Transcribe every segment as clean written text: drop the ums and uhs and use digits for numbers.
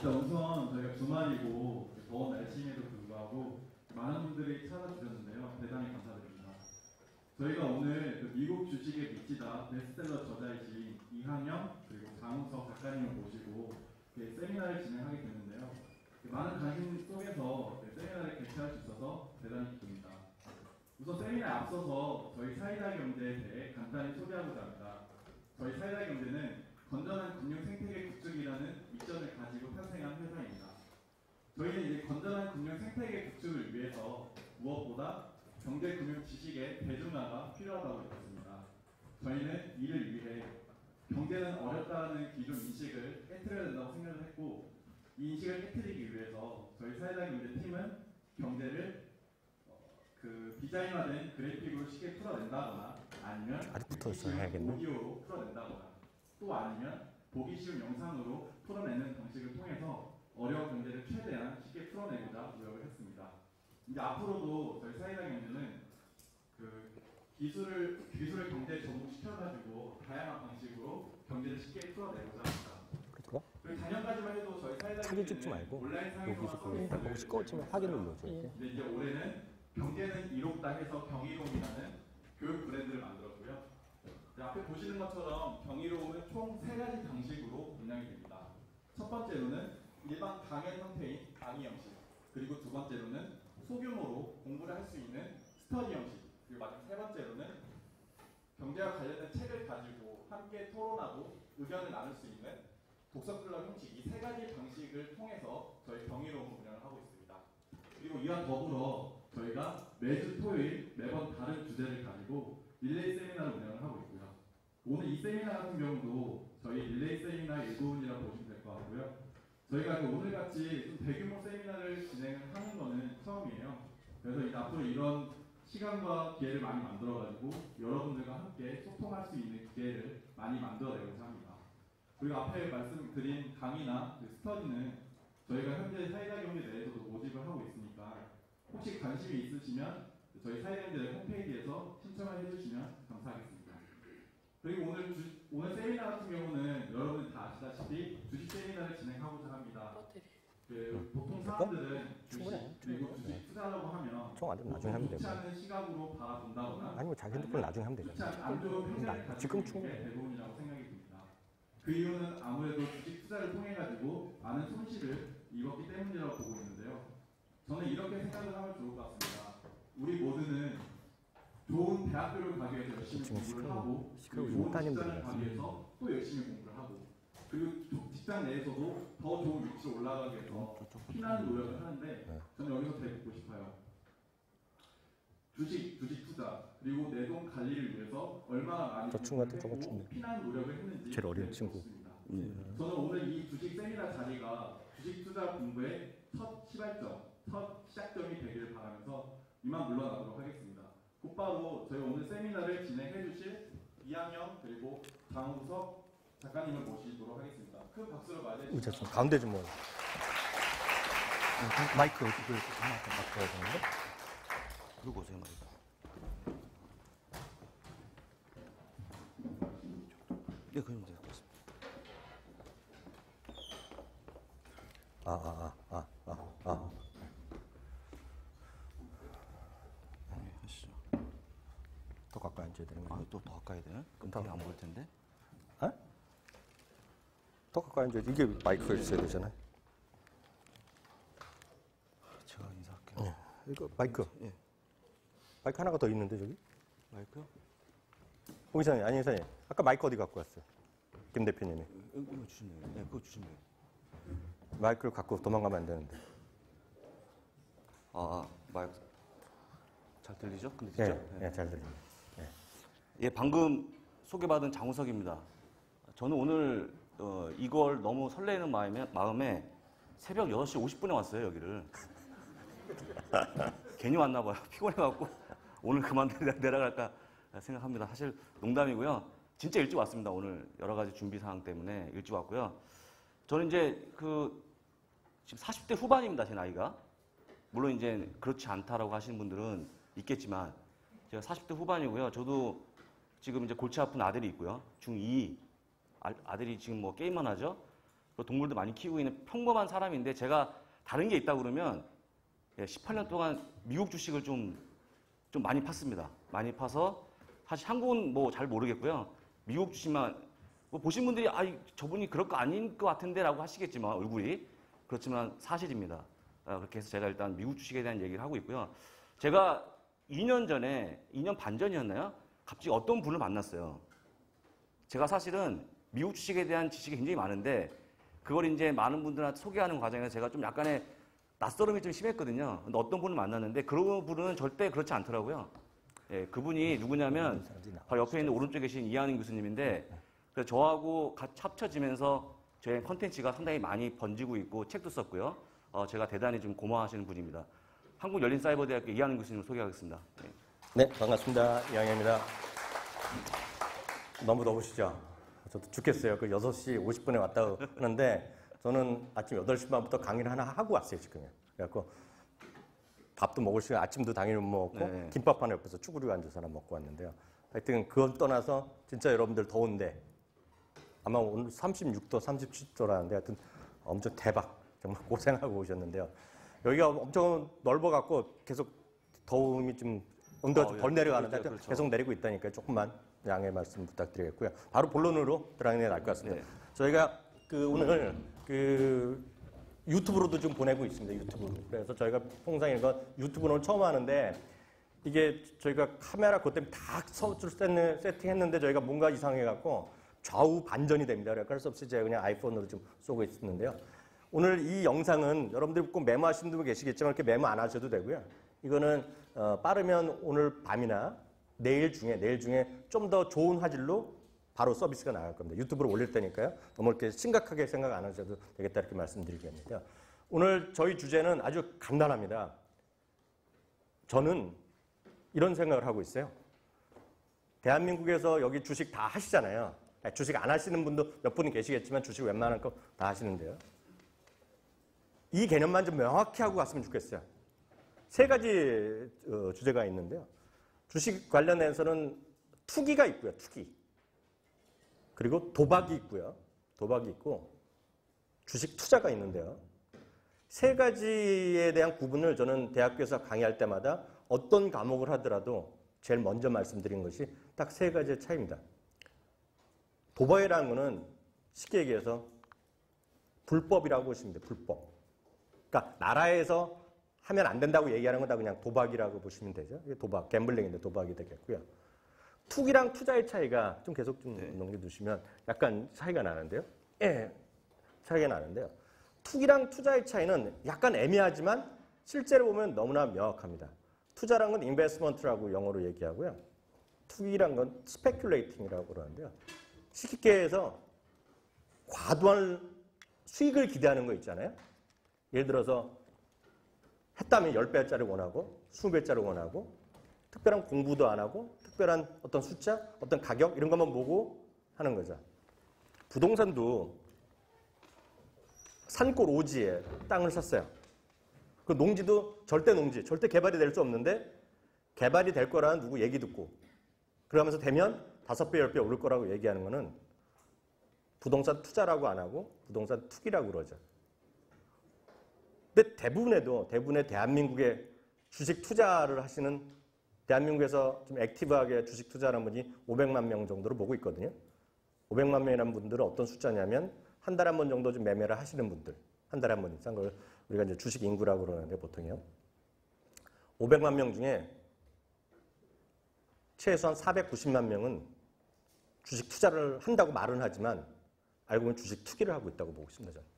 우선 저희가 주말이고 더운 날씨임에도 불구하고 많은 분들이 찾아주셨는데요. 대단히 감사드립니다. 저희가 오늘 그 미국 주식에 미치다 베스트셀러 저자이신 이항영 그리고 장우석 작가님을 모시고 세미나를 진행하게 됐는데요. 많은 관심 속에서 세미나를 개최할 수 있어서 대단히 기쁩니다. 우선 세미나에 앞서서 저희 사이다 경제에 대해 간단히 소개하고자 합니다. 저희 사이다 경제는 건전한 금융 생태계 구축이라는 미션을 가지고 탄생한 회사입니다. 저희는 이제 건전한 금융 생태계 구축을 위해서 무엇보다 경제 금융 지식의 대중화가 필요하다고 느꼈습니다. 저희는 이를 위해 경제는 어렵다는 기존 인식을 깨트려야 된다고 생각을 했고, 이 인식을 깨트리기 위해서 저희 사회자 경제 팀은 경제를 디자인화된 그래픽으로 쉽게 풀어낸다거나 아니면 아직부터 쉬운 해야겠네. 오디오로 풀어낸다거나 또 아니면 보기 쉬운 영상으로 풀어내는 방식을 통해서 어려운 경제를 최대한 쉽게 풀어내고자 노력을 했습니다. 이제 앞으로도 저희 사회자 경제는 기술을 경제에 접목시켜가지고 다양한 방식으로 경제를 쉽게 풀어내고자 합니다. 그렇더라? 그리고 작년까지만 해도 저희 사회자 사진 찍지 경제는 말고 온라인 상에서만 여기서 보고 시끄러워지면 확인 눌러줘. 근데 이제 올해는 경제는 이롭다 해서 경이로움이라는 교육 브랜드를 만들었고요. 앞에 보시는 것처럼 경이로움은 총 3가지 방식으로 운영이 됩니다. 첫 번째로는 일반 강연 형태인 강의 형식, 그리고 두 번째로는 소규모로 공부를 할 수 있는 스터디 형식, 그리고 마지막 세 번째로는 경제와 관련된 책을 가지고 함께 토론하고 의견을 나눌 수 있는 독서클럽 형식, 이 3가지 방식을 통해서 저희 경이로움 운영을 하고 있습니다. 그리고 이와 더불어 저희가 매주 토요일 매번 다른 주제를 가지고 릴레이 세미나를 운영을 하고 있고요. 오늘 이 세미나 같은 경우도 저희 릴레이 세미나 일부분이라고 보시면 될 것 같고요. 저희가 오늘같이 좀 대규모 세미나를 진행하는 거는 처음이에요. 그래서 이제 앞으로 이런 시간과 기회를 많이 만들어가지고 여러분들과 함께 소통할 수 있는 기회를 많이 만들어내고자 합니다. 그리고 앞에 말씀드린 강의나 스터디는 저희가 현재 사회자 경제 내에서도 모집을 하고 있으니까 혹시 관심이 있으시면 저희 사회자 경제 홈페이지에서 신청을 해주시면 감사하겠습니다. 그리고 오늘 세미나 같은 경우는 여러분들 다 아시다시피 주식 세미나를 진행하고자 합니다. 보통 사람들은 주식 그리고 주식 투자라고 하면 총 아니면 나중에 하면 좋지 되고. 않은 시각으로 바라본다거나 아니면 자기 핸드폰 나중에 하면 되잖아. 안 좋은 평가를 가지고 지금 있는 게 충분해. 대부분이라고 생각이 듭니다. 그 이유는 아무래도 주식 투자를 통해 가지고 많은 손실을 입었기 때문이라고 보고 있는데요. 저는 이렇게 생각을 하면 좋을 것 같습니다. 우리 모두는 좋은 대학교를 가기 위해서 열심히 공부를 하고 그리고 좋은 직장을 가기 위해서 또 열심히 공부를 하고 그리고 직장 내에서도 더 좋은 위치로 올라가기 위해서 피나는 노력을 하는데 저는 여기서 대묻고 싶어요. 주식 투자 그리고 내 돈 관리를 위해서 얼마나 많이 저 친구한테 저거 공부를 했고 주네. 피나는 노력을 했는지 제일 어린 친구. 싶습니다. 저는 오늘 이 주식 세미나 자리가 주식 투자 공부의 첫 시발점, 첫 시작점이 되기를 바라면서 이만 물러나도록 하겠습니다. 곧바로 저희 오늘 세미나를 진행해 주실 이항영 그리고 장우석 작가님을 모시도록 하겠습니다. 큰 박수로 맞이해 의자 주시면 좀 가운데 좀 뭐. 마이크 어떻게 하나 더 바꿔야 되는데? 그러고 오세요, 마이크. 네, 그럼 될것 같습니다. 네, 하시죠. 더 가까이 앉아야 되는 거야. 또 더 가까이 돼? 그럼 더. 뒤에 안 보일 텐데. 어? 더 가까이 앉아야 이게 마이크가 있어야 되잖아요. 제가 인사할게요. 네. 이거 마이크. 예. 마이크 하나가 더 있는데 저기? 마이크요? 홍 이사님, 아니 이사님. 아까 마이크 어디 갖고 왔어요? 김 대표님이. 이거 주시면 돼요. 네, 그거 주시면 돼요. 마이크를 갖고 도망가면 안 되는데. 마이크. 잘 들리죠? 근데 예, 진짜? 예, 잘 들립니다. 예, 방금 소개받은 장우석입니다. 저는 오늘 이걸 너무 설레는 마음에 새벽 6시 50분에 왔어요, 여기를. 괜히 왔나 봐요. 피곤해갖고 오늘 그만 내려갈까 생각합니다. 사실 농담이고요. 진짜 일찍 왔습니다. 오늘 여러 가지 준비 사항 때문에 일찍 왔고요. 저는 이제 지금 40대 후반입니다, 제 나이가. 물론 이제 그렇지 않다라고 하시는 분들은 있겠지만 제가 40대 후반이고요. 저도 지금 이제 골치 아픈 아들이 있고요. 중2 아들이 지금 뭐 게임만 하죠. 동물도 많이 키우고 있는 평범한 사람인데 제가 다른 게 있다 그러면 18년 동안 미국 주식을 좀 많이 팠습니다. 많이 파서 사실 한국은 뭐 잘 모르겠고요. 미국 주식만 뭐 보신 분들이 저분이 그럴 거 아닌 것 같은데라고 하시겠지만 얼굴이 그렇지만 사실입니다. 그렇게 해서 제가 일단 미국 주식에 대한 얘기를 하고 있고요. 제가 2년 반 전이었나요? 갑자기 어떤 분을 만났어요. 제가 사실은 미국 주식에 대한 지식이 굉장히 많은데 그걸 이제 많은 분들한테 소개하는 과정에서 제가 좀 약간의 낯설음이 좀 심했거든요. 근데 어떤 분을 만났는데 그 분은 절대 그렇지 않더라고요. 예, 그분이 누구냐면 바로 옆에 있는 오른쪽에 계신 이한은 교수님인데 그래서 저하고 같이 합쳐지면서 저의 컨텐츠가 상당히 많이 번지고 있고 책도 썼고요. 제가 대단히 좀 고마워하시는 분입니다. 한국열린사이버대학교 이한은 교수님을 소개하겠습니다. 예. 네, 반갑습니다. 이항현입니다. 너무 더우시죠? 저도 죽겠어요. 그 6시 50분에 왔다 하는데 저는 아침 8시 반부터 강의를 하나 하고 왔어요, 지금. 그래갖고 밥도 먹을 시간, 아침도 당연히 못 먹고 네. 김밥 하나 옆에서 쭈그리고 앉아서 하나 먹고 왔는데요. 하여튼 그걸 떠나서 진짜 여러분들 더운데 아마 오늘 36도, 37도라는데 하여튼 엄청 대박. 정말 고생하고 오셨는데요. 여기가 엄청 넓어갖고 계속 더움이 좀 온도가 좀 덜 내려가는데 그렇죠. 계속 내리고 있다니까 조금만 양해 말씀 부탁드리겠고요. 바로 본론으로 들어가는 게 나을 것 같습니다. 네. 저희가 오늘 유튜브로도 좀 보내고 있습니다. 유튜브로. 그래서 저희가 통상 이거 유튜브는 오늘 처음 하는데 이게 저희가 카메라 그것 때문에 다 세팅했는데 저희가 뭔가 이상해갖고 좌우 반전이 됩니다. 그래서 할 수 없이 제가 그냥 아이폰으로 좀 쏘고 있었는데요. 오늘 이 영상은 여러분들 꼭 메모하시는 분 계시겠지만 이렇게 메모 안 하셔도 되고요. 이거는 빠르면 오늘 밤이나 내일 중에 좀 더 좋은 화질로 바로 서비스가 나갈 겁니다. 유튜브로 올릴 테니까요. 너무 이렇게 심각하게 생각 안 하셔도 되겠다 이렇게 말씀드리겠는데요. 오늘 저희 주제는 아주 간단합니다. 저는 이런 생각을 하고 있어요. 대한민국에서 여기 주식 다 하시잖아요. 주식 안 하시는 분도 몇 분이 계시겠지만 주식 웬만한 거 다 하시는데요. 이 개념만 좀 명확히 하고 갔으면 좋겠어요. 3가지 주제가 있는데요. 주식 관련해서는 투기가 있고요. 투기. 그리고 도박이 있고요. 도박이 있고 주식 투자가 있는데요. 3가지에 대한 구분을 저는 대학교에서 강의할 때마다 어떤 과목을 하더라도 제일 먼저 말씀드린 것이 딱 3가지의 차이입니다. 도박이라는 것은 쉽게 얘기해서 불법이라고 보시면 돼요. 불법. 그러니까 나라에서 하면 안 된다고 얘기하는 건 다 그냥 도박이라고 보시면 되죠. 이게 도박, 갬블링인데 도박이 되겠고요. 투기랑 투자의 차이가 좀 계속 좀 넘겨두시면 약간 차이가 나는데요. 예, 차이가 나는데요. 투기랑 투자의 차이는 약간 애매하지만 실제로 보면 너무나 명확합니다. 투자란 건 인베스트먼트라고 영어로 얘기하고요. 투기란 건 스페큘레이팅이라고 그러는데요. 쉽게 해서 과도한 수익을 기대하는 거 있잖아요. 예를 들어서 했다면 10배짜리 원하고 20배짜리 원하고 특별한 공부도 안 하고 특별한 어떤 숫자, 어떤 가격 이런 것만 보고 하는 거죠. 부동산도 산골 오지에 땅을 샀어요. 그 농지도 절대 농지, 절대 개발이 될 수 없는데 개발이 될 거라는 누구 얘기 듣고 그러면서 되면 5배, 10배 오를 거라고 얘기하는 거는 부동산 투자라고 안 하고 부동산 투기라고 그러죠. 근데 대부분의 대한민국의 주식 투자를 하시는 대한민국에서 좀 액티브하게 주식 투자하는 분이 500만 명 정도로 보고 있거든요. 500만 명이라는 분들은 어떤 숫자냐면 한 달에 한 번 정도 좀 매매를 하시는 분들. 한 달에 한 번 이상 걸 우리가 이제 주식 인구라고 그러는데 보통요. 500만 명 중에 최소한 490만 명은 주식 투자를 한다고 말은 하지만 알고 보면 주식 투기를 하고 있다고 보고 있습니다. 저는.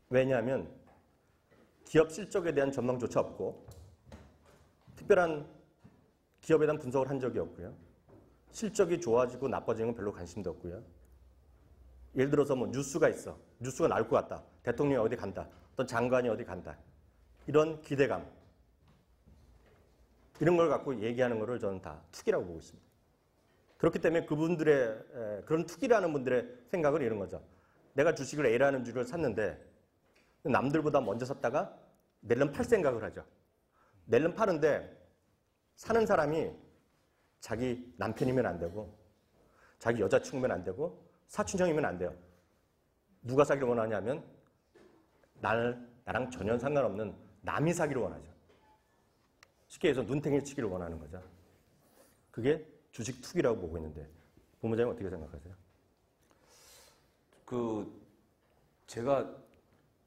왜냐하면 기업 실적에 대한 전망조차 없고 특별한 기업에 대한 분석을 한 적이 없고요. 실적이 좋아지고 나빠지는 건 별로 관심도 없고요. 예를 들어서 뭐 뉴스가 있어. 뉴스가 나올 것 같다. 대통령이 어디 간다. 어떤 장관이 어디 간다. 이런 기대감. 이런 걸 갖고 얘기하는 거를 저는 다 투기라고 보고 있습니다. 그렇기 때문에 그분들의 그런 투기라는 분들의 생각은 이런 거죠. 내가 주식을 A라는 주식을 샀는데 남들보다 먼저 샀다가 내일은 팔 생각을 하죠. 내일은 파는데 사는 사람이 자기 남편이면 안 되고 자기 여자친구면 안 되고 사촌형이면 안 돼요. 누가 사기를 원하냐면 나랑 전혀 상관없는 남이 사기를 원하죠. 쉽게 해서 눈탱이 치기를 원하는 거죠. 그게 주식 투기라고 보고 있는데 본부장님 어떻게 생각하세요?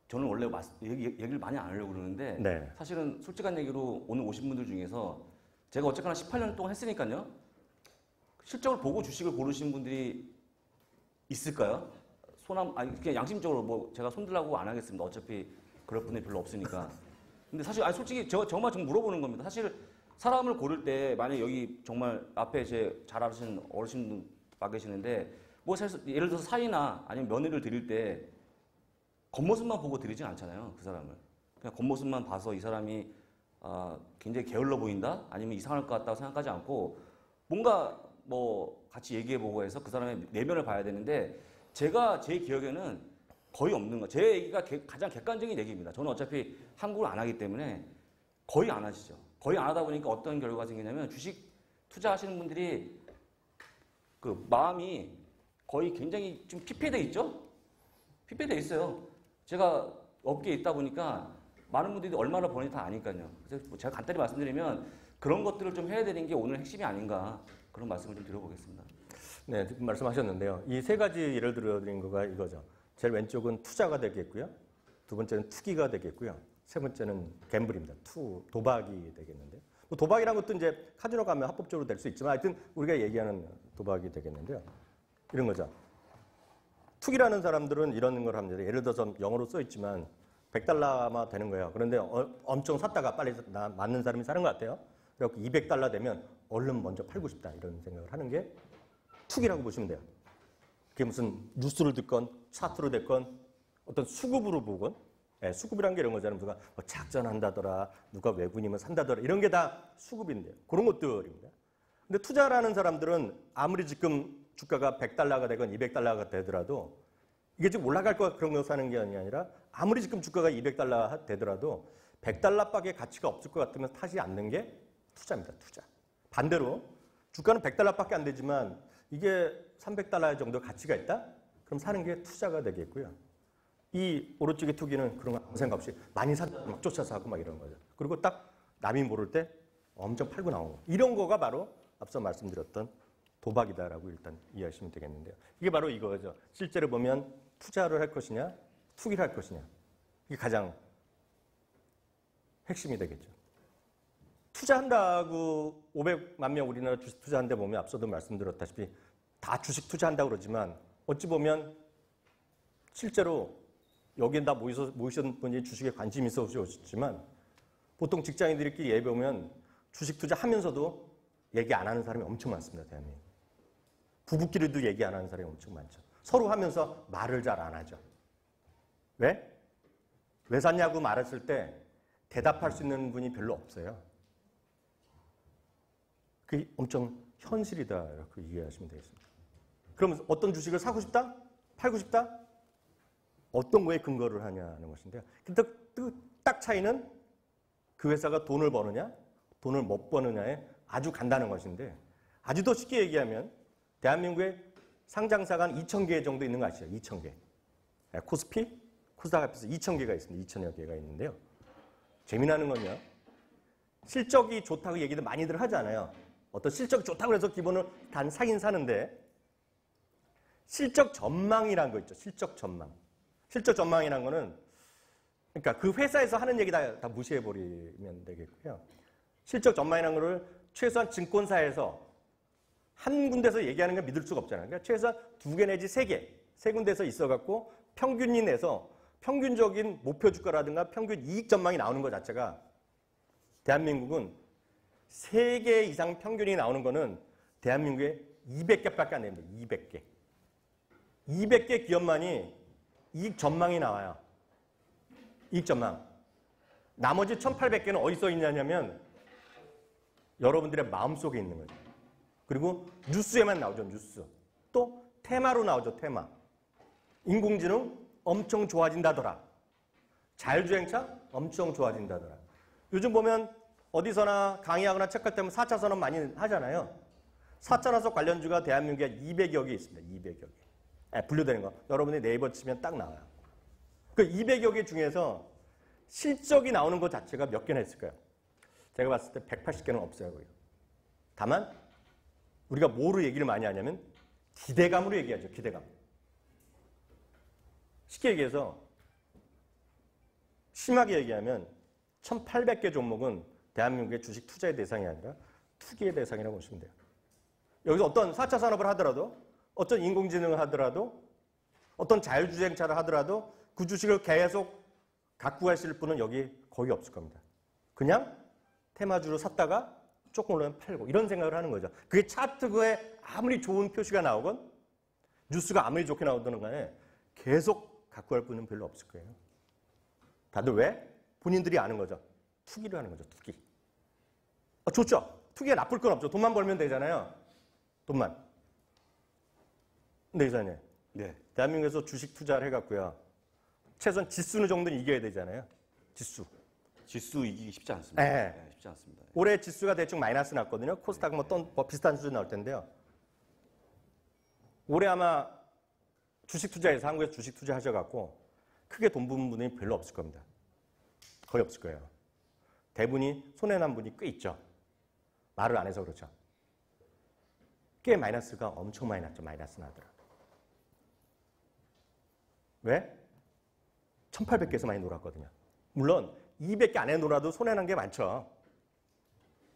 저는 원래 얘기를 많이 안 하려고 그러는데 네. 사실은 솔직한 얘기로 오늘 오신 분들 중에서 제가 어쨌거나 18년 동안 했으니까요. 실적을 보고 주식을 고르신 분들이 있을까요? 그냥 양심적으로 뭐 제가 손들라고 안 하겠습니다. 어차피 그럴 분이 별로 없으니까. 근데 사실 솔직히 정말 좀 물어보는 겁니다. 사실 사람을 고를 때 만약 여기 정말 앞에 잘 아시는 어르신분 와 계시는데 뭐 사실 예를 들어서 사위나 아니면 며느리를 드릴 때 겉모습만 보고 드리진 않잖아요. 그 사람을. 그냥 겉모습만 봐서 이 사람이 굉장히 게을러 보인다? 아니면 이상할 것 같다고 생각하지 않고 뭔가 뭐 같이 얘기해보고 해서 그 사람의 내면을 봐야 되는데 제 기억에는 거의 없는 거. 제 얘기가 가장 객관적인 얘기입니다. 저는 어차피 한국을 안 하기 때문에 거의 안 하시죠. 거의 안 하다 보니까 어떤 결과가 생기냐면 주식 투자하시는 분들이 그 마음이 거의 굉장히 좀 피폐돼 있죠? 피폐돼 있어요. 제가 업계에 있다 보니까 많은 분들이 얼마나 버는지 다 아니까요. 그래서 제가 간단히 말씀드리면 그런 것들을 좀 해야 되는 게 오늘 핵심이 아닌가 그런 말씀을 좀 드려보겠습니다. 네, 지금 말씀하셨는데요. 이 세 가지 예를 들어드린 거가 이거죠. 제일 왼쪽은 투자가 되겠고요. 두 번째는 투기가 되겠고요. 세 번째는 갬블입니다. 도박이 되겠는데요. 뭐 도박이라는 것도 이제 카지노 가면 합법적으로 될 수 있지만 하여튼 우리가 얘기하는 도박이 되겠는데요. 이런 거죠. 투기라는 사람들은 이런 걸 합니다. 예를 들어서 영어로 써 있지만 $100만 되는 거예요. 그런데 엄청 샀다가 빨리 맞는 사람이 사는 것 같아요. 그래서 $200 되면 얼른 먼저 팔고 싶다 이런 생각을 하는 게 투기라고 보시면 돼요. 그게 무슨 뉴스를 듣건 차트로 됐건 어떤 수급으로 보건 수급이란 게 이런 거잖아요. 누가 뭐 작전한다더라, 누가 외국인이면 산다더라 이런 게 다 수급인데요. 그런 것들입니다. 근데 투자라는 사람들은 아무리 지금 주가가 $100가 되건 $200가 되더라도 이게 지금 올라갈 거 그런 거 사는 게 아니라 아무리 지금 주가가 $200 되더라도 $100밖에 가치가 없을 것 같으면 사지 않는 게 투자입니다. 투자. 반대로 주가는 $100밖에 안 되지만 이게 $300 정도 가치가 있다? 그럼 사는 게 투자가 되겠고요. 이 오른쪽의 투기는 그런 거 아무 생각 없이 많이 산다 막 쫓아서 하고 막 이런 거죠. 그리고 딱 남이 모를 때 엄청 팔고 나오고 이런 거가 바로 앞서 말씀드렸던 도박이다라고 일단 이해하시면 되겠는데요. 이게 바로 이거죠. 실제로 보면 투자를 할 것이냐, 투기를 할 것이냐. 이게 가장 핵심이 되겠죠. 투자한다고 500만 명 우리나라 주식 투자하는데 보면 앞서도 말씀드렸다시피 다 주식 투자한다고 그러지만 어찌 보면 실제로 여기에 다 모이신 분이 주식에 관심이 있어 오셨지만 보통 직장인들끼리 예배 보면 주식 투자하면서도 얘기 안 하는 사람이 엄청 많습니다. 대한민국. 부부끼리도 얘기 안 하는 사람이 엄청 많죠. 서로 하면서 말을 잘 안 하죠. 왜? 왜 샀냐고 말했을 때 대답할 수 있는 분이 별로 없어요. 그게 엄청 현실이다 이렇게 이해하시면 되겠습니다. 그러면 어떤 주식을 사고 싶다? 팔고 싶다? 어떤 거에 근거를 하냐는 것인데요. 근데 딱 차이는 그 회사가 돈을 버느냐, 돈을 못 버느냐에 아주 간다는 것인데 아주 더 쉽게 얘기하면 대한민국에 상장사가 한 2,000개 정도 있는 거 아시죠? 2,000개. 코스피, 코스닥 합해서 2,000개가 있습니다. 2,000여 개가 있는데요. 재미나는 건요. 실적이 좋다고 얘기도 많이들 하잖아요. 어떤 실적이 좋다고 해서 기본을 단 사긴 사는데 실적 전망이라는 거 있죠. 실적 전망. 실적 전망이라는 거는 그러니까 그 회사에서 하는 얘기 다 무시해버리면 되겠고요. 실적 전망이라는 거를 최소한 증권사에서 한 군데서 얘기하는 건 믿을 수가 없잖아요. 그러니까 최소한 2개 내지 3개, 세 군데서 있어갖고 평균이 내서 평균적인 목표 주가라든가 평균 이익 전망이 나오는 것 자체가 대한민국은 3개 이상 평균이 나오는 거는 대한민국에 200개밖에 안 됩니다. 200개. 200개 기업만이 이익 전망이 나와요. 이익 전망. 나머지 1800개는 어디서 있냐면 여러분들의 마음속에 있는 거죠. 그리고 뉴스에만 나오죠. 뉴스. 또 테마로 나오죠. 테마. 인공지능 엄청 좋아진다더라. 자율주행차 엄청 좋아진다더라. 요즘 보면 어디서나 강의하거나 책할 때면 4차 산업 많이 하잖아요. 4차 산업 관련주가 대한민국에 200여 개 있습니다. 200여 개. 분류되는 거. 여러분이 네이버 치면 딱 나와요. 그 200여 개 중에서 실적이 나오는 것 자체가 몇 개나 있을까요? 제가 봤을 때 180개는 없어요. 거의. 다만 우리가 뭐로 얘기를 많이 하냐면 기대감으로 얘기하죠. 기대감. 쉽게 얘기해서 심하게 얘기하면 1800개 종목은 대한민국의 주식 투자의 대상이 아니라 투기의 대상이라고 보시면 돼요. 여기서 어떤 4차 산업을 하더라도 어떤 인공지능을 하더라도 어떤 자율주행차를 하더라도 그 주식을 계속 갖고 가실 분은 여기 거의 없을 겁니다. 그냥 테마주로 샀다가 조금 올라면 팔고 이런 생각을 하는 거죠. 그게 차트에 아무리 좋은 표시가 나오건 뉴스가 아무리 좋게 나오든 간에 계속 갖고 갈 분은 별로 없을 거예요. 다들 왜? 본인들이 아는 거죠. 투기를 하는 거죠. 투기. 좋죠. 투기가 나쁠 건 없죠. 돈만 벌면 되잖아요. 돈만. 근데 이사님, 네. 대한민국에서 주식 투자를 해갖고요. 최소한 지수는 정도는 이겨야 되잖아요. 지수. 지수 이기기 쉽지 않습니다. 네. 네, 쉽지 않습니다. 올해 지수가 대충 마이너스 났거든요. 코스닥 뭐 비슷한 수준 나올 텐데요. 올해 아마 주식 투자에서 한국에서 주식 투자 하셔갖고 크게 돈 버는 분이 별로 없을 겁니다. 거의 없을 거예요. 대부분이 손해난 분이 꽤 있죠. 말을 안 해서 그렇죠. 꽤 마이너스가 엄청 많이 났죠. 마이너스 나더라고요. 왜? 1800개에서 많이 놀았거든요. 물론 200개 안에 놀아도 손해난 게 많죠.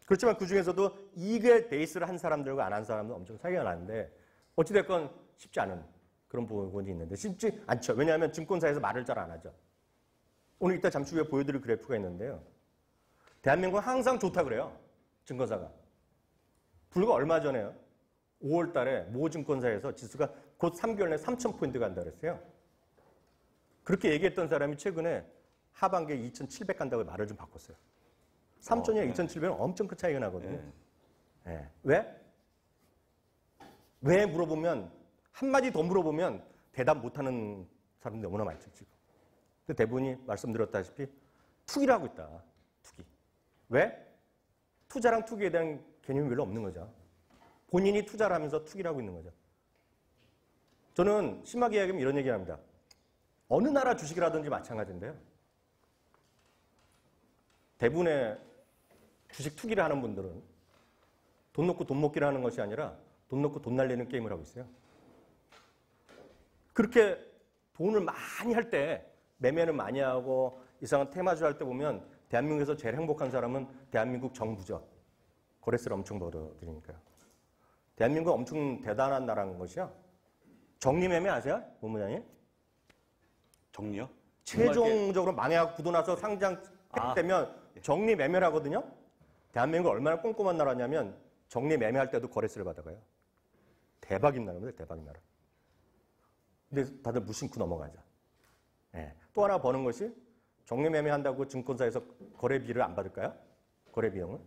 그렇지만 그중에서도 이게 베이스를 한 사람들과 안 한 사람은 엄청 차이가 나는데 어찌됐건 쉽지 않은 그런 부분이 있는데 쉽지 않죠. 왜냐하면 증권사에서 말을 잘 안 하죠. 오늘 이따 잠시 후에 보여드릴 그래프가 있는데요. 대한민국은 항상 좋다 그래요. 증권사가. 불과 얼마 전에요. 5월 달에 모 증권사에서 지수가 곧 3개월 내에 3,000포인트 간다 그랬어요. 그렇게 얘기했던 사람이 최근에 하반기에 2,700 간다고 말을 좀 바꿨어요. 3,000이랑 2,700은 엄청 큰 차이가 나거든요. 네. 왜? 왜 물어보면 한마디 더 물어보면 대답 못하는 사람들이 너무나 많죠. 지금. 근데 대부분이 말씀드렸다시피 투기를 하고 있다. 투기. 왜? 투자랑 투기에 대한 개념이 별로 없는 거죠. 본인이 투자를 하면서 투기를 하고 있는 거죠. 저는 심하게 이야기하면 이런 얘기를 합니다. 어느 나라 주식을 하든지 마찬가지인데요. 대부분의 주식 투기를 하는 분들은 돈 놓고 돈 먹기를 하는 것이 아니라 돈 놓고 돈 날리는 게임을 하고 있어요. 그렇게 돈을 많이 할 때 매매는 많이 하고 이상한 테마주 할 때 보면 대한민국에서 제일 행복한 사람은 대한민국 정부죠. 거래세를 엄청 벌어들이니까요. 대한민국은 엄청 대단한 나라인 것이요. 정리매매 아세요? 본부장님? 정리요? 최종적으로 망해하고 굳어나서 상장되면 정리매매를 하거든요. 대한민국은 얼마나 꼼꼼한 나라냐면 정리매매할 때도 거래세를 받아가요. 대박인 나라입니다. 대박인 나라. 근데 다들 무심코 넘어가죠. 네. 또 하나 버는 것이 정리매매한다고 증권사에서 거래비를 안 받을까요? 거래비용을?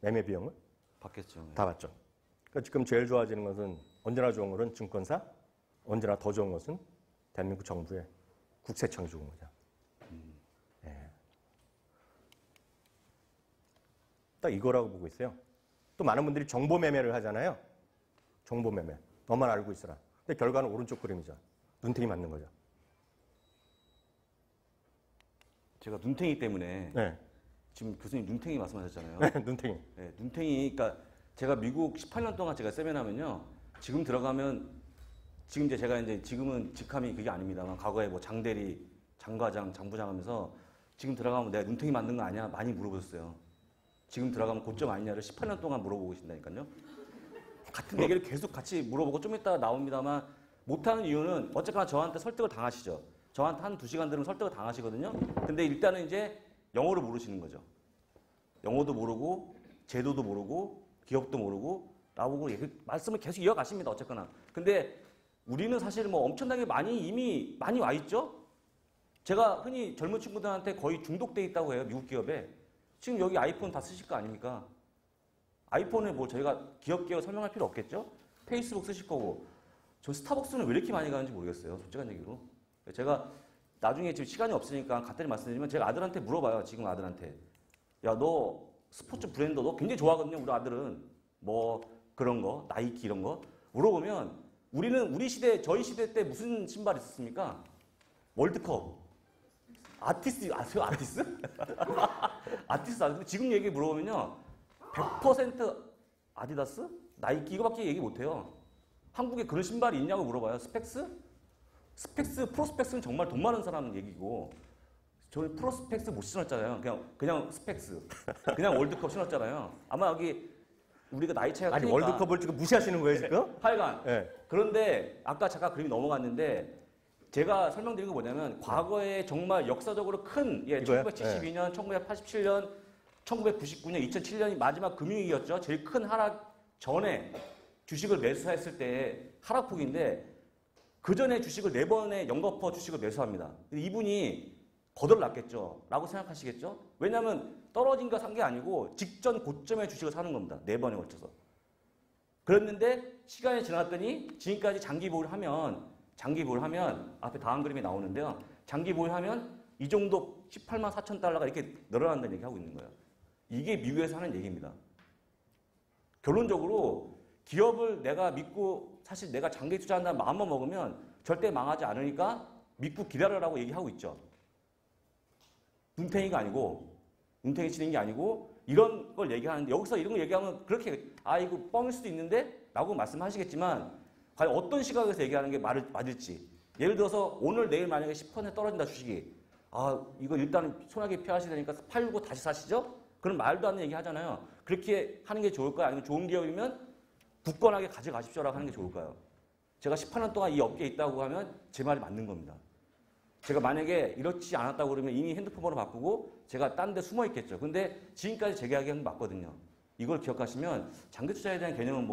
매매비용을? 받겠죠. 네. 다 받죠. 그러니까 지금 제일 좋아지는 것은 언제나 좋은 것은 증권사, 언제나 더 좋은 것은 대한민국 정부의 국세청이 좋은 거죠. 네. 딱 이거라고 보고 있어요. 또 많은 분들이 정보 매매를 하잖아요. 정보 매매. 너만 알고 있어라. 근데 결과는 오른쪽 그림이죠. 눈탱이 맞는 거죠. 제가 눈탱이 때문에 네. 지금 교수님 눈탱이 말씀하셨잖아요. 네, 눈탱이. 네, 눈탱이, 그러니까 제가 미국 18년 동안 제가 세미나면요. 지금 들어가면 지금 이제 제가 이제 지금은 직함이 그게 아닙니다만 과거에 뭐 장대리, 장과장, 장부장 하면서 지금 들어가면 내가 눈탱이 맞는 거 아니야? 많이 물어보셨어요. 지금 들어가면 고점 아니냐를 18년 동안 물어보고 계신다니까요. 같은 얘기를 계속 같이 물어보고 좀 이따가 나옵니다만 못하는 이유는 어쨌거나 저한테 설득을 당하시죠. 저한테 한 2시간 들으면 설득을 당하시거든요. 근데 일단은 이제 영어를 모르시는 거죠. 영어도 모르고 제도도 모르고 기업도 모르고 나보고 말씀을 계속 이어가십니다. 어쨌거나. 근데 우리는 사실 뭐 엄청나게 이미 많이 와 있죠. 제가 흔히 젊은 친구들한테 거의 중독돼 있다고 해요. 미국 기업에. 지금 여기 아이폰 다 쓰실 거 아닙니까? 아이폰을 뭐 저희가 기업 설명할 필요 없겠죠? 페이스북 쓰실 거고. 저 스타벅스는 왜 이렇게 많이 가는지 모르겠어요. 솔직한 얘기로. 제가 나중에 지금 시간이 없으니까 간단히 말씀드리면 제가 아들한테 물어봐요. 지금 아들한테. 야, 너 스포츠 브랜드 너 굉장히 좋아하거든요. 우리 아들은. 뭐 그런 거, 나이키 이런 거. 물어보면 우리 시대, 저희 시대 때 무슨 신발 있었습니까? 월드컵. 아티스, 아세요? 아티스? 아티스 아세요? 지금 얘기 물어보면요. 100% 아디다스? 나이키 이거밖에 얘기 못해요. 한국에 그런 신발이 있냐고 물어봐요. 스펙스? 스펙스, 프로스펙스는 정말 돈 많은 사람 얘기고 저는 프로스펙스 못 신었잖아요. 그냥 스펙스. 그냥 월드컵 신었잖아요. 아마 여기 우리가 나이 차이가 아니 크니까 월드컵을 지금 무시하시는 거예요 지금? 하여간 네. 그런데 아까 잠깐 그림이 넘어갔는데 제가 설명드린 거 뭐냐면 과거에 정말 역사적으로 큰 이거요? 1972년, 1987년, 1999년, 2007년이 마지막 금융위기였죠. 제일 큰 하락 전에 주식을 매수했을 때 하락폭인데 그 전에 주식을 4번의 영거퍼 주식을 매수합니다. 이분이 거덜 났겠죠. 라고 생각하시겠죠. 왜냐하면 떨어진 거 산 게 아니고 직전 고점의 주식을 사는 겁니다. 4번에 걸쳐서. 그랬는데 시간이 지났더니 지금까지 장기 보유를 하면 앞에 다음 그림이 나오는데요. 장기 보유하면 이 정도 18만 4천 달러가 이렇게 늘어난다는 얘기 하고 있는 거예요. 이게 미국에서 하는 얘기입니다. 결론적으로 기업을 내가 믿고 사실 내가 장기 투자한다는 마음만 먹으면 절대 망하지 않으니까 믿고 기다려라고 얘기하고 있죠. 눈탱이가 아니고 눈탱이 치는 게 아니고 이런 걸 얘기하는데 여기서 이런 걸 얘기하면 그렇게 이거 뻥일 수도 있는데 라고 말씀하시겠지만 과연 어떤 시각에서 얘기하는 게 맞을지 예를 들어서 오늘 내일 만약에 10% 떨어진다 주식이 이거 일단 손하게 피하셔야 되니까 팔고 다시 사시죠? 그런 말도 안 되는 얘기 하잖아요. 그렇게 하는 게 좋을까요? 아니면 좋은 기업이면 굳건하게 가져가십시오라고 하는 게 좋을까요? 제가 18년 동안 이 업계에 있다고 하면 제 말이 맞는 겁니다. 제가 만약에 이렇지 않았다고 그러면 이미 핸드폰 번호 바꾸고 제가 딴 데 숨어 있겠죠. 근데 지금까지 제 이야기한 게 맞거든요. 이걸 기억하시면 장기 투자에 대한 개념은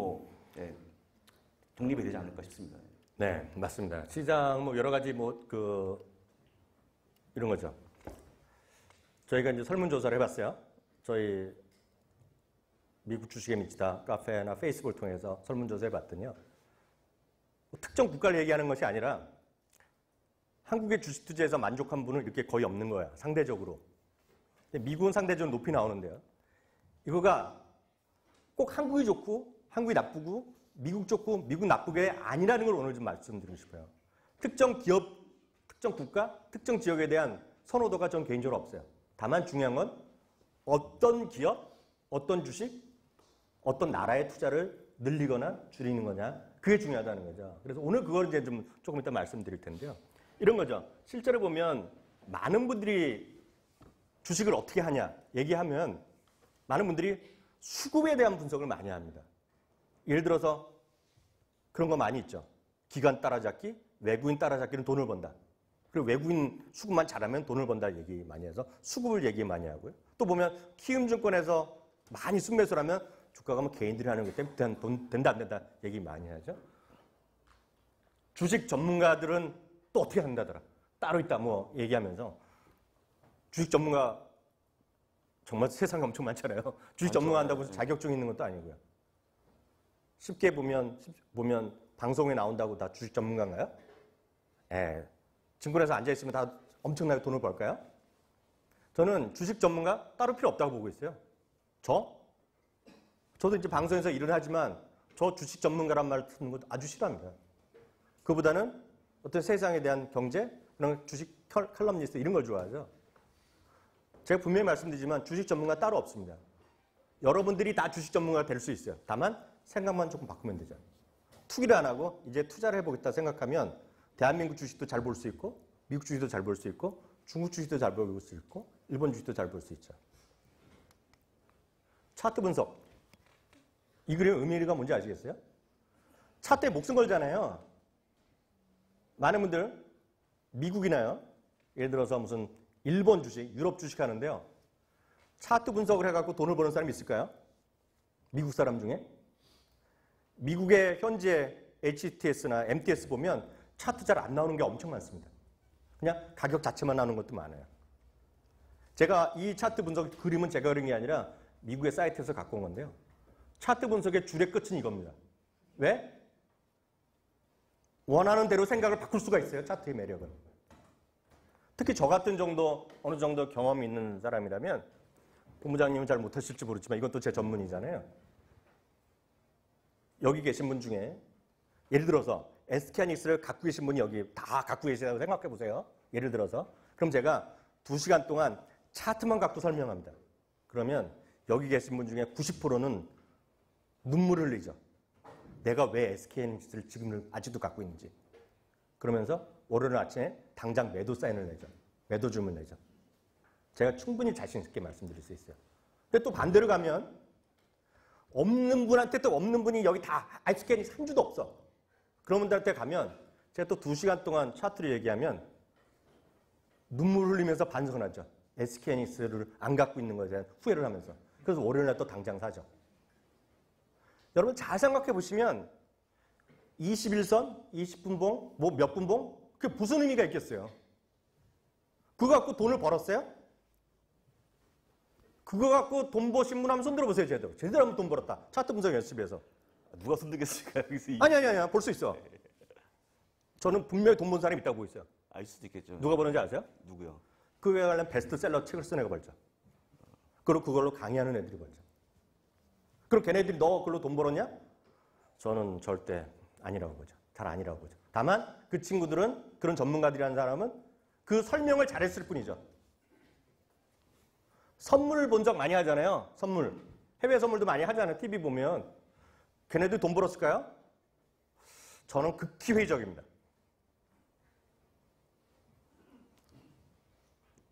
독립이 되지 않을까 싶습니다. 네, 맞습니다. 시장 여러 가지 이런 거죠. 저희가 이제 설문조사를 해봤어요. 저희 미국 주식에 미치다 카페나 페이스북을 통해서 설문조사 해봤더니요. 특정 국가를 얘기하는 것이 아니라 한국의 주식 투자에서 만족한 분은 이렇게 거의 없는 거야. 상대적으로. 미국은 상대적으로 높이 나오는데요. 이거가 꼭 한국이 좋고 한국이 나쁘고 미국 좋고 미국 나쁘게 아니라는 걸 오늘 좀 말씀드리고 싶어요. 특정 기업, 특정 국가, 특정 지역에 대한 선호도가 전 개인적으로 없어요. 다만 중요한 건 어떤 기업, 어떤 주식, 어떤 나라의 투자를 늘리거나 줄이는 거냐. 그게 중요하다는 거죠. 그래서 오늘 그걸 이제 조금 이따 말씀드릴 텐데요. 이런 거죠. 실제로 보면 많은 분들이 주식을 어떻게 하냐 얘기하면 많은 분들이 수급에 대한 분석을 많이 합니다. 예를 들어서 그런 거 많이 있죠. 기관 따라잡기, 외국인 따라잡기는 돈을 번다. 그리고 외국인 수급만 잘하면 돈을 번다 얘기 많이 해서 수급을 얘기 많이 하고요. 또 보면 키움증권에서 많이 순매수를 하면 주가가 개인들이 하는 것 때문에 돈 된다 안 된다 얘기 많이 하죠. 주식 전문가들은 또 어떻게 한다더라. 따로 있다 얘기하면서 주식 전문가 정말 세상에 엄청 많잖아요. 주식 전문가 한다고 해서 자격증 있는 것도 아니고요. 쉽게 보면 방송에 나온다고 다 주식 전문가인가요? 증권에서 앉아있으면 다 엄청나게 돈을 벌까요? 저는 주식 전문가 따로 필요 없다고 보고 있어요. 저도 이제 방송에서 일을 하지만 저 주식 전문가란 말 듣는 것도 아주 싫어합니다. 그보다는 어떤 세상에 대한 경제, 그런 주식 칼럼니스트 이런 걸 좋아하죠. 제가 분명히 말씀드리지만 주식 전문가 따로 없습니다. 여러분들이 다 주식 전문가가 될 수 있어요. 다만 생각만 조금 바꾸면 되죠. 투기를 안 하고 이제 투자를 해보겠다 생각하면 대한민국 주식도 잘 볼 수 있고 미국 주식도 잘 볼 수 있고 중국 주식도 잘 볼 수 있고 일본 주식도 잘 볼 수 있죠. 차트 분석. 이 그림 의미가 뭔지 아시겠어요? 차트에 목숨 걸잖아요. 많은 분들 미국이나요. 예를 들어서 무슨 일본 주식, 유럽 주식 하는데요. 차트 분석을 해갖고 돈을 버는 사람이 있을까요? 미국 사람 중에? 미국의 현재 HTS나 MTS 보면 차트 잘 안 나오는 게 엄청 많습니다. 그냥 가격 자체만 나오는 것도 많아요. 제가 이 차트 분석 그림은 제가 그린 게 아니라 미국의 사이트에서 갖고 온 건데요. 차트 분석의 줄의 끝은 이겁니다. 왜? 원하는 대로 생각을 바꿀 수가 있어요. 차트의 매력은. 특히 저 같은 어느 정도 경험이 있는 사람이라면 본부장님은 잘 못하실지 모르지만 이건 또 제 전문이잖아요. 여기 계신 분 중에 예를 들어서 SK하이닉스를 갖고 계신 분이 여기 다 갖고 계시다고 생각해 보세요. 예를 들어서. 그럼 제가 2시간 동안 차트만 갖고 설명합니다. 그러면 여기 계신 분 중에 90%는 눈물을 흘리죠. 내가 왜 SK하이닉스를 지금 아직도 갖고 있는지. 그러면서 월요일 아침에 당장 매도 사인을 내죠. 매도 주문을 내죠. 제가 충분히 자신 있게 말씀드릴 수 있어요. 근데 또 반대로 가면 없는 분한테 또 없는 분이 여기 다 SK하이닉스 한 주도 없어. 그런 분들한테 가면 제가 또 2시간 동안 차트를 얘기하면 눈물 흘리면서 반성을 하죠. SK하이닉스를 안 갖고 있는 것에 대한 후회를 하면서. 그래서 월요일날 또 당장 사죠. 여러분 잘 생각해 보시면 21선, 20분봉, 뭐 몇 분봉? 그게 무슨 의미가 있겠어요? 그거 갖고 돈을 벌었어요? 그거 갖고 돈 버신 분 한번 손 들어보세요, 제대로. 제대로 하면 돈 벌었다. 차트 분석 연습에서. 누가 손들겠을까 여기서 아니, 볼 수 있어. 저는 분명히 돈 번 사람이 있다고 보고 있어요. 알 수도 있겠죠. 누가 버는지 아세요? 누구요? 그거에 관련 베스트셀러 책을 쓴 애가 벌죠. 그리고 그걸로 강의하는 애들이 벌죠. 그럼 걔네들이 너 그걸로 돈 벌었냐? 저는 절대 아니라고 보죠. 잘 아니라고 보죠. 다만 그 친구들은 그런 전문가들이라는 사람은 그 설명을 잘했을 뿐이죠. 선물 본 적 많이 하잖아요. 선물. 해외 선물도 많이 하잖아요. TV 보면. 걔네들 돈 벌었을까요? 저는 극히 회의적입니다.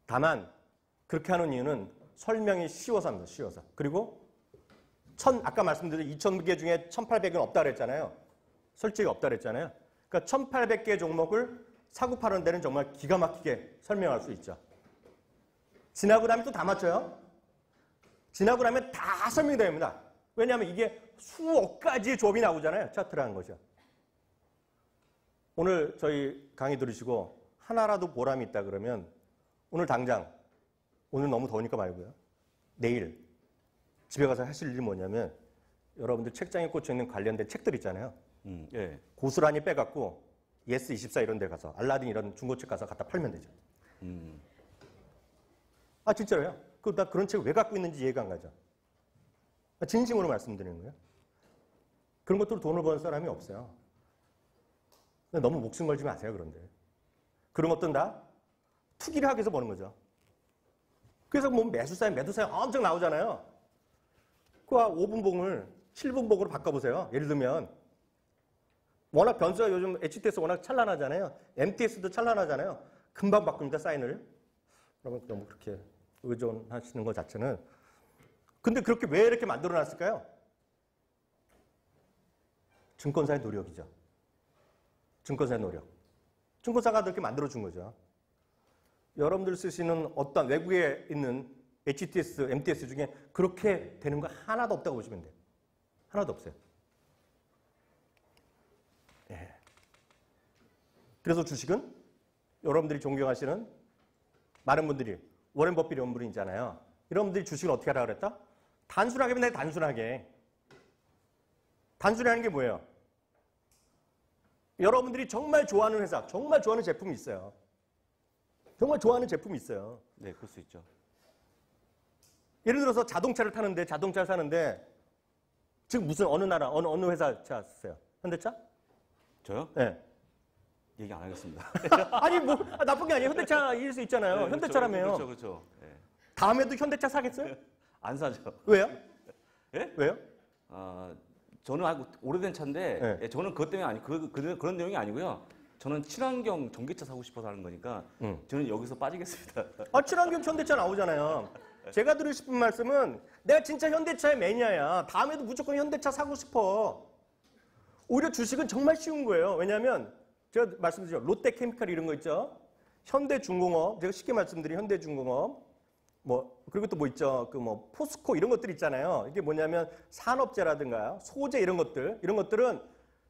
다만 그렇게 하는 이유는 설명이 쉬워서 합니다. 쉬워서. 그리고 아까 말씀드린 2,000개 중에 1,800개는 없다 그랬잖아요. 솔직히 없다 그랬잖아요. 그러니까 1,800개 종목을 사고 파는 데는 정말 기가 막히게 설명할 수 있죠. 지나고 나면 또 다 맞춰요. 지나고 나면 다 설명이 됩니다. 왜냐하면 이게 수억 가지의 조합이 나오잖아요. 차트라는 거죠. 오늘 저희 강의 들으시고 하나라도 보람이 있다 그러면 오늘 당장, 오늘 너무 더우니까 말고요. 내일 집에 가서 하실 일이 뭐냐면 여러분들 책장에 꽂혀있는 관련된 책들 있잖아요. 예. 고스란히 빼갖고 예스24 이런 데 가서 알라딘 이런 중고책 가서 갖다 팔면 되죠. 아 진짜로요? 나 그런 책을 왜 갖고 있는지 이해가 안 가죠. 진심으로 말씀드리는 거예요. 그런 것들로 돈을 버는 사람이 없어요. 너무 목숨 걸지 마세요. 그런데 그런 것들은 다 투기를 하기 위해서 버는 거죠. 그래서 뭐 매수사인 엄청 나오잖아요. 그 5분봉을 7분봉으로 바꿔보세요. 예를 들면 워낙 변수가 요즘 HTS 워낙 찬란하잖아요. MTS도 찬란하잖아요. 금방 바꿉니다. 사인을. 여러분 너무 그렇게 의존하시는 것 자체는. 근데 그렇게 왜 이렇게 만들어놨을까요? 증권사의 노력이죠. 증권사의 노력. 증권사가 그렇게 만들어준 거죠. 여러분들 쓰시는 어떤 외국에 있는 HTS, MTS 중에 그렇게 되는 거 하나도 없다고 보시면 돼요. 하나도 없어요. 예. 그래서 주식은 여러분들이 존경하시는 많은 분들이 워렌 버핏 이런 분이 있잖아요. 이런 분들이 주식을 어떻게 하라고 그랬다? 단순하게 하면 돼, 단순하게. 단순히 하는 게 뭐예요? 여러분들이 정말 좋아하는 회사, 정말 좋아하는 제품이 있어요. 정말 좋아하는 제품이 있어요. 네, 그럴 수 있죠. 예를 들어서 자동차를 타는데, 자동차를 사는데, 지금 무슨 어느 나라, 어느 회사 차 쓰세요? 현대차? 저요? 네. 얘기 안 하겠습니다. 아니, 뭐, 나쁜 게 아니에요. 현대차일 수 있잖아요. 네, 현대차라며요. 그렇죠. 네. 다음에도 현대차 사겠어요? 안 사죠. 왜요? 예? 왜요? 저는 아주 오래된 차인데 네. 예, 저는 그것 때문에 그런 내용이 아니고요. 저는 친환경 전기차 사고 싶어서 하는 거니까 저는 여기서 빠지겠습니다. 친환경 현대차 나오잖아요. 제가 드리고 싶은 말씀은 내가 진짜 현대차의 매니아야. 다음에도 무조건 현대차 사고 싶어. 오히려 주식은 정말 쉬운 거예요. 왜냐하면 제가 말씀드리죠. 롯데케미칼 이런 거 있죠. 현대중공업, 제가 쉽게 말씀드린 현대중공업, 그리고 또 뭐 있죠. 포스코 이런 것들 있잖아요. 이게 뭐냐면 산업재라든가 소재 이런 것들은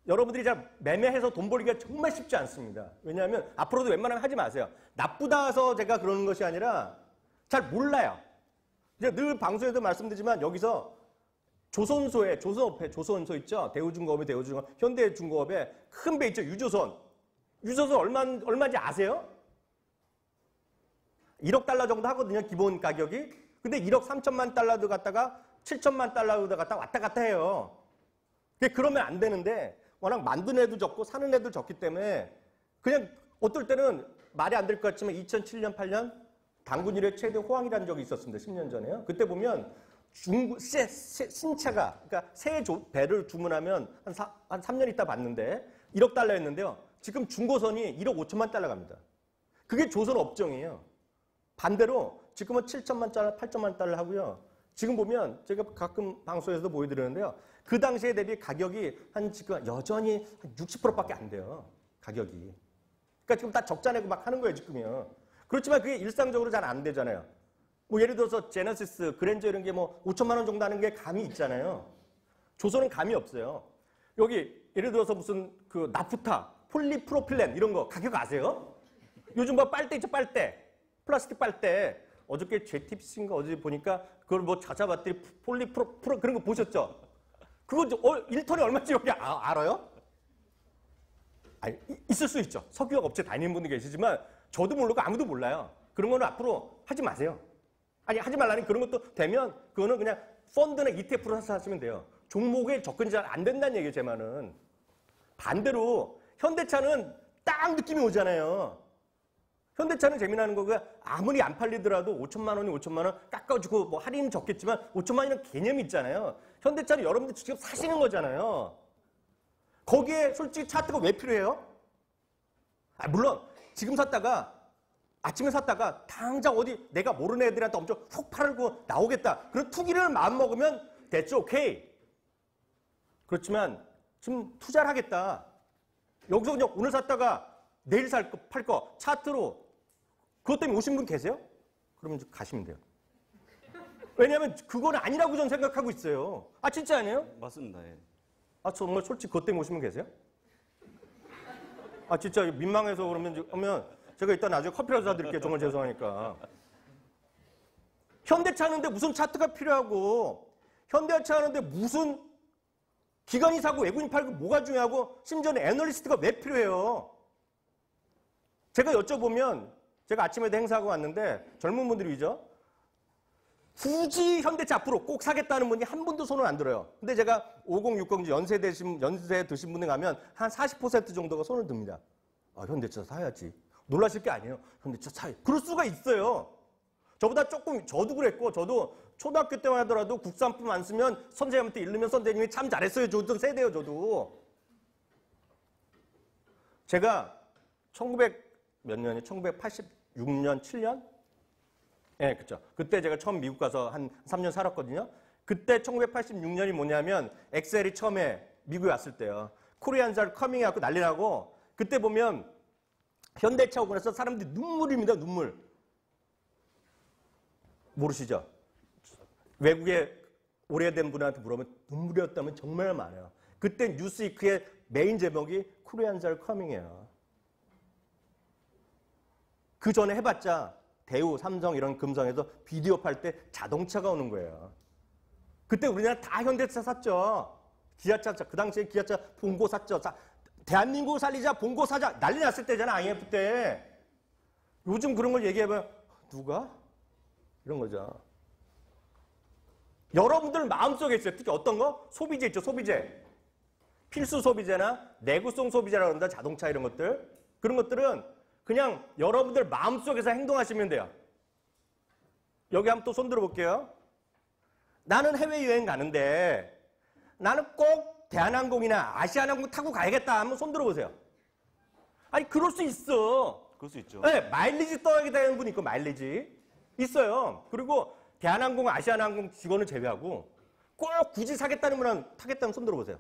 여러분들이 잘 매매해서 돈 벌기가 정말 쉽지 않습니다. 왜냐하면 앞으로도 웬만하면 하지 마세요. 나쁘다 해서 제가 그러는 것이 아니라 잘 몰라요. 제가 늘 방송에도 말씀드리지만 여기서 조선소 있죠. 대우중공업이 대우중공업, 현대중공업에 큰 배 있죠. 유조선 얼마인지 아세요? 1억 달러 정도 하거든요. 기본 가격이. 근데 1억 3천만 달러도 갔다가 7천만 달러도 갔다가 왔다 갔다 해요. 그러면 안 되는데 워낙 만든 애도 적고 사는 애도 적기 때문에 그냥 어떨 때는 말이 안 될 것 같지만 2007년, 8년 단군 이래 최대 호황이라는 적이 있었습니다. 10년 전에요. 그때 보면 신차가 그러니까 새 배를 주문하면 한 3년 있다 봤는데 1억 달러였는데요. 지금 중고선이 1억 5천만 달러 갑니다. 그게 조선 업종이에요. 반대로 지금은 7천만 달러, 8천만 달러 하고요. 지금 보면 제가 가끔 방송에서도 보여드리는데요. 그 당시에 대비 가격이 지금 여전히 한 60%밖에 안 돼요. 가격이. 그러니까 지금 다 적자 내고 막 하는 거예요, 지금요. 그렇지만 그게 일상적으로 잘 안 되잖아요. 뭐 예를 들어서 제네시스, 그랜저 이런 게 뭐 5천만 원 정도 하는 게 감이 있잖아요. 조선은 감이 없어요. 여기 예를 들어서 무슨 그 나프타, 폴리프로필렌 이런 거 가격 아세요? 요즘 뭐 빨대 있죠, 빨대. 플라스틱 빨대. 어저께 JTBC인가 어제 보니까 그걸 뭐 찾아봤더니 폴리프로 그런 거 보셨죠? 그거 1톤에 얼마인지 여기 알아요? 아니, 있을 수 있죠. 석유화학 업체 다니는 분들 계시지만 저도 모르고 아무도 몰라요. 그런 거는 앞으로 하지 마세요. 아니 하지 말라니 그런 것도 되면 그거는 그냥 펀드나 ETF로 사서 하시면 돼요. 종목에 접근이 잘 안 된다는 얘기예요. 제 말은. 반대로 현대차는 딱 느낌이 오잖아요. 현대차는 재미나는 거가 아무리 안 팔리더라도 5천만 원이 5천만 원 깎아주고 뭐 할인은 적겠지만 5천만 원이라는 개념이 있잖아요. 현대차는 여러분들 직접 사시는 거잖아요. 거기에 솔직히 차트가 왜 필요해요? 물론 지금 샀다가 아침에 샀다가 당장 어디 내가 모르는 애들한테 엄청 훅 팔고 나오겠다. 그런 투기를 마음먹으면 됐죠. 오케이. 그렇지만 지금 투자를 하겠다. 여기서 그냥 오늘 샀다가 내일 팔 거 차트로 그것 때문에 오신 분 계세요? 그러면 이제 가시면 돼요. 왜냐하면 그건 아니라고 저는 생각하고 있어요. 아 진짜 아니에요? 맞습니다. 예. 아 정말 솔직히 그것 때문에 오신 분 계세요? 아 진짜 민망해서 그러면 제가 이따 나중에 커피라도 사드릴게요. 정말 죄송하니까. 현대차 하는데 무슨 차트가 필요하고 현대차 하는데 무슨 기관이 사고 외국인이 팔고 뭐가 중요하고 심지어는 애널리스트가 왜 필요해요? 제가 여쭤보면 제가 아침에도 행사하고 왔는데 젊은 분들이 위죠. 굳이 현대차 앞으로 꼭 사겠다는 분이 한 분도 손을 안 들어요. 근데 제가 5060 연세 드신 분들 가면 한 40% 정도가 손을 듭니다. 아, 현대차 사야지. 놀라실 게 아니에요. 현대차 사야. 그럴 수가 있어요. 저보다 조금 저도 그랬고 저도 초등학교 때만 하더라도 국산품 안 쓰면 선생님한테 이르면 선생님이 참 잘했어요. 저도 세대요. 저도. 제가 1986년, 7년? 예, 그쵸. 그때 제가 처음 미국 가서 한 3년 살았거든요. 그때 1986년이 뭐냐면 엑셀이 처음에 미국에 왔을 때요. 코리안잘 커밍해갖고 난리 나고 그때 보면 현대차 오고 나서 사람들이 눈물입니다. 눈물. 모르시죠? 외국에 오래된 분한테 물어보면 눈물이었다면 정말 많아요. 그때 뉴스위크의 메인 제목이 코리안잘 커밍이에요. 그 전에 해봤자 대우, 삼성 이런 금성에서 비디오 팔 때 자동차가 오는 거예요. 그때 우리나라 다 현대차 샀죠. 기아차, 그 당시에 기아차 봉고 샀죠. 대한민국 살리자, 봉고 사자 난리 났을 때잖아, IMF 때. 요즘 그런 걸 얘기해보면 누가? 이런 거죠. 여러분들 마음속에 있어요. 특히 어떤 거? 소비재 있죠, 소비재. 필수 소비재나 내구성 소비재라고 합니다. 자동차 이런 것들. 그런 것들은 그냥 여러분들 마음속에서 행동하시면 돼요. 여기 한번 또 손 들어볼게요. 나는 해외여행 가는데 나는 꼭 대한항공이나 아시아나항공 타고 가야겠다 하면 손 들어보세요. 아니 그럴 수 있어. 그럴 수 있죠. 네, 마일리지 떠야 되는 분이 있고 마일리지 있어요. 그리고 대한항공, 아시아나항공 직원을 제외하고 꼭 굳이 사겠다는 분은 타겠다는 손 들어보세요.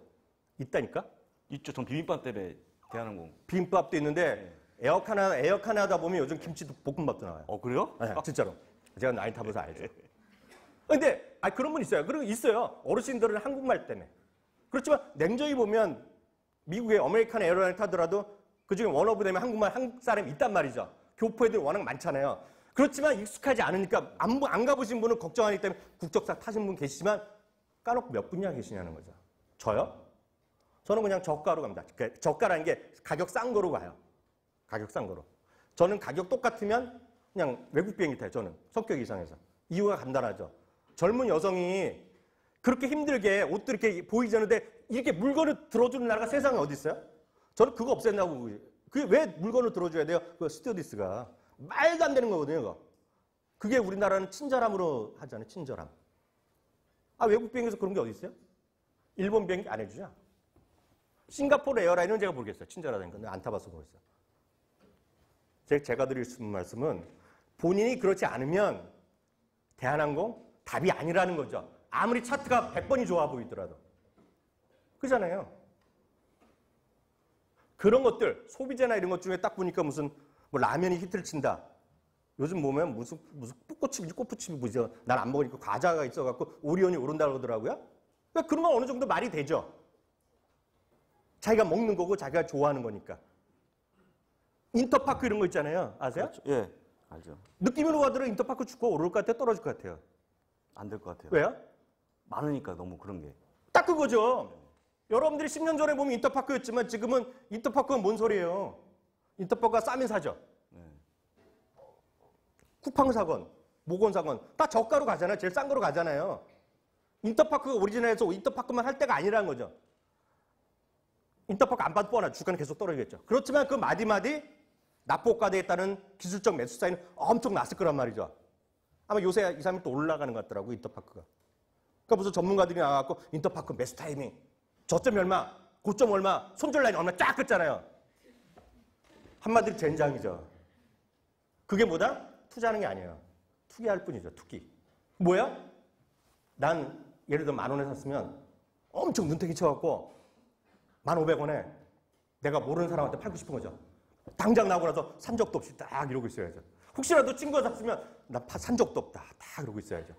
있다니까? 있죠. 전 비빔밥 때문에 대한항공. 비빔밥도 있는데 에어컨 하다 보면 요즘 김치도 볶음밥도 나와요. 그래요? 네, 진짜로. 제가 많이 타봐서 알죠. 근데 그런 분 있어요. 그리고 있어요. 어르신들은 한국말 때문에. 그렇지만 냉정히 보면 미국의 아메리칸 에어라인 타더라도 그중에 원어브 되면 한국 사람이 있단 말이죠. 교포 애들 워낙 많잖아요. 그렇지만 익숙하지 않으니까 안 가보신 분은 걱정하기 때문에 국적사 타신 분 계시지만 까놓고 몇 분이나 계시냐는 거죠. 저요? 저는 그냥 저가로 갑니다. 그러니까 저가라는 게 가격 싼 거로 가요. 가격 싼 거로. 저는 가격 똑같으면 그냥 외국 비행기 타요. 저는 성격 이상해서. 이유가 간단하죠. 젊은 여성이 그렇게 힘들게 옷도 이렇게 보이지 않는데 이렇게 물건을 들어주는 나라가 세상에 어디 있어요? 저는 그거 없앤다고. 그게 왜 물건을 들어줘야 돼요? 그 스튜어디스가. 말도 안 되는 거거든요, 그거. 그게 우리나라는 친절함으로 하잖아요, 친절함. 아, 외국 비행기에서 그런 게 어디 있어요? 일본 비행기 안 해주죠? 싱가포르 에어라인은 제가 모르겠어요. 친절하다니까. 내가 안 타봐서 모르겠어요. 제가 드릴 수 있는 말씀은 본인이 그렇지 않으면 대한항공 답이 아니라는 거죠. 아무리 차트가 100번이 좋아 보이더라도. 그잖아요. 그런 것들, 소비재나 이런 것 중에 딱 보니까 무슨 뭐 라면이 히트를 친다. 요즘 보면 무슨 꽃칩이지 꽃푸칩이 뭐죠? 난 안 먹으니까 과자가 있어갖고 오리온이 오른다고 그러더라고요. 그러니까 그런 건 어느 정도 말이 되죠. 자기가 먹는 거고 자기가 좋아하는 거니까. 인터파크 이런 거 있잖아요. 아세요? 그렇죠. 예, 알죠. 느낌으로 가더라도 인터파크 축구 오를 것 같아요? 떨어질 것 같아요? 안 될 것 같아요. 왜요? 많으니까 너무 그런 게. 딱 그거죠. 여러분들이 10년 전에 보면 인터파크였지만 지금은 인터파크가 뭔 소리예요? 인터파크가 싸면 사죠. 네. 쿠팡 사건, 모건 사건 다 저가로 가잖아요. 제일 싼 거로 가잖아요. 인터파크가 오리지널해서 인터파크만 할 때가 아니라는 거죠. 인터파크 안 받을 뻔하죠. 주가는 계속 떨어지겠죠. 그렇지만 그 마디마디 납부효과에 따른 기술적 매수 사이는 엄청 났을 거란 말이죠. 아마 요새 2, 3일 또 올라가는 것 같더라고요. 인터파크가. 그러니까 무슨 전문가들이 나와갖고 인터파크 매수 타이밍 저점 얼마, 고점 얼마, 손절 라인 얼마 쫙 긋잖아요. 한마디로 젠장이죠. 그게 뭐다? 투자하는 게 아니에요. 투기할 뿐이죠. 투기. 뭐야? 난 예를 들어 10,000원에 샀으면 엄청 눈탱이 쳐갖고 1,500원에 내가 모르는 사람한테 팔고 싶은 거죠. 당장 나오고 나서 산 적도 없이 딱 이러고 있어야죠. 혹시라도 친구가 샀으면 나 산 적도 없다. 딱 이러고 있어야죠.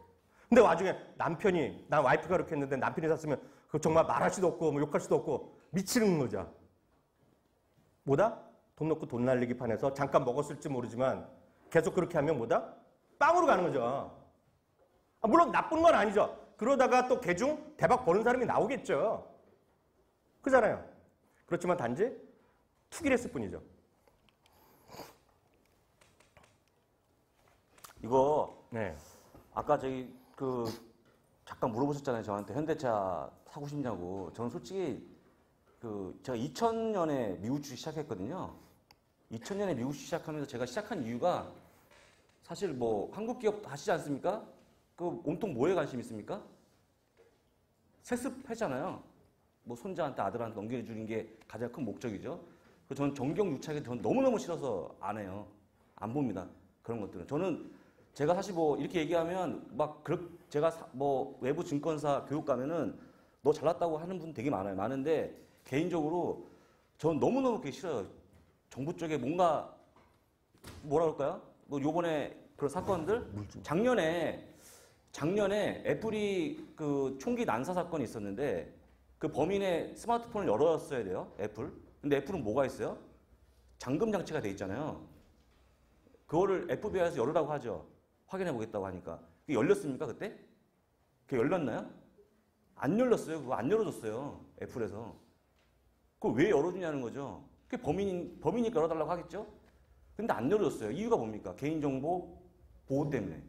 근데 와중에 남편이, 난 와이프가 그렇게 했는데 남편이 샀으면 그거 정말 말할 수도 없고 뭐 욕할 수도 없고 미치는 거죠. 뭐다? 돈 넣고 돈 날리기 판에서 잠깐 먹었을지 모르지만 계속 그렇게 하면 뭐다? 빵으로 가는 거죠. 아, 물론 나쁜 건 아니죠. 그러다가 또 개중 대박 버는 사람이 나오겠죠. 그잖아요. 그렇지만 단지 투기를 했을 뿐이죠. 이거 네. 아까 저기 그 잠깐 물어보셨잖아요. 저한테 현대차 사고 싶냐고. 저는 솔직히 그 제가 2000년에 미국 주식 시작했거든요. 2000년에 미국 주식 시작하면서 제가 시작한 이유가 사실 뭐 한국 기업 하시지 않습니까? 그 온통 뭐에 관심 있습니까? 세습했잖아요. 뭐 손자한테 아들한테 넘겨주는 게 가장 큰 목적이죠. 그래서 저는 정경유착이 저는 너무너무 싫어서 안 해요. 안 봅니다. 그런 것들은. 저는 제가 사실 뭐 이렇게 얘기하면 막 제가 뭐 외부 증권사 교육 가면은 너 잘났다고 하는 분 되게 많아요. 많은데 개인적으로 저는 너무너무 그게 싫어요. 정부 쪽에 뭔가 뭐라 그럴까요? 뭐 요번에 그런 사건들 작년에 애플이 그 총기 난사 사건이 있었는데 그 범인의 스마트폰을 열었어야 돼요. 애플. 근데 애플은 뭐가 있어요? 잠금 장치가 돼 있잖아요. 그거를 FBI에서 열으라고 하죠. 확인해 보겠다고 하니까. 그게 열렸습니까, 그때? 그게 열렸나요? 안 열렸어요. 그거 안 열어줬어요. 애플에서. 그걸 왜 열어주냐는 거죠. 그게 범인이니까 열어달라고 하겠죠? 근데 안 열어줬어요. 이유가 뭡니까? 개인정보 보호 때문에.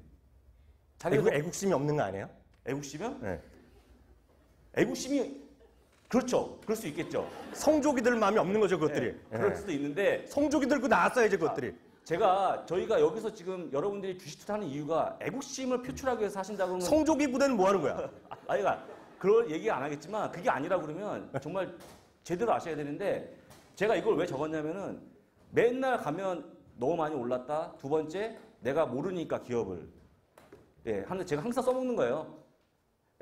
애국심이 없는 거 아니에요? 애국심이요? 네. 애국심이, 그렇죠. 그럴 수 있겠죠. 성조기들 마음이 없는 거죠, 그것들이. 네, 그럴 수도 있는데. 성조기 들고 나왔어야지, 그것들이. 저희가 여기서 지금 여러분들이 주식 투자하는 이유가 애국심을 표출하기 위해서 하신다고 그러면. 성조기 부대는 뭐 하는 거야? 아이가 그럴 얘기 안 하겠지만 그게 아니라 그러면 정말 제대로 아셔야 되는데 제가 이걸 왜 적었냐면은 맨날 가면 너무 많이 올랐다. 두 번째, 내가 모르니까 기업을. 예, 제가 항상 써먹는 거예요.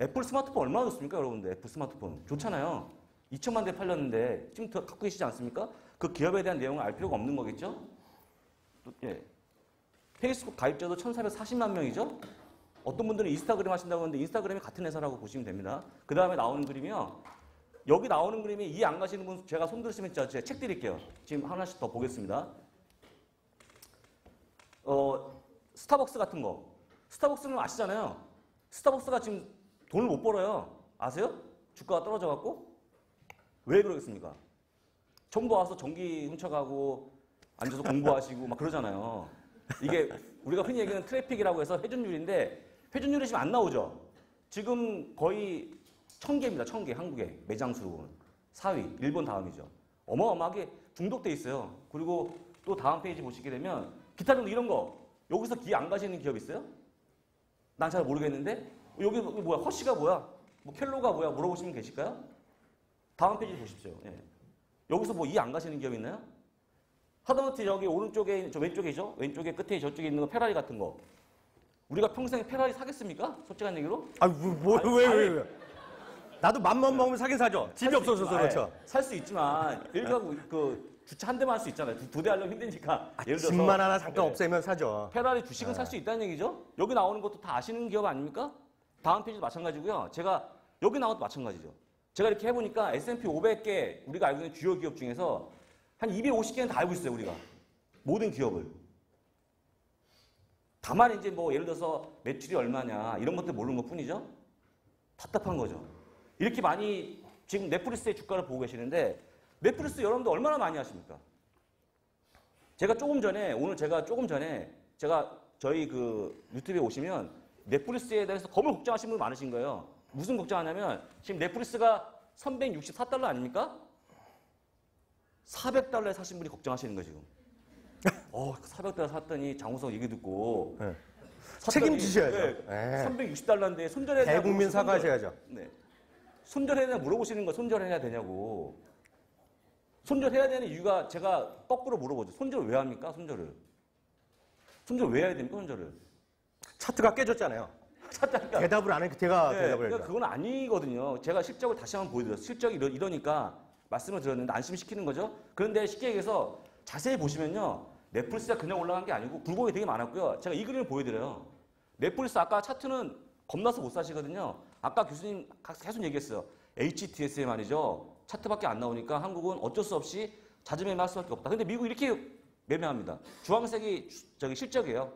애플 스마트폰 얼마나 좋습니까, 여러분들? 애플 스마트폰. 좋잖아요. 2천만 대 팔렸는데 지금 더 갖고 계시지 않습니까? 그 기업에 대한 내용을 알 필요가 없는 거겠죠? 예. 페이스북 가입자도 1,440만 명이죠? 어떤 분들은 인스타그램 하신다고 하는데 인스타그램이 같은 회사라고 보시면 됩니다. 그 다음에 나오는 그림이요. 여기 나오는 그림이 이해 안 가시는 분 제가 손 들으시면 제가 책 드릴게요. 지금 하나씩 더 보겠습니다. 스타벅스 같은 거. 스타벅스는 아시잖아요. 스타벅스가 지금 돈을 못 벌어요. 아세요? 주가가 떨어져갖고? 왜 그러겠습니까? 정부 와서 전기 훔쳐가고 앉아서 공부하시고 막 그러잖아요. 이게 우리가 흔히 얘기하는 트래픽이라고 해서 회전율인데 회전율이 지금 안 나오죠. 지금 거의 1000개입니다. 1000개 한국에 매장 수는 4위, 일본 다음이죠. 어마어마하게 중독돼 있어요. 그리고 또 다음 페이지 보시게 되면 기타 등등 이런 거 여기서 기회 안 가시는 기업 있어요? 난 잘 모르겠는데 여기 뭐야 허쉬가 뭐야? 뭐 켈로가 뭐야? 물어보시면 계실까요? 다음 페이지 보십시오. 예. 여기서 뭐 이해 안 가시는 기업 있나요? 하다못해 여기 오른쪽에 저 왼쪽이죠? 왼쪽에 끝에 저쪽에 있는 거 페라리 같은 거 우리가 평생 페라리 사겠습니까? 솔직한 얘기로? 왜? 나도 맘만 먹으면 사긴 사죠. 집이 없어서 그렇죠. 살 수 있지만 예를 들어 그 주차 한 대만 할 수 있잖아요. 두 대 하려면 힘드니까. 예를 들어서 집만 하나 잠깐 네. 없애면 사죠. 페라리 주식은 살 수 있다는 얘기죠. 여기 나오는 것도 다 아시는 기업 아닙니까? 다음 페이지도 마찬가지고요. 제가 여기 나온 것도 마찬가지죠. 제가 이렇게 해보니까 S&P 500개 우리가 알고 있는 주요 기업 중에서 한 250개는 다 알고 있어요. 우리가 모든 기업을. 다만 이제 뭐 예를 들어서 매출이 얼마냐 이런 것들 모르는 것뿐이죠. 답답한 거죠. 이렇게 많이 지금 넷플릭스의 주가를 보고 계시는데 넷플릭스 여러분들 얼마나 많이 하십니까? 제가 조금 전에 제가 저희 그 유튜브에 오시면 넷플릭스에 대해서 검을 걱정하시는 분 많으신 거예요. 무슨 걱정하냐면 지금 넷플릭스가 364달러 아닙니까? 400달러에 사신 분이 걱정하시는 거예요, 지금. 400달러 샀더니 장우석 얘기 듣고 네. 샀더니, 책임지셔야죠. 네, 360달러인데 손절해야 되냐고. 대국민 사과하셔야죠. 네. 손절해야 되냐 물어보시는 거 손절해야 되냐고. 손절해야 되는 이유가 제가 거꾸로 물어보죠. 손절을 왜 합니까? 손절을 왜 해야 됩니까? 손절을. 차트가 깨졌잖아요. 찾다니까. 대답을 안 하니까 제가 네, 대답을 그러니까 해요. 그건 아니거든요. 제가 실적을 다시 한번 보여드렸어요. 실적이 이러니까 말씀을 드렸는데 안심시키는 거죠. 그런데 쉽게 얘기해서 자세히 보시면요. 넷플릭스가 그냥 올라간 게 아니고 굴곡이 되게 많았고요. 제가 이 그림을 보여드려요. 넷플릭스 아까 차트는 겁나서 못 사시거든요. 아까 교수님 계속 얘기했어요. HTS에 말이죠. 차트밖에 안 나오니까 한국은 어쩔 수 없이 자주 매매할 수밖에 없다. 근데 미국 이렇게 매매합니다. 주황색이 저기 실적이에요.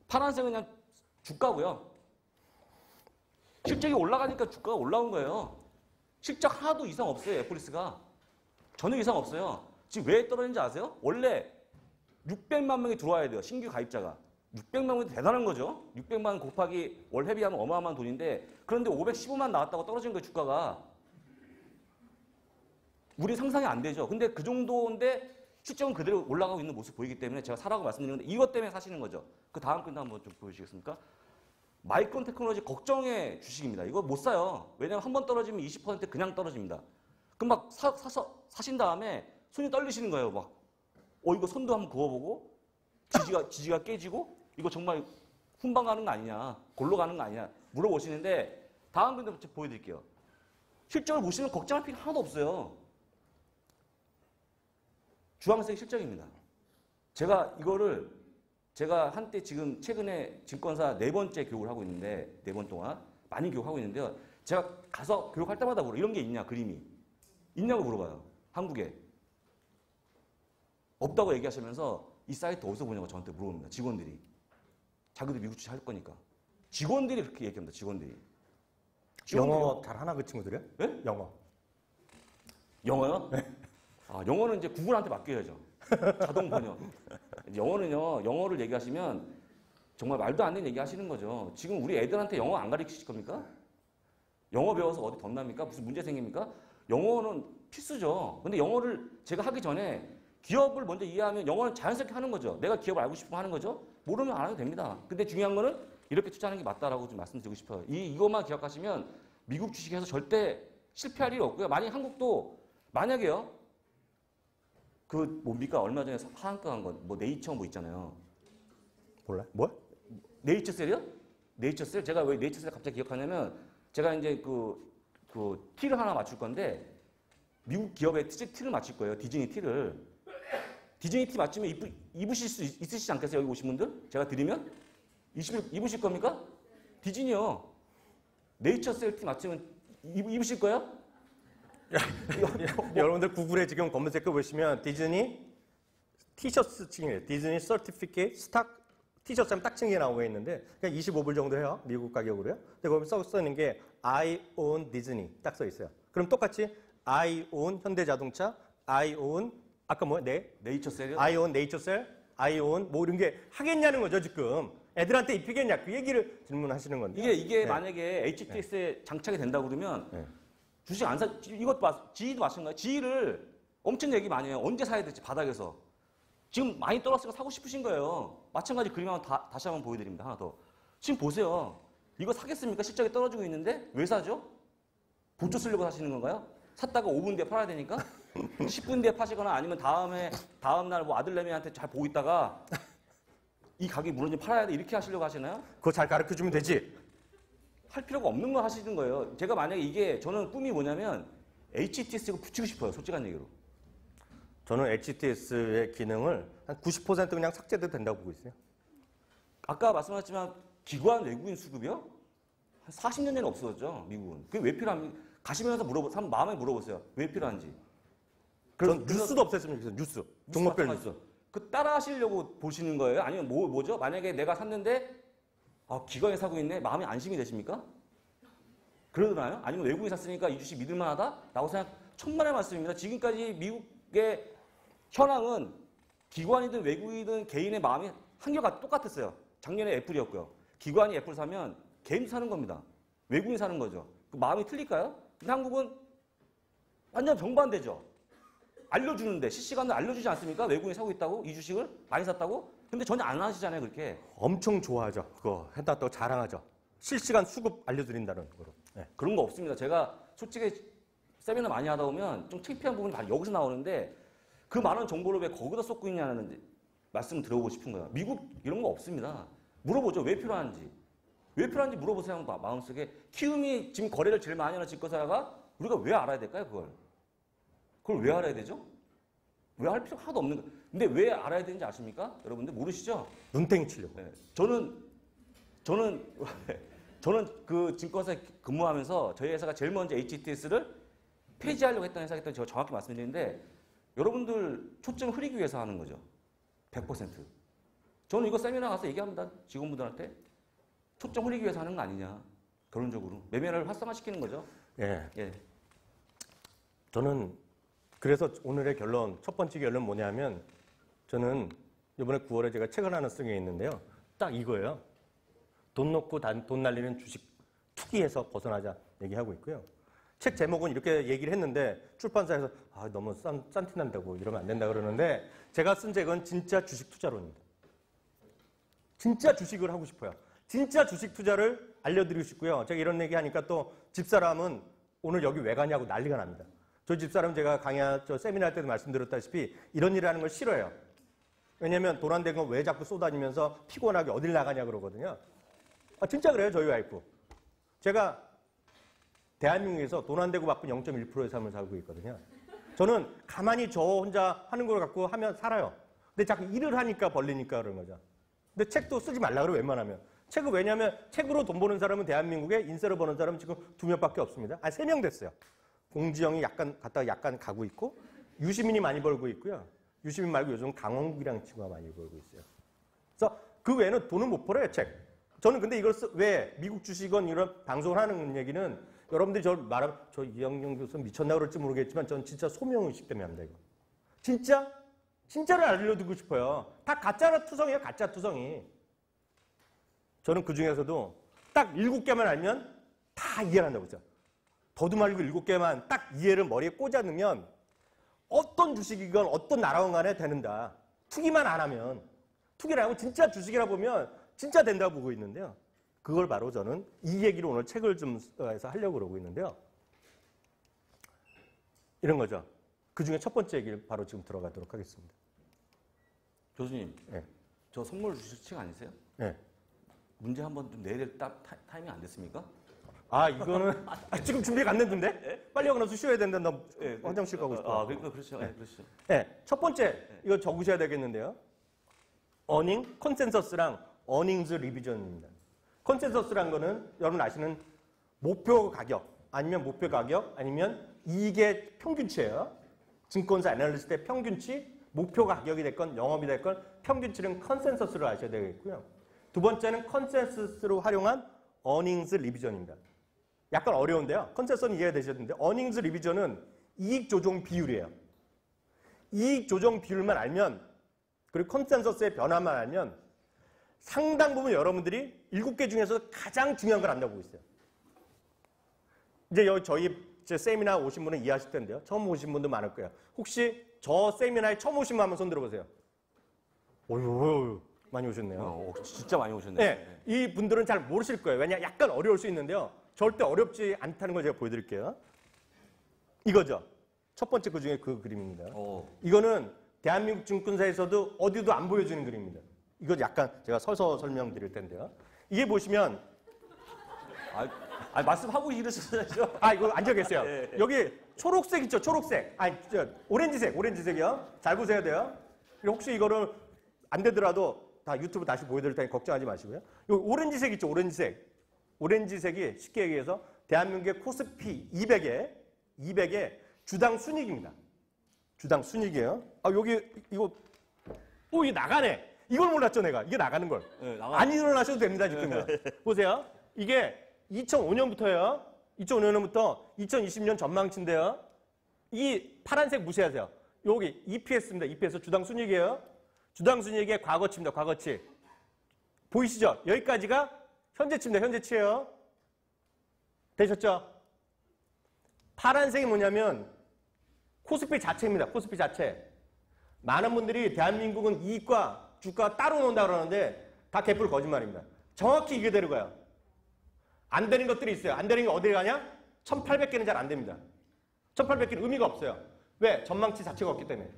파란색은 그냥 주가고요. 실적이 올라가니까 주가가 올라온 거예요. 실적 하나도 이상 없어요. 넷플릭스가. 전혀 이상 없어요. 지금 왜 떨어지는지 아세요? 원래 600만 명이 들어와야 돼요. 신규 가입자가. 600만 명이 대단한 거죠. 600만 곱하기 월 회비하면 어마어마한 돈인데 그런데 515만 나왔다고 떨어진 거예요. 주가가. 우리 상상이 안 되죠. 근데 그 정도인데 실적은 그대로 올라가고 있는 모습 보이기 때문에 제가 사라고 말씀드리는데 이것 때문에 사시는 거죠. 그 다음 글도 한번 좀 보여주시겠습니까? 마이크론 테크놀로지 걱정의 주식입니다. 이거 못 사요. 왜냐하면 한 번 떨어지면 20% 그냥 떨어집니다. 그럼 막 사서 사신 다음에 손이 떨리시는 거예요. 막 이거 손도 한번 그어보고 지지가 깨지고 이거 정말 훈방 가는 거 아니냐, 골로 가는 거 아니냐 물어보시는데 다음 글도 보여드릴게요. 실적을 보시면 걱정할 필요 하나도 없어요. 주황색 실적입니다. 제가 한때 지금 최근에 증권사 4번째 교육을 하고 있는데 4번 동안 많이 교육하고 있는데요. 제가 가서 교육할 때마다 물어요. 이런 게 있냐 그림이. 있냐고 물어봐요. 한국에. 없다고 얘기하시면서 이 사이트 어디서 보냐고 저한테 물어봅니다. 직원들이. 자기도 미국 주식 할 거니까. 직원들이 그렇게 얘기합니다. 직원들이. 영어 잘하나 그 친구들이요? 네? 영어요? 네. 영어는 이제 구글한테 맡겨야죠. 자동 번역. 영어는요, 영어를 얘기하시면 정말 말도 안 되는 얘기 하시는 거죠. 지금 우리 애들한테 영어 안 가르치실 겁니까? 영어 배워서 어디 덧납니까? 무슨 문제 생깁니까? 영어는 필수죠. 근데 영어를 제가 하기 전에 기업을 먼저 이해하면 영어는 자연스럽게 하는 거죠. 내가 기업을 알고 싶으면 하는 거죠. 모르면 안 해도 됩니다. 근데 중요한 거는 이렇게 투자하는 게 맞다라고 좀 말씀드리고 싶어요. 이것만 기억하시면 미국 주식에서 절대 실패할 일이 없고요. 만약에요. 그 뭡니까? 얼마 전에 하한가 한 건 뭐 네이처 뭐 있잖아요. 몰라? 뭐? 네이처셀이요? 네이처셀? 제가 왜 네이처셀 갑자기 기억하냐면 제가 이제 그 티를 하나 맞출 건데 미국 기업의 티를 맞출 거예요. 디즈니 티를. 디즈니 티 맞추면 입으실 수 있으시지 않겠어요? 여기 오신 분들? 제가 드리면? 입으실 겁니까? 디즈니요. 네이처셀 티 맞추면 입으실 거예요? 여러분들 구글에 지금 검색해 보시면 디즈니 티셔츠 층이에요. 디즈니 서티피케이트 스탁 티셔츠 하면 딱 층이 나오고 있는데 그냥 25불 정도 해요. 미국 가격으로요. 근데 거기 써 있는 게 I own 디즈니 딱 써 있어요. 그럼 똑같이 I own 현대자동차, I own 아까 뭐? 네이처셀이요? I own 네이처셀, I own 뭐 이런 게 하겠냐는 거죠 지금. 애들한테 입히겠냐? 그 얘기를 질문하시는 건데. 이게 네. 만약에 HTS에 장착이 된다고 그러면 네. 주식 안 사, 이것도 지위도 마찬가지예요. 지위를 엄청 얘기 많이 해요. 언제 사야 될지 바닥에서. 지금 많이 떨어졌으니까 사고 싶으신 거예요. 마찬가지 그림 다시 한번 보여드립니다. 하나 더. 지금 보세요. 이거 사겠습니까? 실적이 떨어지고 있는데 왜 사죠? 보초 쓰려고 사시는 건가요? 샀다가 5분 뒤에 팔아야 되니까? 10분 뒤에 파시거나 아니면 다음날 뭐 아들내미한테 잘 보고 있다가 이 가격이 무너지면 팔아야 돼. 이렇게 하시려고 하시나요? 그거 잘 가르쳐주면 되지. 할 필요가 없는 걸 하시는 거예요. 제가 만약에 이게 저는 꿈이 뭐냐면 HTS가 붙이고 싶어요. 솔직한 얘기로. 저는 HTS의 기능을 한 90% 그냥 삭제도 된다고 보고 있어요. 아까 말씀하셨지만 기관 외국인 수급이요? 한 40년 전에 없어졌죠. 미국은. 그게 왜 필요합니까? 가시면서 마음에 물어보세요. 왜 필요한지. 전 뉴스도 없앴으면 좋겠어요. 뉴스. 종목별 뉴스. 그 따라 하시려고 보시는 거예요? 아니면 뭐죠? 만약에 내가 샀는데 기관에 사고 있네. 마음이 안심이 되십니까? 그러나요? 아니면 외국인이 샀으니까 이 주식 믿을만하다? 라고 생각, 천만의 말씀입니다. 지금까지 미국의 현황은 기관이든 외국이든 개인의 마음이 한결같이 똑같았어요. 작년에 애플이었고요. 기관이 애플 사면 개인 사는 겁니다. 외국인이 사는 거죠. 그 마음이 틀릴까요? 근데 한국은 완전 정반대죠. 알려주는데 실시간으로 알려주지 않습니까? 외국인이 사고 있다고? 이 주식을 많이 샀다고? 근데 전혀 안 하시잖아요, 그렇게. 엄청 좋아하죠. 그거 해놨다고 자랑하죠. 실시간 수급 알려드린다는 거로. 네. 그런 거 없습니다. 제가 솔직히 세미나 많이 하다 보면 좀 창피한 부분이 바로 여기서 나오는데 그 많은 정보를 왜 거기다 쏟고 있냐는 말씀을 드려보고 싶은 거예요. 미국 이런 거 없습니다. 물어보죠. 왜 필요한지. 왜 필요한지 물어보세요. 마음속에. 키움이 지금 거래를 제일 많이 하는 증권사가 우리가 왜 알아야 될까요? 그걸 왜 알아야 되죠? 왜 할 필요가 하나도 없는 거예요. 근데 왜 알아야 되는지 아십니까? 여러분들 모르시죠? 눈탱이 치려고. 네. 저는 그 증권사에 근무하면서 저희 회사가 제일 먼저 HTS를 폐지하려고 했던 회사기 때문에 제가 정확히 말씀드리는데 여러분들 초점을 흐리기 위해서 하는 거죠. 100%. 저는 이거 세미나 가서 얘기합니다. 직원분들한테. 초점 흐리기 위해서 하는 거 아니냐. 결론적으로. 매매를 활성화시키는 거죠. 예. 예. 저는 그래서 오늘의 결론, 첫 번째 결론 뭐냐면 저는 이번에 9월에 제가 책을 하나 쓴 게 있는데요. 딱 이거예요. 돈 놓고 돈 날리는 주식 투기에서 벗어나자 얘기하고 있고요. 책 제목은 이렇게 얘기를 했는데 출판사에서 너무 싼티 난다고 이러면 안 된다 그러는데 제가 쓴 책은 진짜 주식 투자론입니다. 진짜 주식을 하고 싶어요. 진짜 주식 투자를 알려드리고 싶고요. 제가 이런 얘기 하니까 또 집사람은 오늘 여기 왜 가냐고 난리가 납니다. 저 집사람 제가 세미나 할 때도 말씀드렸다시피 이런 일을 하는 걸 싫어해요. 왜냐면 돈 안 된 건 왜 자꾸 쏘다니면서 피곤하게 어딜 나가냐 그러거든요. 진짜 그래요, 저희 와이프. 제가 대한민국에서 돈 안 되고 바쁜 0.1%의 삶을 살고 있거든요. 저는 가만히 저 혼자 하는 걸 갖고 하면 살아요. 근데 자꾸 일을 하니까 벌리니까 그런 거죠. 근데 책도 쓰지 말라 그래요, 웬만하면. 책은 왜냐면 책으로 돈 버는 사람은 대한민국에 인세로 버는 사람은 지금 2명밖에 없습니다. 3명 됐어요. 공지영이 약간 가고 있고 유시민이 많이 벌고 있고요. 유시민 말고 요즘 강원국이랑 친구가 많이 벌고 있어요. 그래서 그 외에는 돈을 못 벌어요, 책. 저는 근데 이걸 왜 미국 주식은 이런 방송을 하는 얘기는 여러분들이 저를 말하면 저 이영경 교수 미쳤나 그럴지 모르겠지만 저는 진짜 소명의식 때문에 합니다, 이거. 진짜를 알려두고 싶어요. 다 가짜 투성이에요, 가짜 투성이. 저는 그 중에서도 딱 7개만 알면 다 이해를 한다고 했죠. 더도 말고 7개만 딱 이해를 머리에 꽂아 넣으면 어떤 주식이건 어떤 나라건 간에 되는다. 투기만 안 하면. 투기를 하고 진짜 주식이라 보면 진짜 된다고 보고 있는데요. 그걸 바로 저는 이 얘기를 오늘 책을 좀 해서 하려고 그러고 있는데요. 이런 거죠. 그 중에 첫 번째 얘기를 바로 지금 들어가도록 하겠습니다. 교수님, 네. 저 선물 주실 책 아니세요? 네. 문제 한번 좀 내야 될 타이밍 안 됐습니까? 이거는 지금 준비가 안 됐는데? 빨리 하고 나서 쉬어야 된다. 나 화장실 가고 싶어. 그러니까 그렇죠. 네. 그렇죠. 네, 첫 번째 이거 적으셔야 되겠는데요. 어닝 컨센서스랑 어닝즈 리비전입니다. 컨센서스란 거는 여러분 아시는 목표 가격 아니면 목표 가격 아니면 이익의 평균치예요. 증권사 애널리스트의 평균치, 목표 가격이 됐건 영업이 됐건 평균치는 컨센서스를 아셔야 되겠고요. 두 번째는 컨센서스로 활용한 어닝즈 리비전입니다. 약간 어려운데요. 컨센서스는 이해가 되셨는데 어닝즈 리비전은 이익 조정 비율이에요. 이익 조정 비율만 알면 그리고 컨센서스의 변화만 알면 상당 부분 여러분들이 7개 중에서 가장 중요한 걸 안다고 보고 있어요. 이제 여기 저희 세미나 오신 분은 이해하실 텐데요. 처음 오신 분도 많을 거예요. 혹시 저 세미나에 처음 오신 분 한번 손 들어보세요. 어휴, 많이 오셨네요. 진짜 많이 오셨네요. 네, 이 분들은 잘 모르실 거예요. 왜냐, 약간 어려울 수 있는데요. 절대 어렵지 않다는 걸 제가 보여드릴게요. 이거죠. 첫 번째 그 중에 그 그림입니다. 이거는 대한민국 증권사에서도 어디도 안 보여주는 그림입니다. 이거 약간 제가 서서 설명드릴 텐데요. 이게 보시면 말씀하고 이러셨어야죠. 이거 앉아 계세요. 여기 초록색 있죠, 초록색. 오렌지색이요. 잘 보셔야 돼요. 그리고 혹시 이거를 안 되더라도 다 유튜브 다시 보여드릴 테니 걱정하지 마시고요. 여기 오렌지색 있죠, 오렌지색. 오렌지색이 쉽게 얘기해서 대한민국의 코스피 200의 주당 순이익입니다. 주당 순이익이에요. 여기 이거 이게 나가네. 이걸 몰랐죠, 내가. 이게 나가는 걸. 네, 안 일어나셔도 됩니다, 지금요. 보세요. 이게 2005년부터요. 2005년부터 2020년 전망치인데요. 이 파란색 무시하세요. 여기 EPS입니다. EPS 주당 순이익이에요. 주당 순이익의 과거치입니다. 과거치. 보이시죠? 여기까지가 현재치입니다. 현재치예요. 되셨죠? 파란색이 뭐냐면 코스피 자체입니다. 코스피 자체. 많은 분들이 대한민국은 이익과 주가 따로 논다 그러는데 다 개뿔 거짓말입니다. 정확히 이게 되는 거예요. 안 되는 것들이 있어요. 안 되는 게 어디에 가냐? 1800개는 잘 안 됩니다. 1800개는 의미가 없어요. 왜? 전망치 자체가 없기 때문에.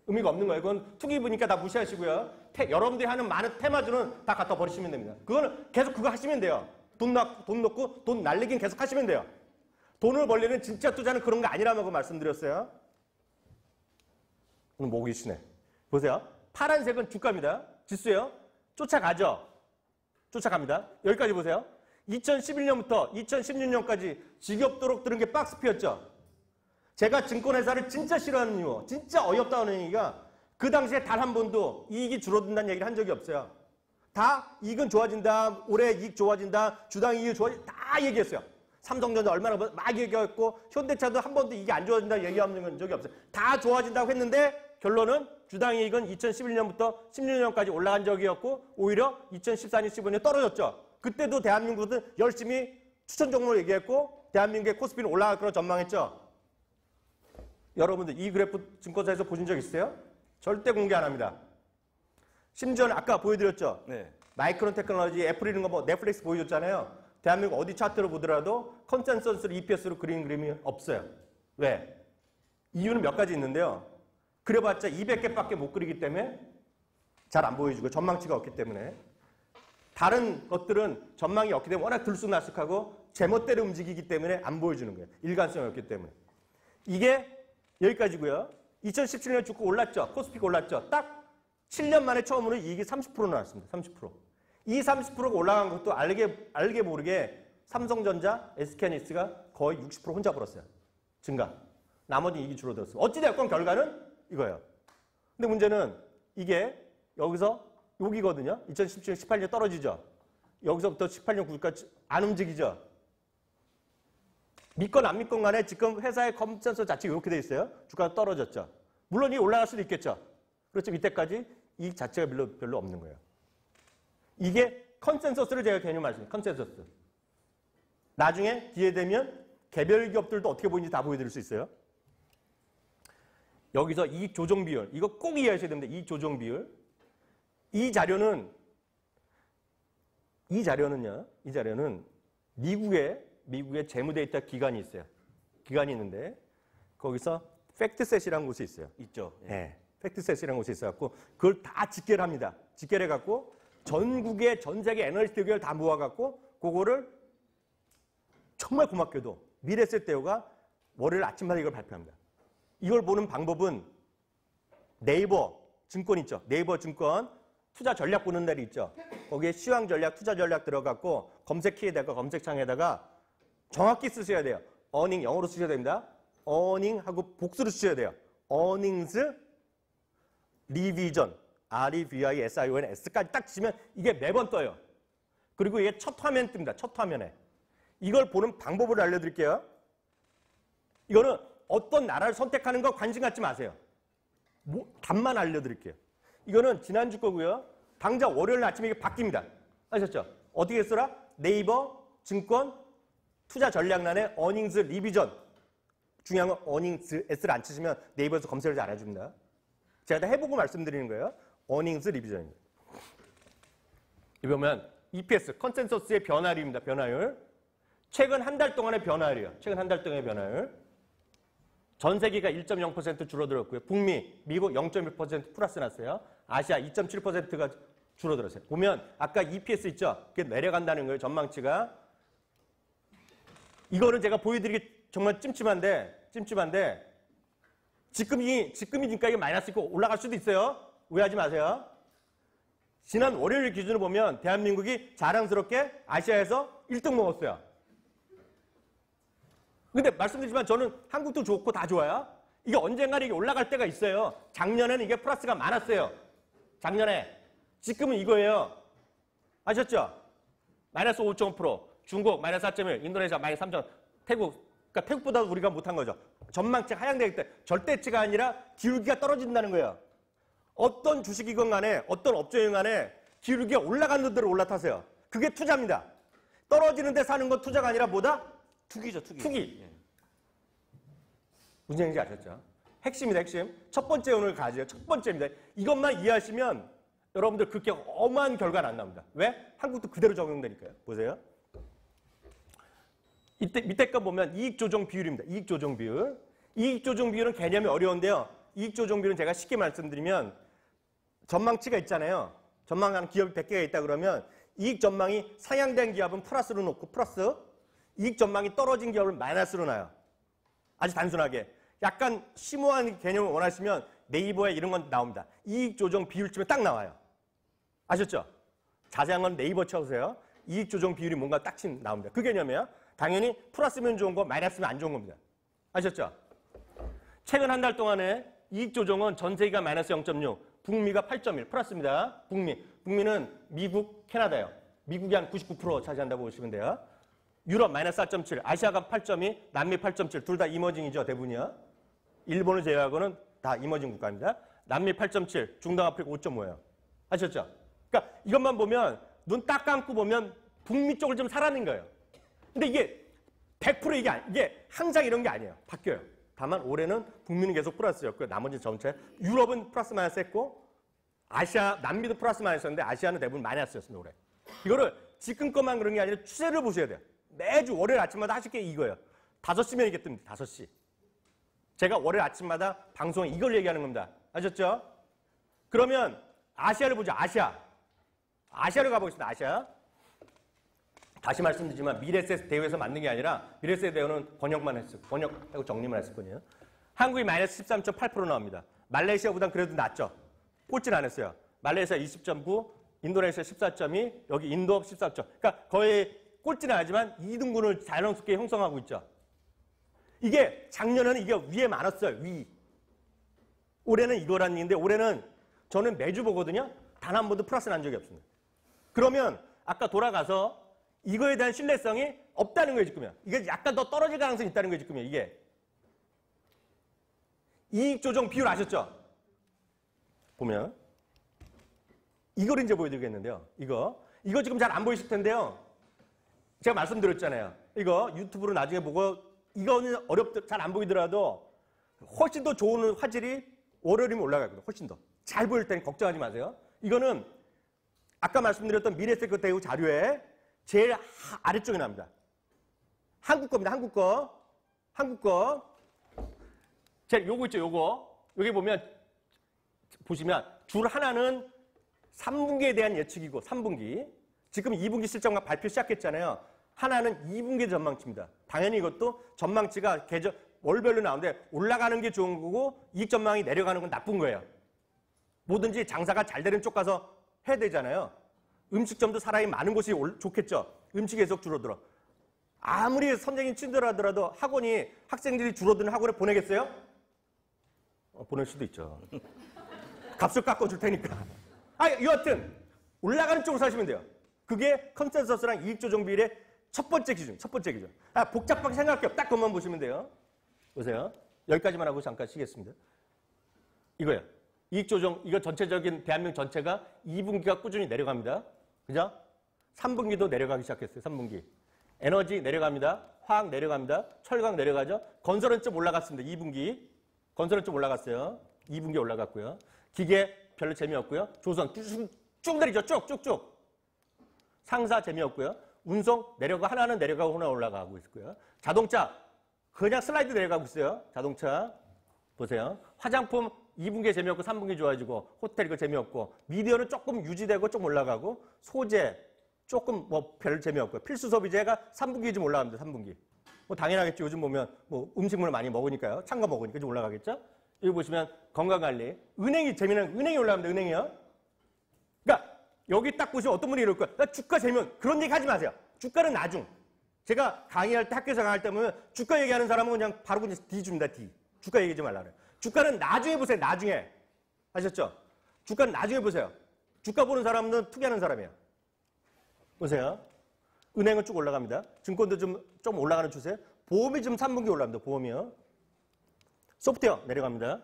의미가 없는 거예요. 그건 투기 보니까 다 무시하시고요. 여러분들이 하는 많은 테마주는 다 갖다 버리시면 됩니다. 그거는 계속 그거 하시면 돼요. 돈 넣고 돈 날리긴 계속 하시면 돼요. 돈을 벌리는 진짜 투자는 그런 거 아니라고 말씀드렸어요. 오늘 목이 쉬네. 보세요. 파란색은 주가입니다. 지수예요. 쫓아가죠. 쫓아갑니다. 여기까지 보세요. 2011년부터 2016년까지 지겹도록 들은 게 박스피였죠. 제가 증권회사를 진짜 싫어하는 이유, 진짜 어이없다는 얘기가 그 당시에 단 한 번도 이익이 줄어든다는 얘기를 한 적이 없어요. 다 이익은 좋아진다, 올해 이익 좋아진다, 주당 이익이 좋아진다 다 얘기했어요. 삼성전자 얼마나 막 얘기했고 현대차도 한 번도 이게 안 좋아진다 얘기한 적이 없어요. 다 좋아진다고 했는데 결론은 주당 이익은 2011년부터 16년까지 올라간 적이었고 오히려 2014년, 15년 떨어졌죠. 그때도 대한민국은 열심히 추천 종목을 얘기했고 대한민국의 코스피는 올라갈 거로 전망했죠. 여러분들 이 그래프 증권사에서 보신 적 있어요? 절대 공개 안 합니다. 심지어는 아까 보여드렸죠. 네. 마이크론 테크놀로지, 애플 이런 거 뭐 넷플릭스 보여줬잖아요. 대한민국 어디 차트로 보더라도 컨센서스로 EPS로 그린 그림이 없어요. 왜? 이유는 몇 가지 있는데요. 그려봤자 200개밖에 못 그리기 때문에 잘 안 보여주고 전망치가 없기 때문에 다른 것들은 전망이 없기 때문에 워낙 들쑥날쑥하고 제멋대로 움직이기 때문에 안 보여주는 거예요. 일관성이 없기 때문에. 이게 여기까지고요. 2017년에 주가 올랐죠. 코스피가 올랐죠. 딱 7년 만에 처음으로 이익이 30% 나왔습니다. 30%. 이 30%가 올라간 것도 알게 모르게 삼성전자, SK하이닉스가 거의 60% 혼자 벌었어요. 증가. 나머지 이익이 줄어들었어요. 어찌됐건 결과는 이거예요. 근데 문제는 이게 여기서 여기거든요. 2017년, 18년 떨어지죠. 여기서부터 18년, 9년까지 안 움직이죠. 믿건 안 믿건 간에 지금 회사의 컨센서스 자체가 이렇게 돼 있어요. 주가가 떨어졌죠. 물론 이 올라갈 수도 있겠죠. 그렇죠. 이때까지 이익 자체가 별로 없는 거예요. 이게 컨센서스를 제가 개념 말씀드려요. 컨센서스. 나중에 기회 되면 개별 기업들도 어떻게 보이는지 다 보여드릴 수 있어요. 여기서 이익 조정 비율. 이거 꼭 이해하셔야 됩니다. 이익 조정 비율. 이 자료는 미국의 재무데이터 기관이 있어요. 기관이 있는데 거기서 팩트셋이라는 곳이 있어요. 있죠. 예. 네, 팩트셋이라는 곳이 있어갖고 그걸 다 집계를 합니다. 집계를 해갖고 전국의 전 세계 애널리스트 의견을 다 모아갖고 그거를 정말 고맙게도 미래세대우가 월요일 아침마다 이걸 발표합니다. 이걸 보는 방법은 네이버 증권 있죠. 네이버 증권 투자 전략 보는 날이 있죠. 거기에 시황 전략, 투자 전략 들어갔고 검색 키에다가 검색창에다가 정확히 쓰셔야 돼요. earning 영어로 쓰셔야 됩니다. earning하고 복수로 쓰셔야 돼요. earnings revision revision s까지 딱 치면 이게 매번 떠요. 그리고 이게 첫 화면 뜹니다. 첫 화면에. 이걸 보는 방법을 알려드릴게요. 이거는 어떤 나라를 선택하는 거 관심 갖지 마세요. 답만 알려드릴게요. 이거는 지난주 거고요. 당장 월요일 아침에 이게 바뀝니다. 아셨죠? 어떻게 쓰라? 네이버 증권 투자 전략란에 어닝즈 리비전. 중요한 건 어닝즈 S를 안 치시면 네이버에서 검색을 잘 안 해줍니다. 제가 다 해보고 말씀드리는 거예요. 어닝즈 리비전입니다. 이 보면 EPS 컨센서스의 변화율입니다. 변화율. 최근 한 달 동안의 변화율이에요. 최근 한 달 동안의 변화율. 전 세계가 1.0% 줄어들었고요. 북미, 미국 0.1% 플러스 났어요. 아시아 2.7%가 줄어들었어요. 보면 아까 EPS 있죠? 그게 내려간다는 거예요. 전망치가. 이거는 제가 보여드리기 정말 찜찜한데 지금이니까 이게 마이너스 있고 올라갈 수도 있어요. 오해하지 마세요. 지난 월요일 기준으로 보면 대한민국이 자랑스럽게 아시아에서 1등 먹었어요. 근데 말씀드리지만 저는 한국도 좋고 다 좋아요. 이게 언젠가는 이게 올라갈 때가 있어요. 작년에는 이게 플러스가 많았어요. 작년에. 지금은 이거예요. 아셨죠? 마이너스 5.5%, 중국 마이너스 4.1, 인도네시아 마이너스 3.5, 태국, 그러니까 태국보다 우리가 못한 거죠. 전망치 하향되기 때 절대치가 아니라 기울기가 떨어진다는 거예요. 어떤 주식이건 간에 어떤 업종이건 간에 기울기가 올라가는 대로 올라타세요. 그게 투자입니다. 떨어지는 데 사는 건 투자가 아니라 뭐다? 투기죠, 투기. 투기. 예. 무슨 얘기인지 아셨죠? 핵심이다, 핵심. 첫 번째 오늘 가지요. 첫 번째입니다. 이것만 이해하시면 여러분들 그렇게 어마한 결과는 안 나옵니다. 왜? 한국도 그대로 적용되니까요. 보세요. 이때 밑에 거 보면 이익 조정 비율입니다. 이익 조정 비율. 이익 조정 비율은 개념이 어려운데요. 이익 조정 비율은 제가 쉽게 말씀드리면 전망치가 있잖아요. 전망하는 기업이 100개가 있다 그러면 이익 전망이 상향된 기업은 플러스로 놓고 플러스, 이익 전망이 떨어진 기업은 마이너스로 놔요. 아주 단순하게. 약간 심오한 개념을 원하시면 네이버에 이런 건 나옵니다. 이익 조정 비율쯤에 딱 나와요. 아셨죠? 자세한 건 네이버 쳐보세요. 이익 조정 비율이 뭔가 딱 나옵니다. 그 개념이에요. 당연히 플러스면 좋은 거, 마이너스면 안 좋은 겁니다. 아셨죠? 최근 한 달 동안에 이익 조정은 전 세계가 마이너스 0.6, 북미가 8.1, 플러스입니다. 북미는 미국, 캐나다예요. 미국이 한 99% 차지한다고 보시면 돼요. 유럽 마이너스 4.7, 아시아가 8.2, 남미 8.7, 둘 다 이머징이죠, 대부분이요. 일본을 제외하고는 다 이머징 국가입니다. 남미 8.7, 중동아프리카 5.5예요. 아셨죠? 그러니까 이것만 보면 눈 딱 감고 보면 북미 쪽을 좀 사라는 거예요. 근데 이게 100% 이게 항상 이런 게 아니에요. 바뀌어요. 다만 올해는 북미는 계속 플러스였고요. 나머지 전체 유럽은 플러스 마이너스 했고 아시아, 남미도 플러스 마이너스였는데 아시아는 대부분 마이너스였습니다. 올해. 이거를 지금 것만 그런 게 아니라 추세를 보셔야 돼요. 매주 월요일 아침마다 하실 게 이거예요. 5시면 이게 뜹니다. 5시. 제가 월요일 아침마다 방송에 이걸 얘기하는 겁니다. 아셨죠? 그러면 아시아를 보죠. 아시아를 가보겠습니다. 아시아. 다시 말씀드리지만 미래세 대우에서 만든 게 아니라 미래세 대우는 번역하고 정리만 했을 뿐이에요. 한국이 마이너스 13.8% 나옵니다. 말레이시아보단 그래도 낫죠. 꼴찌는 안 했어요. 말레이시아 20.9, 인도네시아 14.2, 여기 인도 14.. 그러니까 거의 꼴찌는 아니지만 2등분을 자연스럽게 형성하고 있죠. 이게 작년에는 이게 위에 많았어요. 위. 올해는 이거라는 얘기인데 올해는 저는 매주 보거든요. 단 한 번도 플러스 난 적이 없습니다. 그러면 아까 돌아가서 이거에 대한 신뢰성이 없다는 거예요, 지금요. 이게 약간 더 떨어질 가능성이 있다는 거예요, 지금요. 이게. 이익 조정 비율 아셨죠? 보면 이걸 이제 보여드리겠는데요. 이거 지금 잘 안 보이실 텐데요. 제가 말씀드렸잖아요. 이거 유튜브로 나중에 보고 이거는 잘 안 보이더라도 훨씬 더 좋은 화질이 월요일이면 올라가거든요. 훨씬 더. 잘 보일 테니 걱정하지 마세요. 이거는 아까 말씀드렸던 미래세금 대우 자료에 제일 아래쪽에 나옵니다. 한국 겁니다. 한국 거. 제가 요거 있죠. 요거. 여기 보시면 줄 하나는 3분기에 대한 예측이고 3분기. 지금 2분기 실적만 발표 시작했잖아요. 하나는 2분기 전망치입니다. 당연히 이것도 전망치가 월별로 나오는데 올라가는 게 좋은 거고 이익 전망이 내려가는 건 나쁜 거예요. 뭐든지 장사가 잘 되는 쪽 가서 해야 되잖아요. 음식점도 사람이 많은 곳이 좋겠죠. 음식이 계속 줄어들어. 아무리 선생님 친절하더라도 학원이 학생들이 줄어드는 학원에 보내겠어요? 보낼 수도 있죠. 값을 깎아줄 테니까. 여하튼 올라가는 쪽으로 사시면 돼요. 그게 컨센서스랑 이익 조정 비율의 첫 번째 기준. 복잡하게 생각할게요. 딱 그것만 보시면 돼요. 보세요. 여기까지만 하고 잠깐 쉬겠습니다. 이거예요. 이익 조정, 이거 전체적인 대한민국 전체가 2분기가 꾸준히 내려갑니다. 그죠? 3분기도 내려가기 시작했어요. 3분기. 에너지 내려갑니다. 화학 내려갑니다. 철강 내려가죠. 건설은 좀 올라갔습니다. 2분기. 건설은 좀 올라갔어요. 2분기 올라갔고요. 기계 별로 재미없고요. 조선 쭉 내리죠. 쭉쭉쭉. 상사 재미없고요. 운송 내려가 하나는 내려가고 하나 올라가고 있고요. 자동차 그냥 슬라이드 내려가고 있어요. 자동차 보세요. 화장품 2분기에 재미없고 3분기 좋아지고 호텔 이거 재미없고 미디어는 조금 유지되고 좀 올라가고 소재 조금 뭐 별 재미없고요. 필수 소비재가 3분기 좀 올라갑니다. 3분기. 뭐 당연하겠죠. 요즘 보면 뭐 음식물을 많이 먹으니까요. 찬 거 먹으니까 좀 올라가겠죠. 여기 보시면 건강관리. 은행이 재미난 은행이 올라갑니다. 은행이요. 그러니까 여기 딱 보시면 어떤 분이 이럴 거야. 나 주가 재면 그런 얘기 하지 마세요. 주가는 나중. 제가 강의할 때 학교에서 강의할 때 보면 주가 얘기하는 사람은 그냥 바로 그냥 D 줍니다. D. 주가 얘기하지 말라 그래요. 주가는 나중에 보세요. 나중에. 아셨죠? 주가는 나중에 보세요. 주가 보는 사람은 투기하는 사람이에요. 보세요. 은행은 쭉 올라갑니다. 증권도 좀 올라가는 추세. 보험이 좀 3분기 올라갑니다. 보험이요. 소프트웨어 내려갑니다.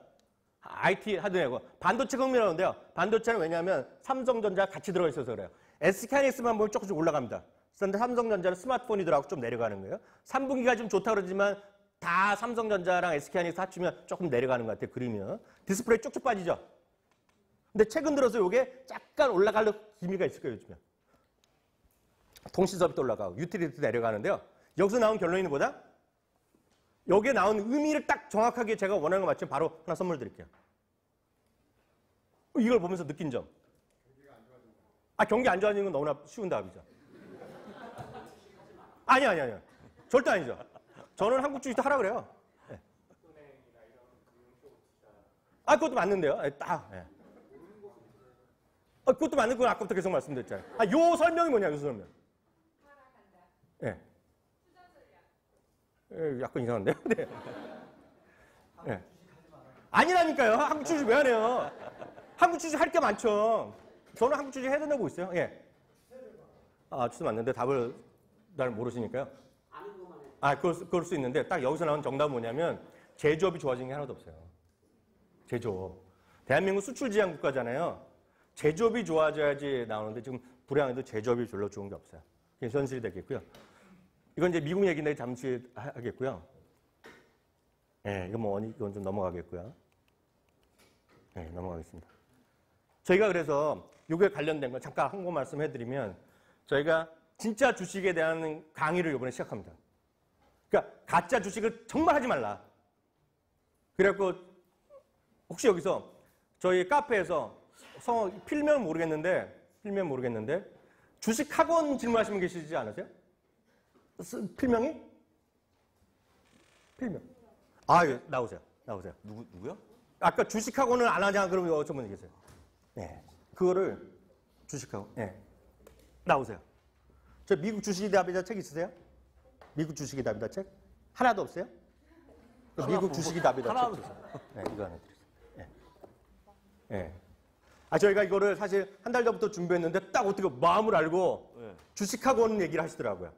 IT 하드웨어. 반도체 흥미로운데요. 반도체는 왜냐하면 삼성전자 같이 들어가 있어서 그래요. SK하이닉스만 보면 조금씩 올라갑니다. 그런데 삼성전자는 스마트폰이더라고 좀 내려가는 거예요. 3분기가 좀 좋다 그러지만 다 삼성전자랑 SK하이닉스 합치면 조금 내려가는 것 같아요. 그림이요. 디스플레이 쭉쭉 빠지죠. 근데 최근 들어서 이게 약간 올라갈 기미가 있을 거예요. 요즘에. 통신사업도 올라가고 유틸리티도 내려가는데요. 여기서 나온 결론이 뭐다? 여기에 나온 의미를 딱 정확하게 제가 원하는 거 맞추면 바로 하나 선물 드릴게요. 이걸 보면서 느낀 점. 경기 안 좋아지는 건 너무나 쉬운 답이죠. 아니요. 절대 아니죠. 저는 한국 주식도 하라 그래요. 네. 그것도 맞는데요. 그것도 맞는 건 아까부터 계속 말씀드렸잖아요. 요 설명이 뭐냐, 요 설명. 예. 약간 이상한데요? 네. 네. 아니라니까요. 한국 주식 왜 안 해요? 한국 주식 할 게 많죠. 저는 한국 주식 해야 된다고 있어요. 예. 주도 맞는데 답을 잘 모르시니까요. 그럴 수 있는데 딱 여기서 나온 정답은 뭐냐면 제조업이 좋아지는 게 하나도 없어요. 제조업. 대한민국 수출 지향 국가잖아요. 제조업이 좋아져야지 나오는데 지금 불황에도 제조업이 별로 좋은 게 없어요. 이게 현실이 되겠고요. 이건 이제 미국 얘기인데 잠시 하겠고요. 네, 이건 좀 넘어가겠고요. 네, 넘어가겠습니다. 저희가 그래서 이거에 관련된 거 잠깐 한 거 말씀해드리면 저희가 진짜 주식에 대한 강의를 이번에 시작합니다. 그러니까 가짜 주식을 정말 하지 말라. 그래갖고 혹시 여기서 저희 카페에서 필명 모르겠는데 주식 학원 질문하시는 분 계시지 않으세요? 필명이? 필명. 예, 나오세요. 누구요? 아까 주식학원을 안 하냐 그러면 어떤 분이 계세요? 네. 그거를 주식학원. 네. 나오세요. 저 미국 주식이 답이다 책 있으세요? 미국 주식이 답이다 책? 하나도 없어요? 미국 주식이 답이다 책 주세요. 네, 이거 하나 드리세요. 네. 네. 저희가 이거를 사실 한 달 전부터 준비했는데 딱 어떻게 마음을 알고 주식학원 얘기를 하시더라고요.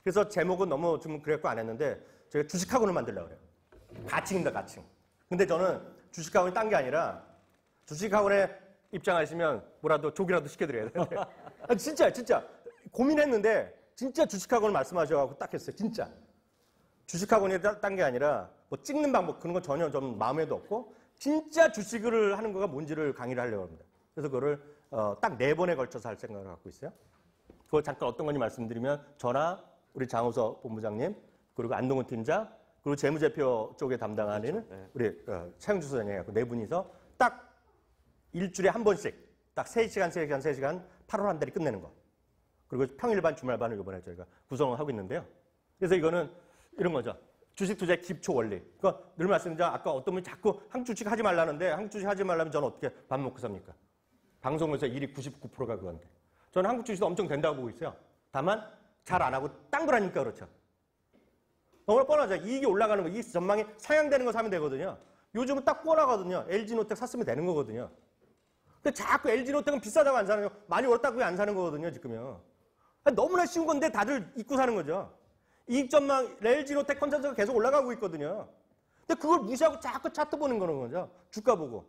그래서 제목은 너무 좀 그랬고 안 했는데 저희가 주식학원을 만들려고 그래요. 가칭입니다, 가칭. 근데 저는 주식학원이 딴 게 아니라 주식학원에 입장하시면 뭐라도 족이라도 시켜드려야 되는데 진짜 고민했는데 진짜 주식학원을 말씀하셔가지고 딱 했어요. 진짜. 주식학원이 딴 게 아니라 뭐 찍는 방법 그런 건 전혀 좀 마음에도 없고 진짜 주식을 하는 거가 뭔지를 강의를 하려고 합니다. 그래서 그거를 딱 4번에 걸쳐서 할 생각을 갖고 있어요. 그걸 잠깐 어떤 건지 말씀드리면 저나 우리 장우석 본부장님 그리고 안동훈 팀장 그리고 재무제표 쪽에 담당하는 우리 차영주 소장님하고 4분이서 딱 일주일에 한 번씩 딱 3시간 8월 한 달이 끝내는 거. 그리고 평일반 주말반을 이번에 저희가 구성을 하고 있는데요. 그래서 이거는 이런 거죠. 주식 투자의 기초 원리. 그러니까 늘 말씀드리자 아까 어떤 분이 자꾸 한국 주식 하지 말라는데 한국 주식 하지 말라면 저는 어떻게 밥 먹고 삽니까? 방송에서 일이 99%가 그건데. 저는 한국 주식도 엄청 된다고 보고 있어요. 다만 잘 안 하고 딴 거라니까 그렇죠. 너무나 뻔하죠. 이익이 올라가는 거, 이익 전망이 상향되는 거 사면 되거든요. 요즘은 딱 뻔하거든요. LG노텍 샀으면 되는 거거든요. 근데 자꾸 LG노텍은 비싸다고 안 사는 거, 많이 올랐다고 왜 안 사는 거거든요, 지금요. 너무나 쉬운 건데 다들 잊고 사는 거죠. 이익 전망, LG노텍 컨센서스가 계속 올라가고 있거든요. 근데 그걸 무시하고 자꾸 차트 보는 거는 거죠. 주가 보고.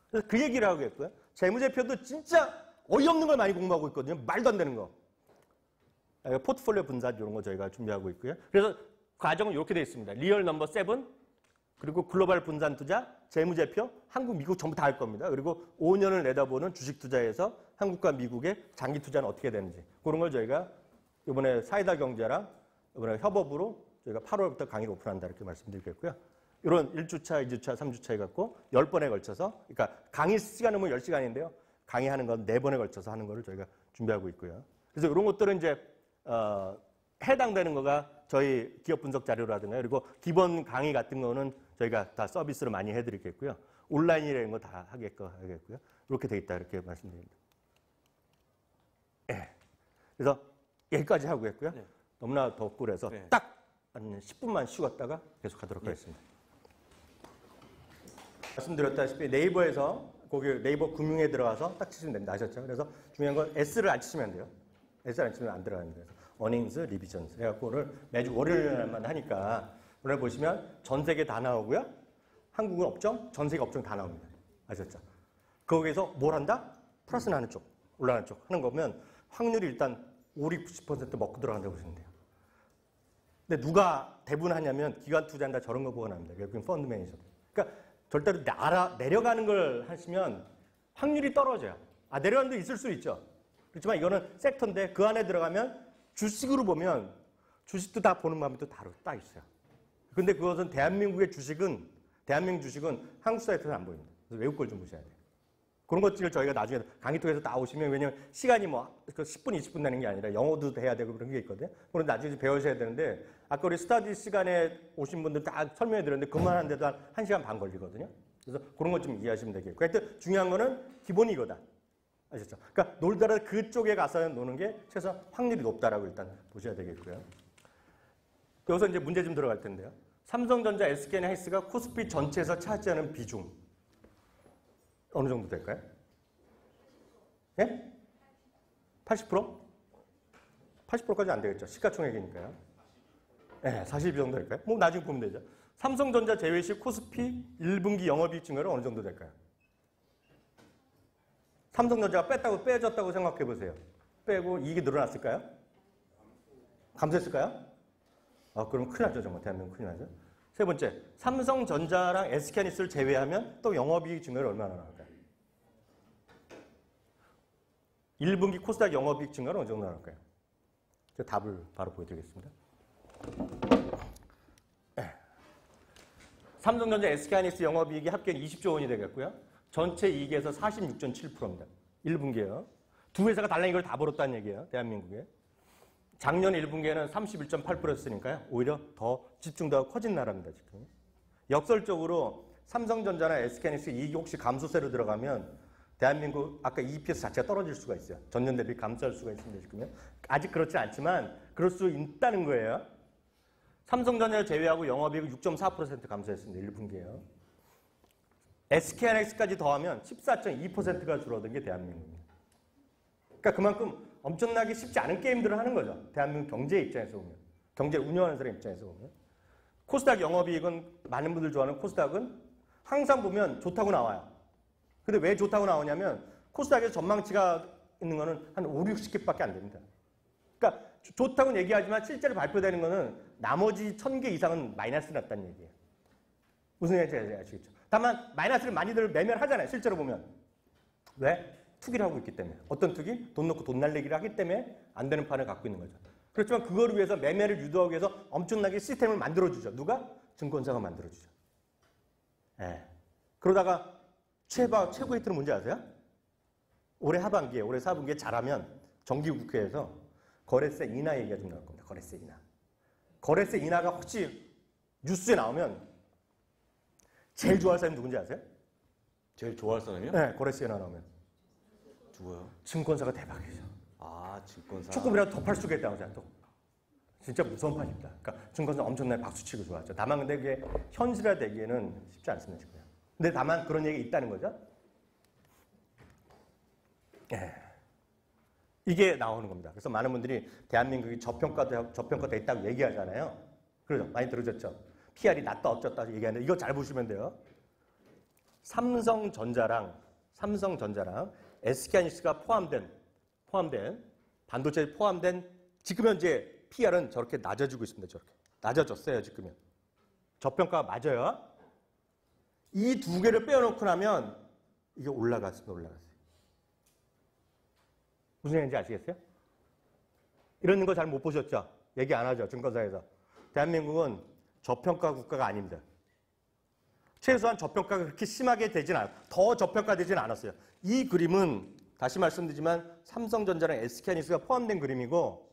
그래서 그 얘기를 하고 있고요. 재무제표도 진짜 어이없는 걸 많이 공부하고 있거든요. 말도 안 되는 거. 포트폴리오 분산 이런 거 저희가 준비하고 있고요. 그래서 과정은 이렇게 되어 있습니다. 리얼 넘버 7, 그리고 글로벌 분산 투자, 재무제표, 한국, 미국 전부 다 할 겁니다. 그리고 5년을 내다보는 주식 투자에서 한국과 미국의 장기 투자는 어떻게 되는지 그런 걸 저희가 이번에 사이다 경제랑 이번에 협업으로 저희가 8월부터 강의를 오픈한다 이렇게 말씀드리겠고요. 이런 1주차, 2주차, 3주차 해갖고 10번에 걸쳐서, 그러니까 강의 시간은 뭐 10시간인데요. 강의하는 건 4번에 걸쳐서 하는 거를 저희가 준비하고 있고요. 그래서 이런 것들은 이제 해당되는 거가 저희 기업 분석 자료라든가 그리고 기본 강의 같은 거는 저희가 다 서비스로 많이 해드리겠고요. 온라인이라는 거 다 하겠고요. 이렇게 돼 있다 이렇게 말씀드립니다. 네. 그래서 여기까지 하고 있고요. 네. 너무나 덥고 그래서 네. 딱 한 10분만 쉬었다가 계속 하도록 하겠습니다. 말씀드렸다시피 네이버에서 거기 네이버 금융에 들어가서 딱 치시면 됩니다. 아셨죠? 그래서 중요한 건 S를 안 치시면 돼요. S를 안 치면 안 들어가는데 어닝스, 리비전스 해갖고를 매주 월요일만 하니까 오늘 보시면 전 세계 다 나오고요. 한국은 업종, 전 세계 업종 다 나옵니다. 아셨죠? 거기에서 뭘 한다? 플러스 나는 쪽, 올라가는 쪽 하는 거면 확률이 일단 50, 90% 먹고 들어간다고 보시면 돼요. 근데 누가 대부분 하냐면 기관 투자한다 저런 거 보고 납니다. 외국인 펀드 매니저. 그러니까 절대로 내려가는 걸 하시면 확률이 떨어져요. 내려가는 데 있을 수 있죠. 그렇지만 이거는 섹터인데 그 안에 들어가면 주식으로 보면 주식도 다 보는 마음이 또 딱 있어요. 근데 그것은 대한민국 주식은 한국 사이트에서는 안 보입니다. 그래서 외국 걸 좀 보셔야 돼요. 그런 것들을 저희가 나중에 강의 통해서 나오시면 왜냐면 시간이 뭐 10분, 20분 되는 게 아니라 영어도 해야 되고 그런 게 있거든요. 그건 나중에 배우셔야 되는데 아까 우리 스터디 시간에 오신 분들 다 설명해 드렸는데 그만한데도 한 1시간 반 걸리거든요. 그래서 그런 것 좀 이해하시면 되겠고. 하여튼 중요한 거는 기본이 이거다. 아셨죠? 그러니까 놀다가 그쪽에 가서 노는 게 최소 확률이 높다라고 일단 보셔야 되겠고요. 여기서 이제 문제 좀 들어갈 텐데요. 삼성전자, SK하이닉스가 코스피 전체에서 차지하는 비중 어느 정도 될까요? 예? 80%? 80%까지 안 되겠죠. 시가총액이니까요. 예, 42 정도 될까요? 뭐 나중에 보면 되죠. 삼성전자 제외 시 코스피 1분기 영업이익 증가율은 어느 정도 될까요? 삼성전자가 빼졌다고 생각해 보세요. 빼고 이익이 늘어났을까요? 감소했을까요? 그럼 큰일 나죠, 정말. 대한민국 큰일 나죠. 세 번째, 삼성전자랑 SK하이닉스를 제외하면 또 영업이익 증가율이 얼마나 나올까요? 1분기 코스닥 영업이익 증가율은 어느 정도 나올까요? 제가 답을 바로 보여드리겠습니다. 삼성전자, SK하이닉스 영업이익이 합계 20조 원이 되겠고요. 전체 이익에서 46.7%입니다. 1분기에요. 두 회사가 달랑 이걸 다 벌었다는 얘기예요. 대한민국에. 작년 1분기에는 31.8%였으니까요. 오히려 더 집중도가 커진 나라입니다. 지금. 역설적으로 삼성전자나 SK하이닉스 이익이 혹시 감소세로 들어가면 대한민국 아까 EPS 자체가 떨어질 수가 있어요. 전년 대비 감소할 수가 있습니다. 지금. 아직 그렇지 않지만 그럴 수 있다는 거예요. 삼성전자를 제외하고 영업이익 6.4% 감소했습니다. 1분기에요. SK하이닉스까지 더하면 14.2%가 줄어든 게 대한민국입니다. 그러니까 그만큼 엄청나게 쉽지 않은 게임들을 하는 거죠. 대한민국 경제 입장에서 보면. 경제를 운영하는 사람 입장에서 보면. 코스닥 영업이익은 많은 분들 좋아하는 코스닥은 항상 보면 좋다고 나와요. 근데 왜 좋다고 나오냐면 코스닥에서 전망치가 있는 거는 한 5, 60개밖에 안 됩니다. 그러니까 좋다고는 얘기하지만 실제로 발표되는 거는 나머지 1000개 이상은 마이너스 났다는 얘기예요. 무슨 얘기인지 아시겠죠? 다만 마이너스를 많이들 매매를 하잖아요. 실제로 보면. 왜? 투기를 하고 있기 때문에. 어떤 투기? 돈 넣고 돈 날리기를 하기 때문에 안 되는 판을 갖고 있는 거죠. 그렇지만 그걸 위해서 매매를 유도하기 위해서 엄청나게 시스템을 만들어주죠. 누가? 증권사가 만들어주죠. 예. 그러다가 최고 히트는 뭔지 아세요? 올해 하반기에, 올해 4분기에 잘하면 정기국회에서 거래세 인하 얘기가 좀 나올 겁니다. 거래세 인하. 거래세 인하가 혹시 뉴스에 나오면 제일 좋아할 사람이 누군지 아세요? 제일 좋아할 사람이요? 네, 거래세 인하 나오면. 누구요? 증권사가 대박이죠. 증권사. 조금이라도 더 팔 수 있겠다고 생각도. 진짜 무서운 판입니다. 그러니까 증권사 엄청나게 박수치고 좋았죠. 다만 근데 그게 현실화되기에는 쉽지 않습니다. 지금. 근데 다만 그런 얘기가 있다는 거죠. 예. 이게 나오는 겁니다. 그래서 많은 분들이 대한민국이 저평가돼 있다고 얘기하잖아요. 그러죠. 많이 들으셨죠? PR이 낮다 어쩌다 얘기하는데 이거 잘 보시면 돼요. 삼성전자랑 SK하이닉스가 포함된 반도체에 포함된 지금 현재 PR은 저렇게 낮아지고 있습니다. 저렇게 낮아졌어요. 지금은 저평가가 맞아요. 이 두 개를 빼놓고 나면 이게 올라갔어요. 무슨 얘기인지 아시겠어요? 이런 거 잘 못 보셨죠? 얘기 안 하죠. 증권사에서. 대한민국은 저평가 국가가 아닙니다. 최소한 저평가가 그렇게 심하게 되진 않아요. 더 저평가되진 않았어요. 이 그림은 다시 말씀드리지만 삼성전자랑 SK하이닉스가 포함된 그림이고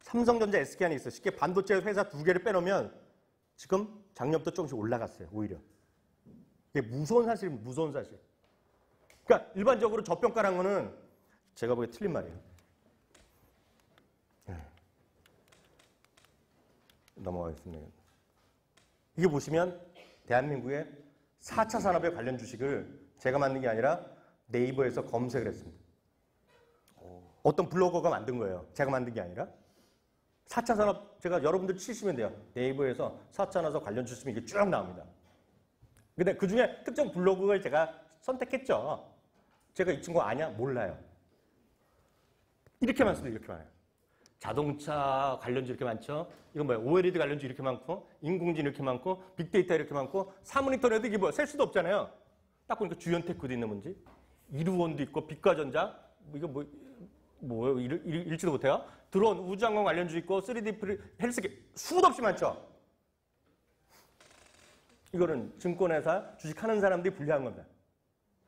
삼성전자, SK하이닉스 쉽게 반도체 회사 두 개를 빼놓으면 지금 작년부터 조금씩 올라갔어요. 오히려. 이게 무서운 사실입니다. 무서운 사실. 그러니까 일반적으로 저평가라는 거는 제가 보기에 틀린 말이에요. 넘어가겠습니다. 이게 보시면 대한민국의 4차 산업에 관련 주식을 제가 만든 게 아니라 네이버에서 검색을 했습니다. 어떤 블로거가 만든 거예요. 제가 만든 게 아니라. 4차 산업, 제가 여러분들 치시면 돼요. 네이버에서 4차 산업 관련 주식이 이게 쭉 나옵니다. 근데 그 중에 특정 블로그를 제가 선택했죠. 제가 이 친구 아냐? 몰라요. 이렇게 많습니다. 이렇게 많아요. 자동차 관련주 이렇게 많죠. 이건 뭐야? OLED 관련주 이렇게 많고, 인공지능 이렇게 많고, 빅데이터 이렇게 많고, 사모니터에도 이게 뭐야? 셀 수도 없잖아요. 딱 보니까 주연테크도 있는 문제, 이루원도 있고, 빛과전자, 이거 뭐예요? 읽지도 못해요. 드론, 우주항공 관련주 있고, 3D 헬스계 수도 없이 많죠. 이거는 증권회사 주식하는 사람들이 분류한 겁니다.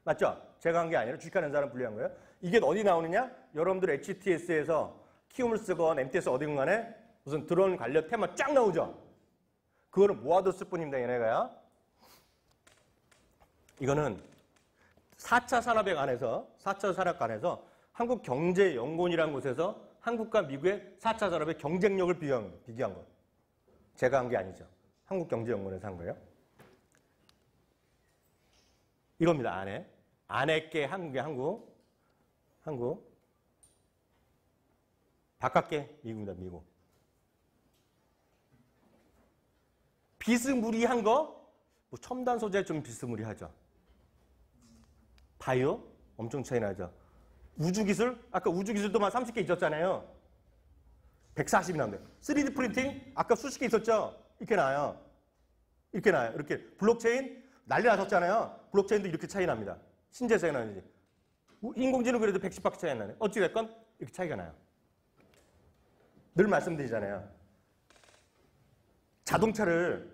맞죠? 제가 한 게 아니라 주식하는 사람 분류한 거예요. 이게 어디 나오느냐? 여러분들 HTS에서 키움을 쓰건 MTS 어디건 간에 무슨 드론 관련 테마 쫙 나오죠? 그거를 모아뒀을 뿐입니다. 얘네가요. 이거는 4차 산업에 관해서, 4차 산업 관해서 한국경제연구원이라는 곳에서 한국과 미국의 4차 산업의 경쟁력을 비교한 거예요. 제가 한 게 아니죠. 한국경제연구원에서 한 거예요. 이겁니다. 안에 게 한국의 한국. 바깥게 미국입니다. 미국. 비스무리한 거, 뭐 첨단 소재 좀 비스무리하죠. 바이오 엄청 차이 나죠. 우주기술, 아까 우주기술도만 30개 있었잖아요. 140이 나온대요. 3D 프린팅, 아까 수십 개 있었죠. 이렇게 나와요. 이렇게. 블록체인 난리 나셨잖아요. 블록체인도 이렇게 차이 납니다. 신재 차이 나는지. 인공지능 그래도 110밖에 차이 안 나네. 어찌됐건 이렇게 차이가 나요. 늘 말씀드리잖아요. 자동차를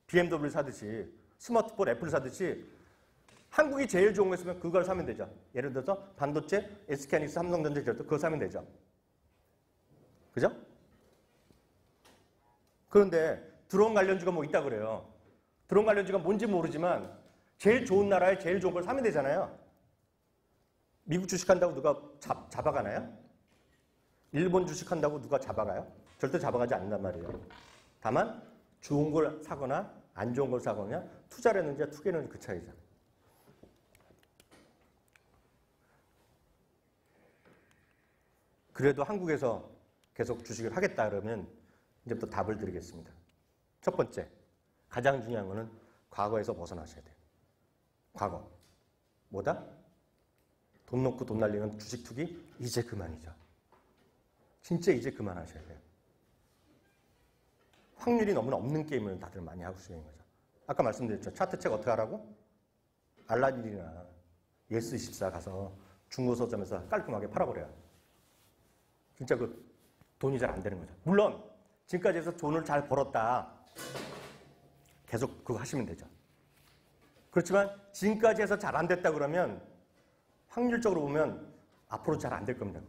BMW 사듯이, 스마트폰 애플 사듯이 한국이 제일 좋은 거 있으면 그걸 사면 되죠. 예를 들어서 반도체, SK하이닉스, 삼성전자 이럴 때 그거 사면 되죠. 그죠? 그런데 드론 관련주가 뭐 있다 그래요. 드론 관련주가 뭔지 모르지만 제일 좋은 나라에 제일 좋은 걸 사면 되잖아요. 미국 주식한다고 누가 잡아가나요? 일본 주식한다고 누가 잡아가요? 절대 잡아가지 않는단 말이에요. 다만 좋은 걸 사거나 안 좋은 걸 사거나 투자를 했는지 투기는 그 차이죠. 그래도 한국에서 계속 주식을 하겠다 그러면 이제부터 답을 드리겠습니다. 첫 번째, 가장 중요한 거는 과거에서 벗어나셔야 돼요. 과거. 뭐다? 돈 놓고 돈 날리는 주식 투기 이제 그만이죠. 진짜 이제 그만하셔야 돼요. 확률이 너무나 없는 게임을 다들 많이 하고 있는 거죠. 아까 말씀드렸죠. 차트 책 어떻게 하라고? 알라딘이나 예스24 가서 중고 서점에서 깔끔하게 팔아버려요. 진짜 그 돈이 잘 안 되는 거죠. 물론 지금까지 해서 돈을 잘 벌었다. 계속 그거 하시면 되죠. 그렇지만 지금까지 해서 잘 안 됐다 그러면 확률적으로 보면 앞으로 잘 안 될 겁니다.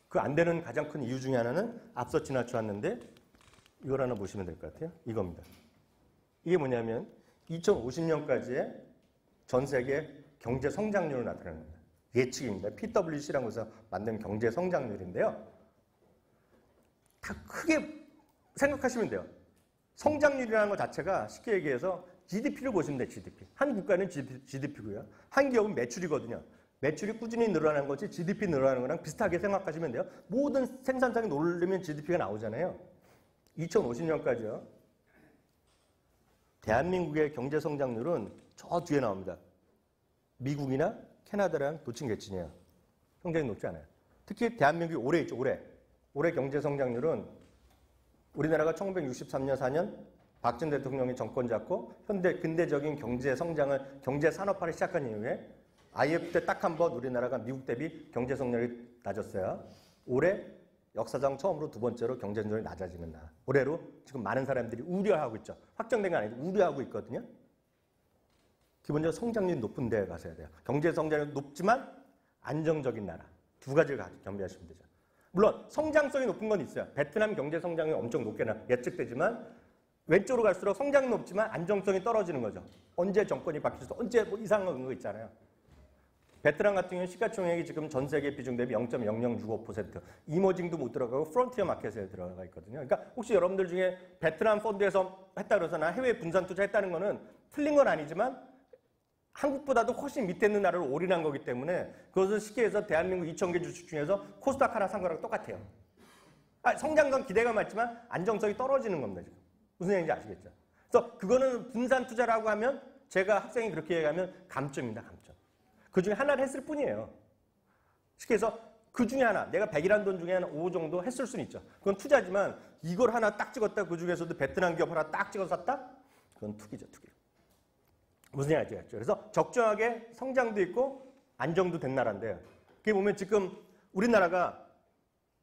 그 안 되는 가장 큰 이유 중에 하나는 앞서 지나쳐왔는데 이걸 하나 보시면 될 것 같아요. 이겁니다. 이게 뭐냐면 2050년까지의 전 세계 경제 성장률을 나타내는 겁니다. 예측입니다. PwC라는 곳에서 만든 경제 성장률인데요. 다 크게 생각하시면 돼요. 성장률이라는 것 자체가 쉽게 얘기해서 GDP를 보시면 돼요. GDP. 한 국가는 GDP고요. 한 기업은 매출이거든요. 매출이 꾸준히 늘어나는 것이 GDP 늘어나는 거랑 비슷하게 생각하시면 돼요. 모든 생산성이 오르면 GDP가 나오잖아요. 2050년까지요. 대한민국의 경제 성장률은 저 뒤에 나옵니다. 미국이나 캐나다랑 도친개친이에요. 성장이 높지 않아요. 특히 대한민국이 올해 있죠, 올해. 올해 경제 성장률은 우리나라가 1963년, 4년 박정희 대통령이 정권 잡고 근대적인 경제 성장을, 경제 산업화를 시작한 이후에 IMF 때 딱 한 번 우리나라가 미국 대비 경제 성장률이 낮았어요. 올해 역사상 처음으로 두 번째로 경제 성장률이 낮아지는 나라. 올해로 지금 많은 사람들이 우려하고 있죠. 확정된 건 아니고 우려하고 있거든요. 기본적으로 성장률이 높은 데에 가셔야 돼요. 경제 성장률이 높지만 안정적인 나라. 두 가지를 겸비하시면 되죠. 물론 성장성이 높은 건 있어요. 베트남 경제 성장이 엄청 높게 예측되지만 왼쪽으로 갈수록 성장은 높지만 안정성이 떨어지는 거죠. 언제 정권이 바뀔 수, 언제 뭐 이상한 거 있잖아요. 베트남 같은 경우는 시가총액이 지금 전 세계 비중 대비 0.0065%, 이머징도 못 들어가고 프론티어 마켓에 들어가 있거든요. 그러니까 혹시 여러분들 중에 베트남 펀드에서 했다 그래서 나 해외 분산 투자했다는 거는 틀린 건 아니지만 한국보다도 훨씬 밑에 있는 나라를 올인한 거기 때문에 그것을 쉽게 해서 대한민국 2,000개 주식 중에서 코스닥 하나 산 거랑 똑같아요. 성장성 기대가 많지만 안정성이 떨어지는 겁니다. 지금. 무슨 얘기인지 아시겠죠? 그래서 그거는 분산 투자라고 하면 제가 학생이 그렇게 얘기하면 감점입니다. 감점. 그 중에 하나를 했을 뿐이에요. 쉽게 해서 그 중에 하나, 내가 100이라는 돈 중에 한 5 정도 했을 수는 있죠. 그건 투자지만 이걸 하나 딱 찍었다, 그 중에서도 베트남 기업 하나 딱 찍어서 샀다? 그건 투기죠, 투기. 무슨 얘기인지 알죠? 그래서 적정하게 성장도 있고 안정도 된 나라인데요. 그게 보면 지금 우리나라가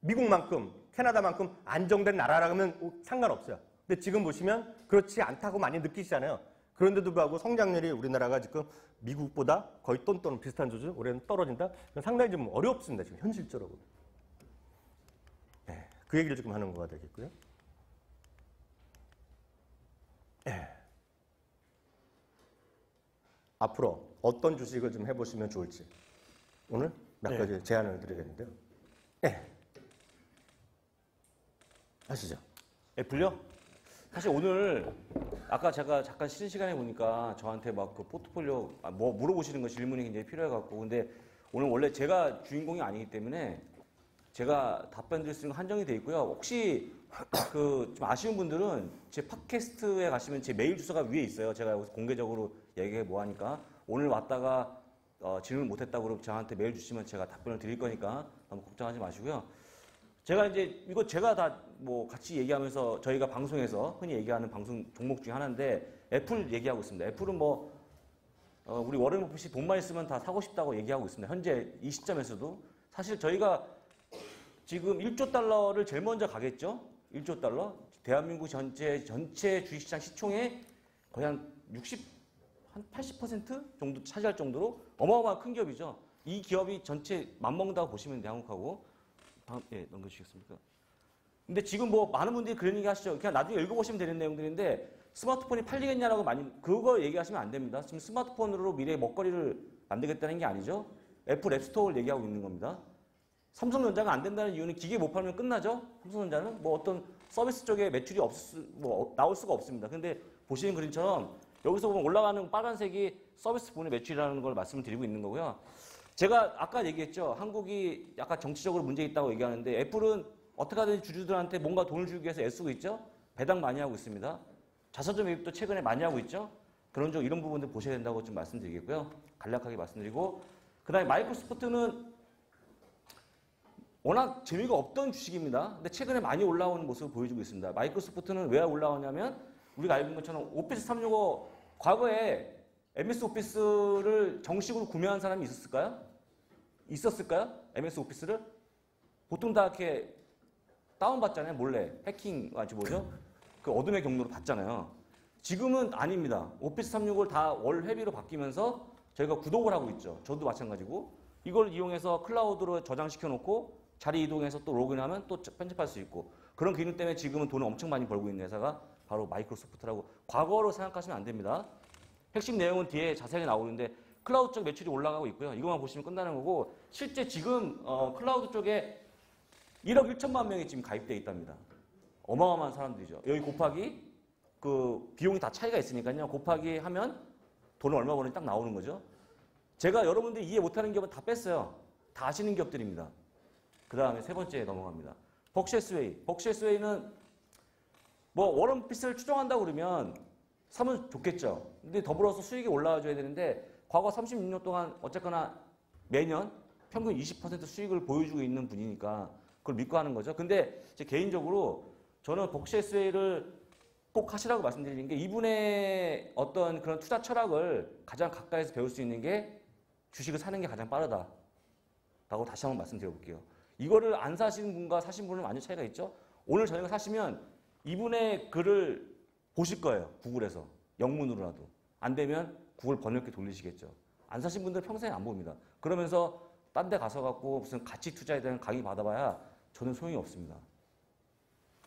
미국만큼, 캐나다만큼 안정된 나라라고 하면 상관없어요. 근데 지금 보시면 그렇지 않다고 많이 느끼시잖아요. 그런데도 불구하고 성장률이 우리나라가 지금 미국보다 거의 또는 비슷한 수준, 올해는 떨어진다? 상당히 좀 어렵습니다, 지금 현실적으로. 네, 그 얘기를 조금 하는 거가 되겠고요. 네. 앞으로 어떤 주식을 좀 해보시면 좋을지 오늘 몇 가지 제안을 드리겠는데요. 네. 아시죠? 애플요? 사실 오늘 아까 제가 잠깐 쉬는 시간에 보니까 저한테 막 그 포트폴리오 뭐 물어보시는 거 질문이 굉장히 필요해갖고 근데 오늘 원래 제가 주인공이 아니기 때문에 제가 답변 드릴 수 있는 건 한정이 돼 있고요. 혹시 그 좀 아쉬운 분들은 제 팟캐스트에 가시면 제 메일 주소가 위에 있어요. 제가 여기서 공개적으로 얘기해 뭐 하니까 오늘 왔다가 질문 못했다고 그러면 저한테 메일 주시면 제가 답변을 드릴 거니까 너무 걱정하지 마시고요. 제가 이제 이거 제가 다 뭐 같이 얘기하면서 저희가 방송에서 흔히 얘기하는 방송 종목 중에 하나인데 애플 얘기하고 있습니다. 애플은 뭐 우리 워렌 버핏이 돈만 있으면 다 사고 싶다고 얘기하고 있습니다. 현재 이 시점에서도 사실 저희가 지금 1조 달러를 제일 먼저 가겠죠. 1조 달러. 대한민국 전체 주식시장 시총의 거의 한 80% 정도 차지할 정도로 어마어마한 큰 기업이죠. 이 기업이 전체 맞먹는다고 보시면 돼요. 한국하고. 예, 넘겨주시겠습니까? 근데 지금 뭐 많은 분들이 그런 얘기 하시죠. 그냥 나중에 읽어보시면 되는 내용들인데 스마트폰이 팔리겠냐라고 많이 그거 얘기하시면 안 됩니다. 지금 스마트폰으로 미래의 먹거리를 만들겠다는 게 아니죠. 애플 앱스토어를 얘기하고 있는 겁니다. 삼성전자가 안 된다는 이유는 기계 못 팔면 끝나죠. 삼성전자는 뭐 어떤 서비스 쪽에 매출이 나올 수가 없습니다. 근데 보시는 그림처럼 여기서 보면 올라가는 빨간색이 서비스 부분의 매출이라는 걸 말씀을 드리고 있는 거고요. 제가 아까 얘기했죠. 한국이 약간 정치적으로 문제 있다고 얘기하는데 애플은 어떻게 하든지 주주들한테 뭔가 돈을 주기 위해서 애쓰고 있죠. 배당 많이 하고 있습니다. 자사주 매입도 최근에 많이 하고 있죠. 그런 쪽 이런 부분들 보셔야 된다고 좀 말씀드리겠고요. 간략하게 말씀드리고 그다음에 마이크로소프트는 워낙 재미가 없던 주식입니다. 근데 최근에 많이 올라오는 모습을 보여주고 있습니다. 마이크로소프트는 왜 올라오냐면 우리가 알고 있는 것처럼 오피스 365 과거에 MS 오피스를 정식으로 구매한 사람이 있었을까요? MS 오피스를? 보통 다 이렇게 다운받잖아요. 몰래. 해킹, 뭐죠? 그 어둠의 경로로 받잖아요. 지금은 아닙니다. 오피스 365를 다 월 회비로 바뀌면서 저희가 구독을 하고 있죠. 저도 마찬가지고. 이걸 이용해서 클라우드로 저장시켜 놓고 자리 이동해서 또 로그인하면 또 편집할 수 있고 그런 기능 때문에 지금은 돈을 엄청 많이 벌고 있는 회사가 바로 마이크로소프트라고 과거로 생각하시면 안 됩니다. 핵심 내용은 뒤에 자세히 나오는데 클라우드 쪽 매출이 올라가고 있고요. 이것만 보시면 끝나는 거고 실제 지금 클라우드 쪽에 1억 1천만 명이 지금 가입되어 있답니다. 어마어마한 사람들이죠. 여기 곱하기 그 비용이 다 차이가 있으니까요. 곱하기 하면 돈을 얼마 버는지 딱 나오는 거죠. 제가 여러분들이 이해 못하는 기업은 다 뺐어요. 다 아시는 기업들입니다. 그 다음에 세 번째에 넘어갑니다. 벅시에스웨이. 벅시에스웨이는 뭐 워런 버핏을 추종한다고 그러면 사면 좋겠죠. 근데 더불어서 수익이 올라와줘야 되는데 과거 36년 동안 어쨌거나 매년 평균 20% 수익을 보여주고 있는 분이니까 그걸 믿고 하는 거죠. 근데 제 개인적으로 저는 벅시 SA를 꼭 하시라고 말씀드리는 게 이분의 어떤 그런 투자 철학을 가장 가까이서 배울 수 있는 게 주식을 사는 게 가장 빠르다라고 다시 한번 말씀드려볼게요. 이거를 안 사시는 분과 사신 분은 완전 차이가 있죠. 오늘 저녁에 사시면 이분의 글을 보실 거예요. 구글에서. 영문으로라도. 안 되면 구글 번역기 돌리시겠죠. 안 사신 분들은 평생 안 봅니다. 그러면서 딴 데 가서 갖고 무슨 가치 투자에 대한 강의 받아봐야 저는 소용이 없습니다.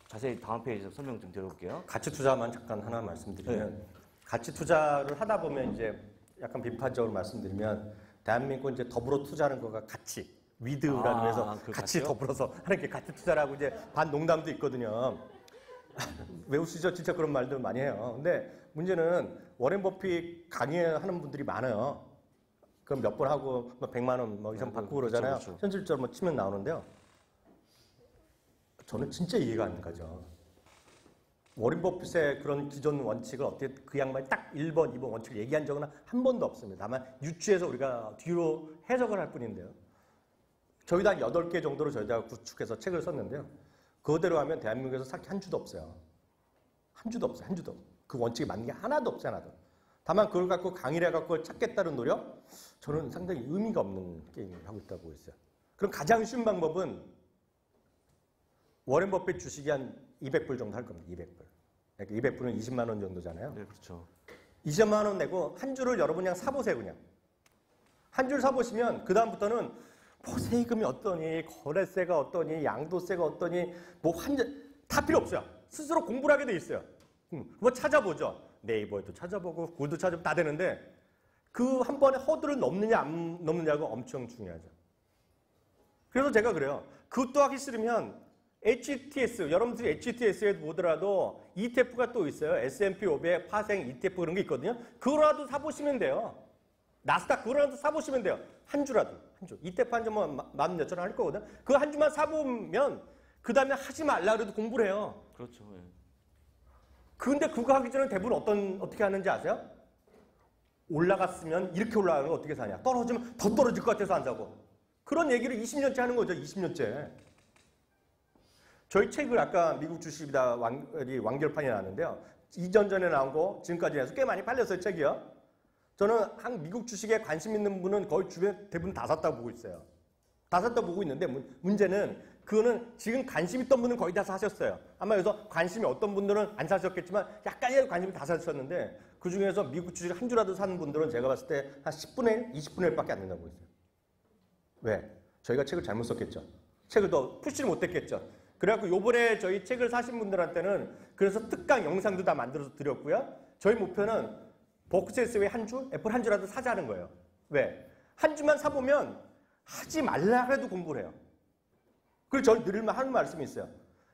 자세히 다음 페이지에서 설명 좀 드려볼게요. 가치 투자만 잠깐 하나 말씀드리면 가치 투자를 하다 보면 이제 약간 비판적으로 말씀드리면 대한민국 이제 더불어 투자하는 거가 가치 위드라는 해서 그 같이 가치요? 더불어서 하는 게 가치 투자라고 이제 반 농담도 있거든요. 외우시죠? 진짜 그런 말들 많이 해요. 근데 문제는 워렌 버핏 강의하는 분들이 많아요. 그럼 몇 번 하고 뭐 100만 원 뭐 이상 받고 그러잖아요. 그렇죠. 현실적으로 뭐 치면 나오는데요. 저는 진짜 이해가 안 가죠. 워렌 버핏의 그런 기존 원칙을 어떻게 그 양반이 딱 1번, 2번 원칙을 얘기한 적은 한 번도 없습니다. 다만 유추해서 우리가 뒤로 해석을 할 뿐인데요. 저희도 한 8개 정도로 저희가 구축해서 책을 썼는데요. 그대로 하면 대한민국에서 삭히 한 주도 없어요. 한 주도 없어요. 한 주도. 그 원칙에 맞는 게 하나도 없어요. 하나도. 다만 그걸 갖고 강의를 해갖고 그걸 찾겠다는 노력? 저는 상당히 의미가 없는 게임을 하고 있다고 보고 있어요. 그럼 가장 쉬운 방법은 워렌 버핏 주식이 한 200불 정도 할 겁니다. 200불. 그러니까 200불은 20만 원 정도잖아요. 네, 그렇죠. 20만 원 내고 한 주를 여러분 그냥 사보세요. 그냥. 한 줄 사보시면 그 다음부터는 뭐 세금이 어떠니, 거래세가 어떠니, 양도세가 어떠니, 뭐 다 필요 없어요. 스스로 공부를 하게 돼 있어요. 뭐 찾아보죠. 네이버에도 찾아보고 구글도 찾아보고 다 되는데 그 한 번에 허들을 넘느냐 안 넘느냐가 엄청 중요하죠. 그래서 제가 그래요. 그것도 하기 싫으면 HTS, 여러분들이 HTS에 보더라도 ETF가 또 있어요. S&P 500 파생 ETF 그런 게 있거든요. 그거라도 사보시면 돼요. 나스닥 그거라도 사보시면 돼요. 한 주라도. 한 주. ETF 한 주면 10,000원 할 거거든. 그거 한 주만 사보면 그 다음에 하지 말라 그래도 공부를 해요. 그렇죠. 예. 근데 그거 하기 전에 대부분 어떻게 하는지 아세요? 올라갔으면 이렇게 올라가는 거 어떻게 사냐. 떨어지면 더 떨어질 것 같아서 안 사고. 그런 얘기를 20년째 하는 거죠. 20년째. 저희 책을 아까 미국 주식이다 완결판이 나왔는데요. 이전전에 나온 거 지금까지 해서 꽤 많이 팔렸어요. 책이요. 저는 미국 주식에 관심 있는 분은 거의 주변 대부분 다 샀다고 보고 있어요. 다 샀다고 보고 있는데 문제는 그거는 지금 관심 있던 분은 거의 다 사셨어요. 아마 여기서 관심이 어떤 분들은 안 사셨겠지만 약간이라도 관심이 다 사셨는데 그중에서 미국 주식 한 주라도 사는 분들은 제가 봤을 때 한 10분의 1, 20분의 1밖에 안 된다고 보고 있어요. 왜? 저희가 책을 잘못 썼겠죠. 책을 더 푸시를 못했겠죠. 그래갖고 요번에 저희 책을 사신 분들한테는 그래서 특강 영상도 다 만들어서 드렸고요. 저희 목표는 벅시 SA의 한 주, 애플 한 주라도 사자는 거예요. 왜? 한 주만 사보면 하지 말라 해도 공부를 해요. 그리고 저는 늘 하는 말씀이 있어요.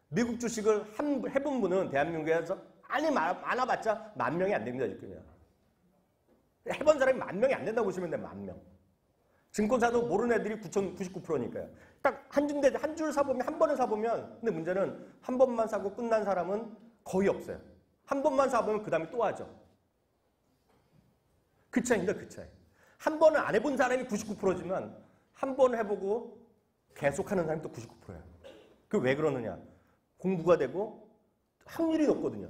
미국 주식을 해본 분은 대한민국에서 많아봤자 10,000명이 안 됩니다. 지금요. 해본 사람이 10,000명이 안 된다고 보시면 돼요. 10,000명. 증권사도 모르는 애들이 99%니까요. 딱 한 줄 사보면, 한 번을 사보면, 근데 문제는 한 번만 사고 끝난 사람은 거의 없어요. 한 번만 사보면 그 다음에 또 하죠. 그 차이입니다, 그 차이. 한 번을 안 해본 사람이 99%지만, 한 번 해보고 계속 하는 사람이 또 99%예요. 그 왜 그러느냐? 공부가 되고 확률이 높거든요.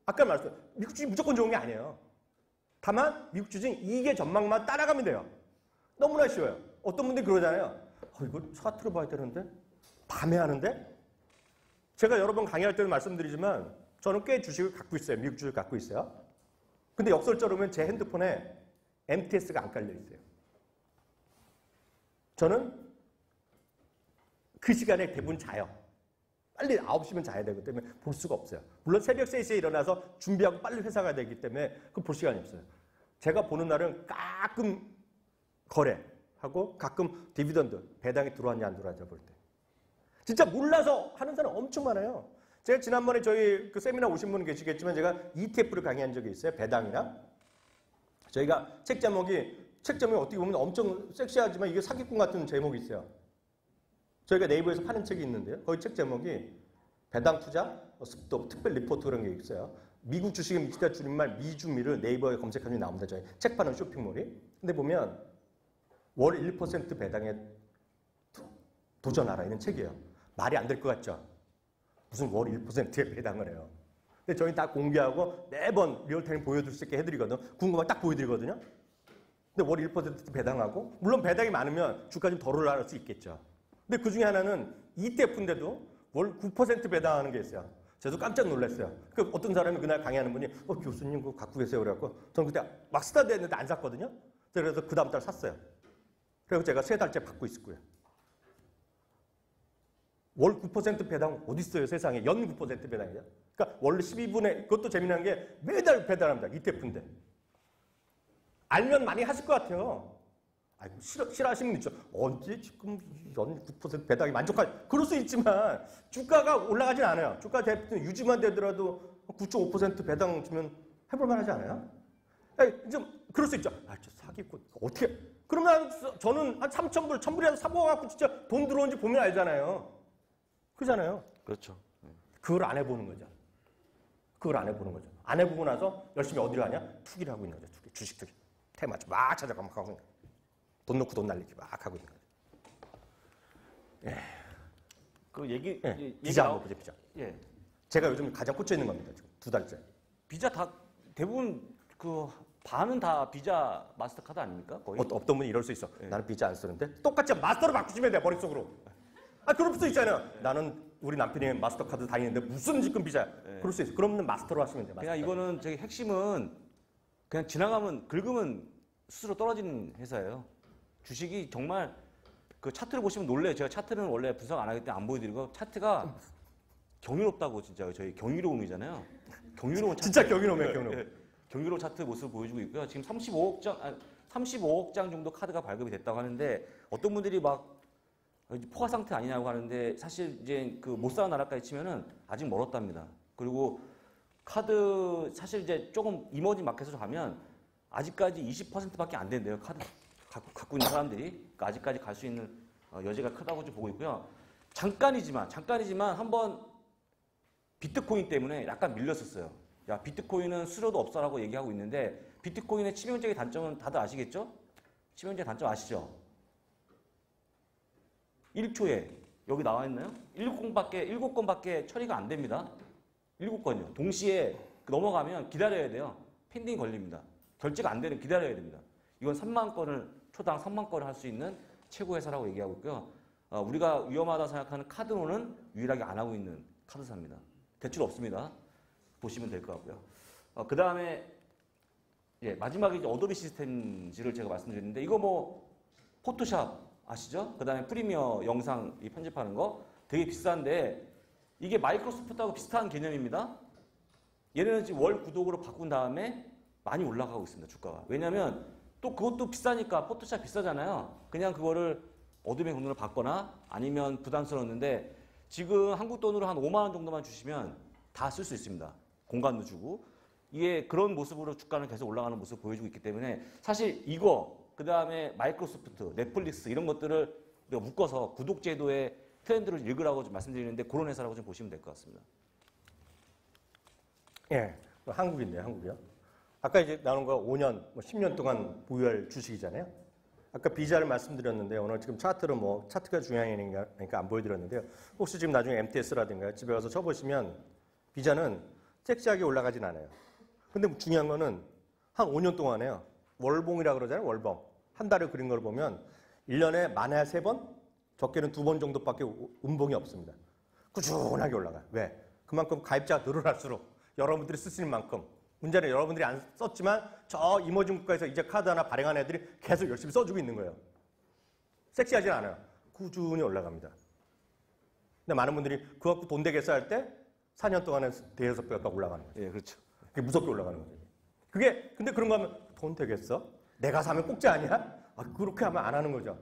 아까 말했어요. 미국 주식 무조건 좋은 게 아니에요. 다만, 미국 주식 이게 전망만 따라가면 돼요. 너무나 쉬워요. 어떤 분들이 그러잖아요. 이거 차트로 봐야 되는데? 밤에 하는데? 제가 여러 번 강의할 때도 말씀드리지만 저는 꽤 주식을 갖고 있어요. 미국 주식을 갖고 있어요. 근데 역설적으로 보면 제 핸드폰에 MTS가 안 깔려 있어요. 저는 그 시간에 대부분 자요. 빨리 9시면 자야 되기 때문에 볼 수가 없어요. 물론 새벽 3시에 일어나서 준비하고 빨리 회사 가야 되기 때문에 그 볼 시간이 없어요. 제가 보는 날은 가끔 거래하고 가끔 디비던드, 배당이 들어왔냐 안 들어왔냐 볼 때. 진짜 몰라서 하는 사람 엄청 많아요. 제가 지난번에 저희 그 세미나 오신 분 계시겠지만 제가 ETF를 강의한 적이 있어요. 배당이랑. 저희가 책 제목이 어떻게 보면 엄청 섹시하지만 이게 사기꾼 같은 제목이 있어요. 저희가 네이버에서 파는 책이 있는데요. 거기 책 제목이 배당 투자, 습도, 특별 리포트 그런 게 있어요. 미국 주식의 미치다 줄임말 미주미를 네이버에 검색하면 나옵니다. 저희 책 파는 쇼핑몰이. 근데 보면 월 1% 배당에 도전하라 이런 책이에요. 말이 안 될 것 같죠? 무슨 월 1%의 배당을 해요. 근데 저희 다 공개하고 매번 리얼타임 보여줄 수 있게 해드리거든. 궁금하면 딱 보여드리거든요. 근데 월 1% 배당하고 물론 배당이 많으면 주가 좀 덜 올라갈 수 있겠죠. 근데 그 중에 하나는 ETF인데도 월 9% 배당하는 게 있어요. 저도 깜짝 놀랐어요. 그 어떤 사람이 그날 강의하는 분이 교수님 그거 갖고 계세요 그래갖고 저는 그때 막 스타트 했는데 안 샀거든요. 그래서 그 다음 달 샀어요. 그리고 제가 3달째 받고 있고요. 월 9% 배당 어디 있어요 세상에. 연 9% 배당이죠. 그러니까 원래 12분의 그것도 재미난 게 매달 배당합니다. ETF인데. 알면 많이 하실 것 같아요. 아이고 싫어하시는 분 있죠. 언제 지금 연 9% 배당이 만족할 그럴 수 있지만 주가가 올라가진 않아요. 주가 유지만 되더라도 9.5% 배당 주면 해볼 만하지 않아요? 좀 그럴 수 있죠. 저 사기꾼 어떻게? 그러면 저는 한 3,000불, 1,000불이라도 사모아갖고 진짜 돈 들어온지 보면 알잖아요. 그잖아요. 그렇죠. 그걸 안 해보는 거죠. 그걸 안 해보는 거죠. 안 해보고 나서 열심히 어디로 가냐? 투기를 하고 있는 거죠. 투기, 주식 투기. 테마주 막 찾아가 막 하고 있는 거죠. 돈 넣고 돈 날리기 막 하고 있는 거죠. 예. 그 얘기 비자 한번 보죠, 비자. 예. 제가 요즘 가장 꽂혀 있는 겁니다. 지금 2달째. 비자 다 대부분 그 반은 다 비자 마스터카드 아닙니까? 거의. 어떤 분이 이럴 수 있어. 나는 비자 안 쓰는데 똑같이 마스터로 바꾸시면 돼 머릿속으로. 그럴 수도 있잖아요. 나는 우리 남편이 마스터카드 다니는데 무슨 지금 비자? 그럴 수 있어. 그러면 마스터로 하시면 돼. 그냥 이거는 저기 핵심은 그냥 지나가면 긁으면 스스로 떨어지는 회사예요. 주식이 정말 그 차트를 보시면 놀래요. 제가 차트는 원래 분석 안 하기 때문에 안 보여드리고 차트가 경이롭다고 진짜 저희 경이로움이잖아요. 경이로운 차트. 진짜 경이로움이에요, 경이로움. 예, 경이로운 차트 모습을 보여주고 있고요. 지금 35억 장 정도 카드가 발급이 됐다고 하는데 어떤 분들이 막 포화 상태 아니냐고 하는데 사실 이제 그 못 사는 나라까지 치면은 아직 멀었답니다. 그리고 카드 사실 이제 조금 이머징 마켓으로 가면 아직까지 20%밖에 안 된대요. 카드 갖고 있는 사람들이. 그러니까 아직까지 갈 수 있는 여지가 크다고 좀 보고 있고요. 잠깐이지만 한번 비트코인 때문에 약간 밀렸었어요. 야, 비트코인은 수수료도 없어라고 얘기하고 있는데 비트코인의 치명적인 단점은 다들 아시겠죠? 치명적인 단점 아시죠? 1초에 여기 나와 있나요? 7건밖에 처리가 안 됩니다. 7건이요. 동시에 넘어가면 기다려야 돼요. 펜딩 걸립니다. 결제가 안 되는 기다려야 됩니다. 이건 3만 건을 초당 3만 건을 할 수 있는 최고 회사라고 얘기하고 있고요. 우리가 위험하다 생각하는 카드로는 유일하게 안 하고 있는 카드사입니다. 대출 없습니다. 보시면 될 것 같고요. 그 다음에 마지막에 이제 어도비 시스템즈를 제가 말씀드렸는데 이거 뭐 포토샵 아시죠? 그 다음에 프리미어 영상 편집하는 거 되게 비싼데 이게 마이크로소프트하고 비슷한 개념입니다. 얘네는 지금 월 구독으로 바꾼 다음에 많이 올라가고 있습니다. 주가가. 왜냐하면 또 그것도 비싸니까 포토샵 비싸잖아요. 그냥 그거를 어도비 돈으로 받거나 아니면 부담스러웠는데 지금 한국 돈으로 한 5만 원 정도만 주시면 다 쓸 수 있습니다. 공간도 주고. 이게 그런 모습으로 주가는 계속 올라가는 모습을 보여주고 있기 때문에 사실 이거 그 다음에 마이크로소프트, 넷플릭스 이런 것들을 우리가 묶어서 구독제도의 트렌드를 읽으라고 좀 말씀드리는데 그런 회사라고 좀 보시면 될 것 같습니다. 예, 한국인데요, 한국이요. 아까 이제 나눈 거 5년, 10년 동안 보유할 주식이잖아요. 아까 비자를 말씀드렸는데 오늘 지금 차트로 차트가 중요하니까 안 보여드렸는데요. 혹시 지금 나중에 MTS라든가 집에 가서 쳐보시면 비자는 섹시하게 올라가진 않아요. 근데 중요한 거는 한 5년 동안에요. 월봉이라고 그러잖아요, 월봉. 한 달에 그린 걸 보면 1년에 많아야 3번, 적게는 2번 정도밖에 음봉이 없습니다. 꾸준하게 올라가요. 왜? 그만큼 가입자가 늘어날수록 여러분들이 쓰시는 만큼 문제는 여러분들이 안 썼지만 저 이머징 국가에서 이제 카드 하나 발행한 애들이 계속 열심히 써주고 있는 거예요. 섹시하진 않아요. 꾸준히 올라갑니다. 근데 많은 분들이 그거 갖고 돈 되겠어 할 때 4년 동안에 대여섯 배가 올라가는 거죠. 예, 그렇죠. 그게 무섭게 올라가는 거죠. 그게 근데 그런 거 하면 돈 되겠어? 내가 사면 꼭지 아니야? 그렇게 하면 안 하는 거죠.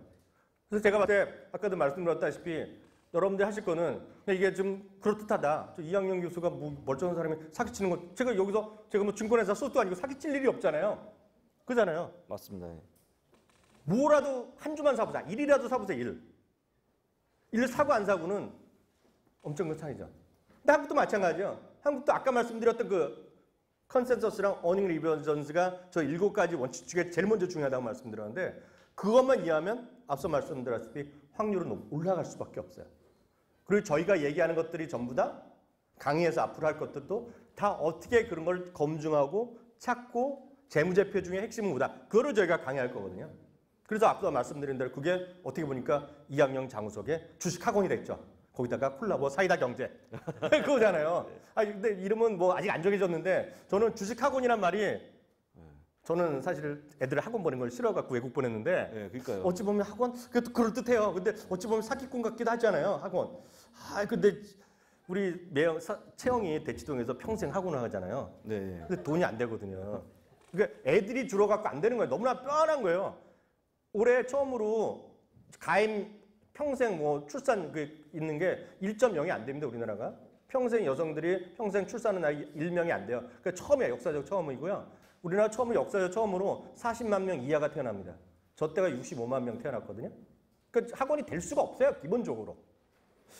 그래서 제가 봤을 때 아까도 말씀드렸다시피 여러분들이 하실 거는 이게 좀 그럴듯하다. 이학년 교수가 멀쩡한 사람이 사기치는 거 제가 여기서 제가 뭐 증권회사 소도 아니고 사기칠 일이 없잖아요. 그잖아요. 맞습니다. 예. 뭐라도 한 주만 사보자. 일이라도 사보세요. 일 사고 안 사고는 엄청난 차이죠. 근데 한국도 마찬가지예요. 한국도 아까 말씀드렸던 그 컨센서스랑 어닝 리버전스가 저 7가지 원칙 중에 제일 먼저 중요하다고 말씀드렸는데 그것만 이해하면 앞서 말씀드렸다시피 확률은 올라갈 수밖에 없어요. 그리고 저희가 얘기하는 것들이 전부 다 강의에서 앞으로 할 것들도 다 어떻게 그런 걸 검증하고 찾고 재무제표 중에 핵심은 뭐다. 그거를 저희가 강의할 거거든요. 그래서 앞서 말씀드린 대로 그게 어떻게 보니까 이학년 장우석의 주식학원이 됐죠. 거기다가 콜라보 사이다 경제 그거잖아요. 아 근데 이름은 뭐 아직 안 정해졌는데 저는 주식학원이란 말이 저는 사실 애들 학원 보낸 걸 싫어갖고 외국 보냈는데 네, 그러니까요. 어찌 보면 학원 그것도 그럴 듯해요. 근데 어찌 보면 사기꾼 같기도 하잖아요. 학원. 아 근데 우리 채영이 대치동에서 평생 학원을 하잖아요. 네. 근데 돈이 안 되거든요. 그러니까 애들이 줄어갖고 안 되는 거예요. 너무나 뻔한 거예요. 올해 처음으로 가임 평생 뭐 출산 있는 게 1.0이 안 됩니다. 우리나라가. 평생 여성들이 평생 출산하는 나이 1명이 안 돼요. 그러니까 처음이에요. 역사적 처음이고요. 우리나라 처음으로 역사적 처음으로 40만 명 이하가 태어납니다. 저 때가 65만 명 태어났거든요. 그러니까 학원이 될 수가 없어요. 기본적으로.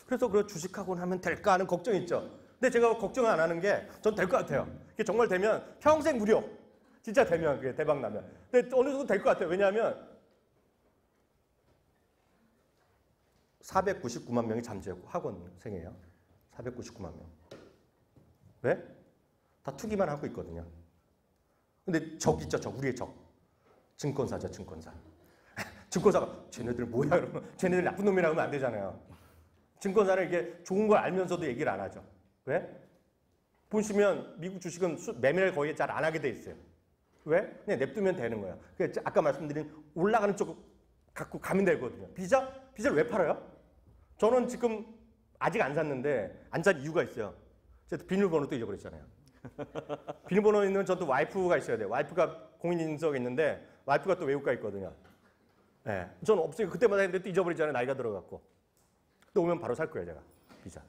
그래서 그 주식학원 하면 될까 하는 걱정이 있죠. 근데 제가 걱정 안 하는 게 전 될 것 같아요. 이게 정말 되면 평생 무료. 진짜 되면 그게 대박 나면. 근데 어느 정도 될 것 같아요. 왜냐하면 499만 명이 잠재고 학원생이에요. 499만 명. 왜? 다 투기만 하고 있거든요. 근데 적 있죠, 적. 우리의 적. 증권사죠, 증권사. 증권사가 쟤네들 뭐야 그러면 쟤네들 나쁜 놈이라 하면 안 되잖아요. 증권사는 이게 좋은 걸 알면서도 얘기를 안 하죠. 왜? 보시면 미국 주식은 매매를 거의 잘 안 하게 돼 있어요. 왜? 그냥 냅두면 되는 거예요. 그러니까 아까 말씀드린 올라가는 쪽 갖고 가면 되거든요. 비자를 왜 팔아요? 저는 지금 아직 안 샀는데 안 산 이유가 있어요. 제가 비밀번호도 잊어버렸잖아요. 비밀번호 있는 저도 와이프가 있어야 돼요. 와이프가 공인인증서가 있는데 와이프가 또 외국가 있거든요. 네. 저는 없으니까 그때마다 했는데 또 잊어버리잖아요. 나이가 들어갖고. 또 오면 바로 살 거예요, 제가. 비자.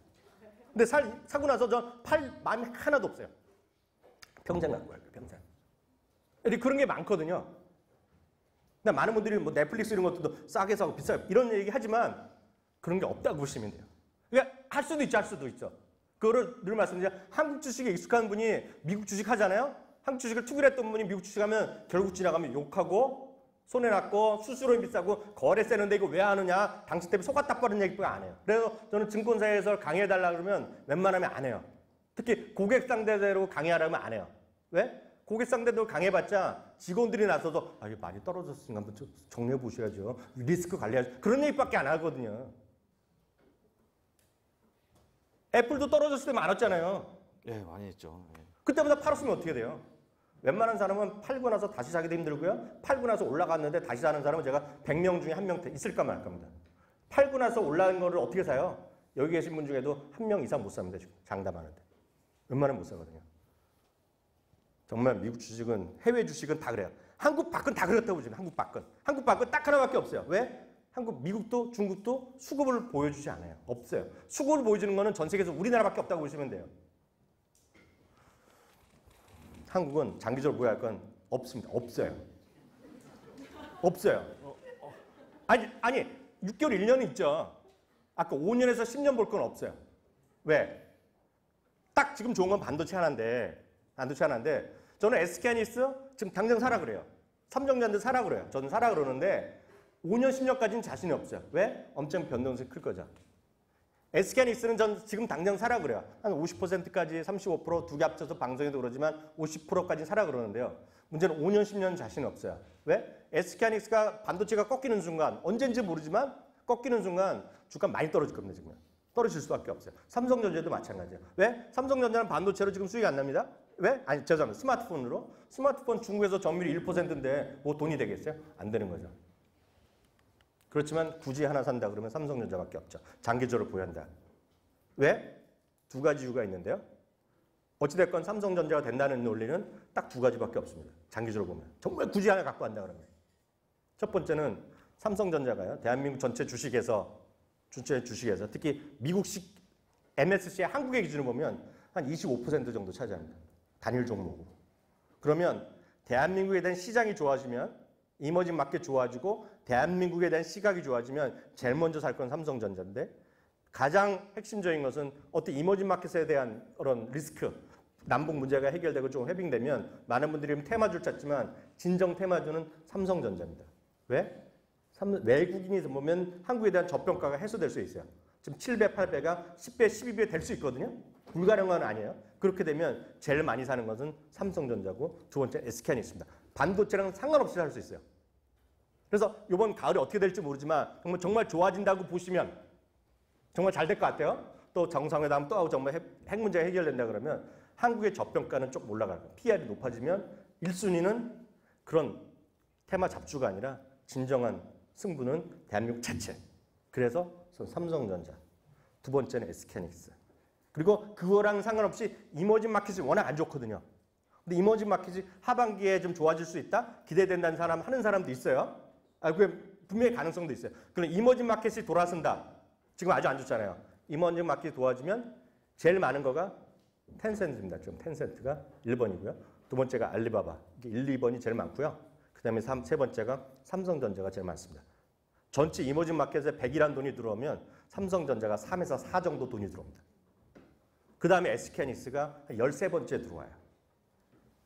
근데 사고 나서 저 팔 마음이 하나도 없어요. 평생 갖고 갈 거예요, 평생. 그런 게 많거든요. 근데 많은 분들이 뭐 넷플릭스 이런 것도 싸게 사고 비싸요. 이런 얘기 하지만 그런 게 없다고 보시면 돼요. 그러니까 할 수도 있죠, 할 수도 있죠. 그거를 늘 말씀드리자 한국 주식에 익숙한 분이 미국 주식 하잖아요. 한국 주식을 투기를 했던 분이 미국 주식 하면 결국 지나가면 욕하고 손해났고 수수료는 비싸고 거래세는데 이거 왜 하느냐. 당신 때문에 속았다 빠른 얘기밖에 안 해요. 그래서 저는 증권사에서 강의해달라 그러면 웬만하면 안 해요. 특히 고객 상대대로 강의하라면 안 해요. 왜? 고객 상대대로 강해봤자 직원들이 나서서 아, 이게 많이 떨어졌으니까 한번 정리해 보셔야죠. 리스크 관리하죠. 그런 얘기밖에 안 하거든요. 애플도 떨어졌을 때 많았잖아요. 예, 많이 했죠. 예. 그때보다 팔았으면 어떻게 돼요? 웬만한 사람은 팔고 나서 다시 사기도 힘들고요. 팔고 나서 올라갔는데 다시 사는 사람은 제가 100명 중에 1명 있을까 말까 합니다. 팔고 나서 올라간 거를 어떻게 사요? 여기 계신 분 중에도 1명 이상 못 삽니다. 지금 장담하는데. 웬만하면 못 사거든요. 정말 미국 주식은 해외 주식은 다 그래요. 한국 밖은 다 그렇다고 보시면 한국 밖은. 한국 밖은 딱 하나밖에 없어요. 왜? 미국도 중국도 수급을 보여주지 않아요. 없어요. 수급을 보여주는 거는 전 세계에서 우리나라밖에 없다고 보시면 돼요. 한국은 장기적으로 보유할 건 없습니다. 없어요. 없어요. 아니 6개월 1년은 있죠. 아까 5년에서 10년 볼 건 없어요. 왜? 딱 지금 좋은 건 반도체 하나인데 저는 SK하이닉스 지금 당장 사라 그래요. 삼성전자 사라 그래요. 저는 사라 그러는데 5년 10년까지는 자신이 없어요. 왜? 엄청 변동성이 클 거죠. SK하이닉스는 전 지금 당장 사라 그래요. 한 50%까지 35% 두 개 합쳐서 방송에도 그러지만 50%까지 사라 그러는데요. 문제는 5년 10년 자신이 없어요. 왜? SK하이닉스가 반도체가 꺾이는 순간 언제인지 모르지만 꺾이는 순간 주가 많이 떨어질 겁니다. 지금. 떨어질 수밖에 없어요. 삼성전자도 마찬가지예요. 왜? 삼성전자는 반도체로 지금 수익이 안 납니다. 왜? 아니 죄송합니다. 스마트폰으로. 스마트폰 중국에서 점유율이 1%인데 뭐 돈이 되겠어요? 안 되는 거죠. 그렇지만 굳이 하나 산다 그러면 삼성전자밖에 없죠. 장기적으로 보유한다. 왜? 두 가지 이유가 있는데요. 어찌됐건 삼성전자가 된다는 논리는 딱 두 가지밖에 없습니다. 장기적으로 보면. 정말 굳이 하나 갖고 간다 그러면. 첫 번째는 삼성전자가요. 대한민국 전체 주식에서 특히 미국식 MSCI 한국의 기준으로 보면 한 25% 정도 차지합니다. 단일 종목으로. 그러면 대한민국에 대한 시장이 좋아지면 이머징 마켓 좋아지고 대한민국에 대한 시각이 좋아지면 제일 먼저 살 건 삼성전자인데 가장 핵심적인 것은 어떤 이머징 마켓에 대한 그런 리스크 남북 문제가 해결되고 좀 회빙되면 많은 분들이 테마주를 찾지만 진정 테마주는 삼성전자입니다. 왜? 외국인이 보면 한국에 대한 저평가가 해소될 수 있어요. 지금 7배, 8배가 10배, 12배 될 수 있거든요. 불가능한 건 아니에요. 그렇게 되면 제일 많이 사는 것은 삼성전자고 두 번째 SK하이닉스입니다. 반도체랑 상관없이 살 수 있어요. 그래서 이번 가을이 어떻게 될지 모르지만 정말 좋아진다고 보시면 정말 잘 될 것 같아요. 또 정상회담 또 하고 정말 핵 문제가 해결된다 그러면 한국의 저평가는 조금 올라갈 거예요. PR이 높아지면 1순위는 그런 테마 잡주가 아니라 진정한 승부는 대한민국 자체. 그래서 삼성전자. 두 번째는 SK하이닉스. 그리고 그거랑 상관없이 이머징 마켓이 워낙 안 좋거든요. 근데 이머징 마켓이 하반기에 좀 좋아질 수 있다? 기대된다는 사람 하는 사람도 있어요. 그게 분명히 가능성도 있어요. 그럼 이머징 마켓이 돌아선다. 지금 아주 안 좋잖아요. 이머징 마켓이 도와주면 제일 많은 거가 텐센트입니다. 지금 텐센트가 1번이고요. 두 번째가 알리바바. 이게 1, 2번이 제일 많고요. 그 다음에 세 번째가 삼성전자가 제일 많습니다. 전체 이머징 마켓에 100이라는 돈이 들어오면 삼성전자가 3에서 4 정도 돈이 들어옵니다. 그 다음에 SK하이닉스가 13번째 들어와요.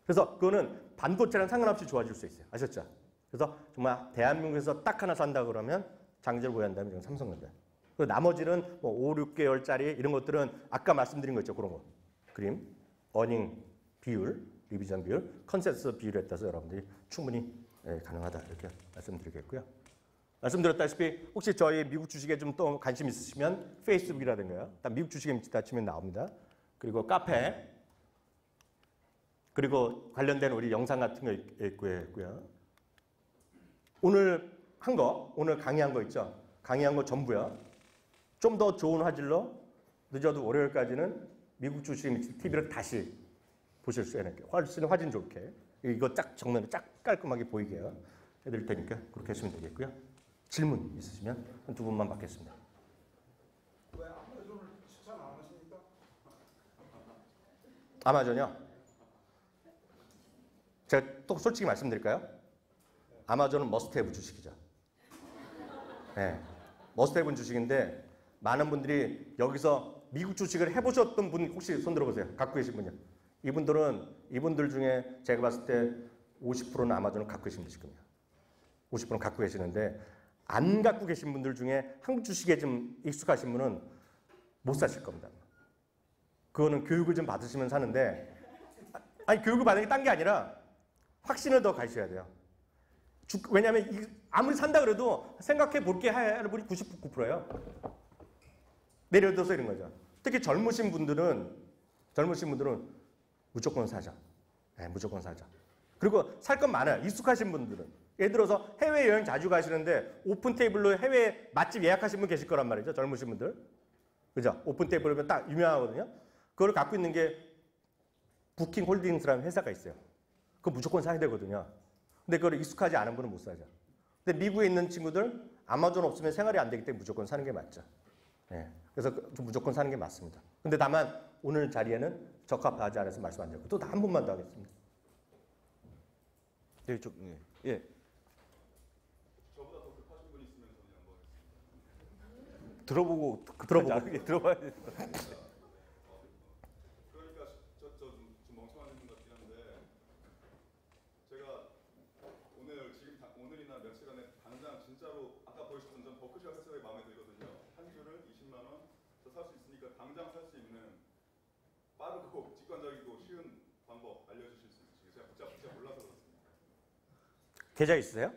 그래서 그거는 반도체랑 상관없이 좋아질 수 있어요. 아셨죠? 그래서 정말 대한민국에서 딱 하나 산다 그러면 장기를 보유한다면 삼성전자. 그리고 나머지는 뭐 5, 6개월짜리 이런 것들은 아까 말씀드린 거 있죠. 그런 거. 그림, 어닝 비율, 리비전 비율, 컨센서스 비율에 따라서 여러분들이 충분히 가능하다 이렇게 말씀드리겠고요. 말씀드렸다시피 혹시 저희 미국 주식에 좀 또 관심 있으시면 페이스북이라든가요. 미국 주식에 다 치면 나옵니다. 그리고 카페, 그리고 관련된 우리 영상 같은 거 있고요. 오늘 한 거, 오늘 강의한 거 있죠. 강의한 거 전부요. 좀 더 좋은 화질로 늦어도 월요일까지는 미국 주식 TV를 다시 보실 수 있는 훨씬 화질 좋게 이거 쫙 정면에 쫙 깔끔하게 보이게 해드릴 테니까 그렇게 하시면 되겠고요. 질문 있으시면 한 두 분만 받겠습니다. 왜 아마존을 추천 안 하십니까? 아마존이요? 제가 또 솔직히 말씀드릴까요? 아마존은 머스트헤브 주식이죠. 네, 머스트헤브 주식인데 많은 분들이 여기서 미국 주식을 해보셨던 분 혹시 손 들어보세요. 갖고 계신 분이요. 이분들 중에 제가 봤을 때 50%는 아마존을 갖고 계신 분이실 겁니다. 50%는 갖고 계시는데 안 갖고 계신 분들 중에 한국 주식에 좀 익숙하신 분은 못 사실 겁니다. 그거는 교육을 좀 받으시면 사는데 아니 교육을 받는 게 딴 게 아니라 확신을 더 가셔야 돼요. 왜냐하면 아무리 산다 그래도 생각해 볼 게 할 분이 99%예요. 내려둬서 이런 거죠. 특히 젊으신 분들은 무조건 사자. 네, 무조건 사자. 그리고 살 건 많아요. 익숙하신 분들은. 예를 들어서 해외여행 자주 가시는데 오픈 테이블로 해외 맛집 예약하신 분 계실 거란 말이죠. 젊으신 분들. 그죠? 오픈 테이블이면 딱 유명하거든요. 그걸 갖고 있는 게 부킹 홀딩스라는 회사가 있어요. 그거 무조건 사야 되거든요. 근데 그걸 익숙하지 않은 분은 못 사죠. 근데 미국에 있는 친구들 아마존 없으면 생활이 안 되기 때문에 무조건 사는 게 맞죠. 네. 그래서 무조건 사는 게 맞습니다. 근데 다만 오늘 자리에는 적합하지 않아서 말씀 안 드렸고 또 한 분만 더 하겠습니다. 네, 예. 저보다 더 급하신 분이 있으면 저는 한번 들어보고 들어봐야 돼. 그러니까 좀 멍청한 분 같긴 한데 제가 오늘이나 며칠간에 당장 진짜로 아까 보여주신 전 버크셔 해서의 마음에 들거든요. 한 주를 20만 원 살 수 있으니까 당장 살 수 있는 빠르고 직관적이고 쉬운 방법 알려주실 수 있으세요? 제가 복잡 몰라서 그렇습니다. 계좌 있으세요?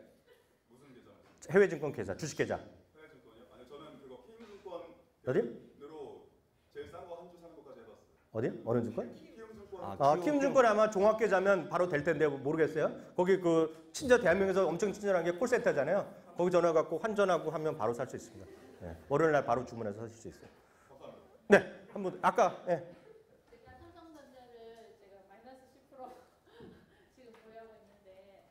무슨 계좌? 해외증권 계좌, 주식 계좌. 해외증권이요? 아니요, 저는 그거 키움증권 어디? 으로 제일 싼 거 한 주 사는 것까지 해봤어요. 어디? 어느 증권? 키움증권. 키움증권이 아마 종합계좌면 바로 될 텐데 모르겠어요. 거기 그 대한민국에서 엄청 친절한 게 콜센터잖아요. 거기 전화 갖고 환전하고 하면 바로 살 수 있습니다. 네. 월요일 날 바로 주문해서 사실 수 있어요. 감사합니다. 네, 한번 아까 네. 제가 삼성전자를 제가 마이너스 10% 지금 보유하고 있는데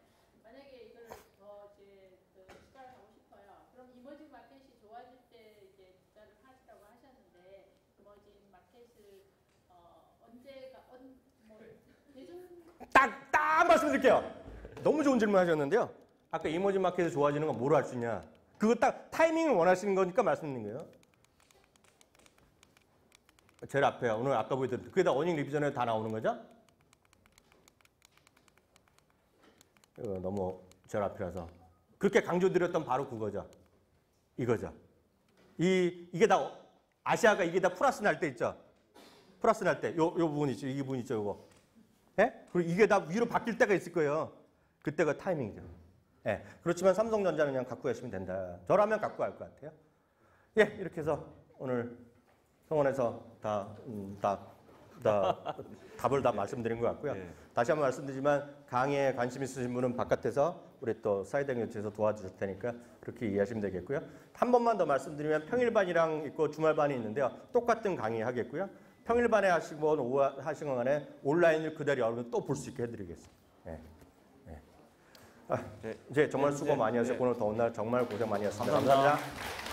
만약에 이걸 더 이제 투자를 하고 싶어요. 그럼 이머징 마켓이 좋아질 때 이제 투자를 하시라고 하셨는데 이머징 마켓을 언제가 뭐 대중 딱 말씀드릴게요. 너무 좋은 질문 하셨는데요. 아까 이머징 마켓이 좋아지는 건 뭐로 할 수 있냐? 그거 딱 타이밍을 원하시는 거니까 말씀드린 거예요. 제일 앞에 오늘 아까 보여드렸던 그게 다 어닝 리비전에 다 나오는 거죠? 이거 너무 제일 앞이라서 그렇게 강조드렸던 바로 그거죠. 이거죠. 이게 다 아시아가 이게 다 플러스 날 때 있죠. 플러스 날 때 요 부분 있죠. 이 부분 있죠. 이거. 예? 그리고 이게 다 위로 바뀔 때가 있을 거예요. 그때가 타이밍이죠. 예. 그렇지만 삼성전자는 그냥 갖고 가시면 된다. 저라면 갖고 갈 것 같아요. 예, 이렇게 해서 오늘 성원에서 답을 다 말씀드린 것 같고요. 예. 다시 한번 말씀드리지만 강의에 관심 있으신 분은 바깥에서 우리 또 사이드 교체에서 도와주실 테니까 그렇게 이해하시면 되겠고요. 한 번만 더 말씀드리면 평일반이랑 있고 주말반이 있는데요. 똑같은 강의 하겠고요. 평일반에 하시건 오후 하시건 간에 온라인을 그대로 여러분 또 볼 수 있게 해드리겠습니다. 예. 예. 네. 이제 정말 수고 네, 많이 하셨고 네. 오늘 더운 날 정말 고생 많이 하셨습니다. 감사합니다. 감사합니다.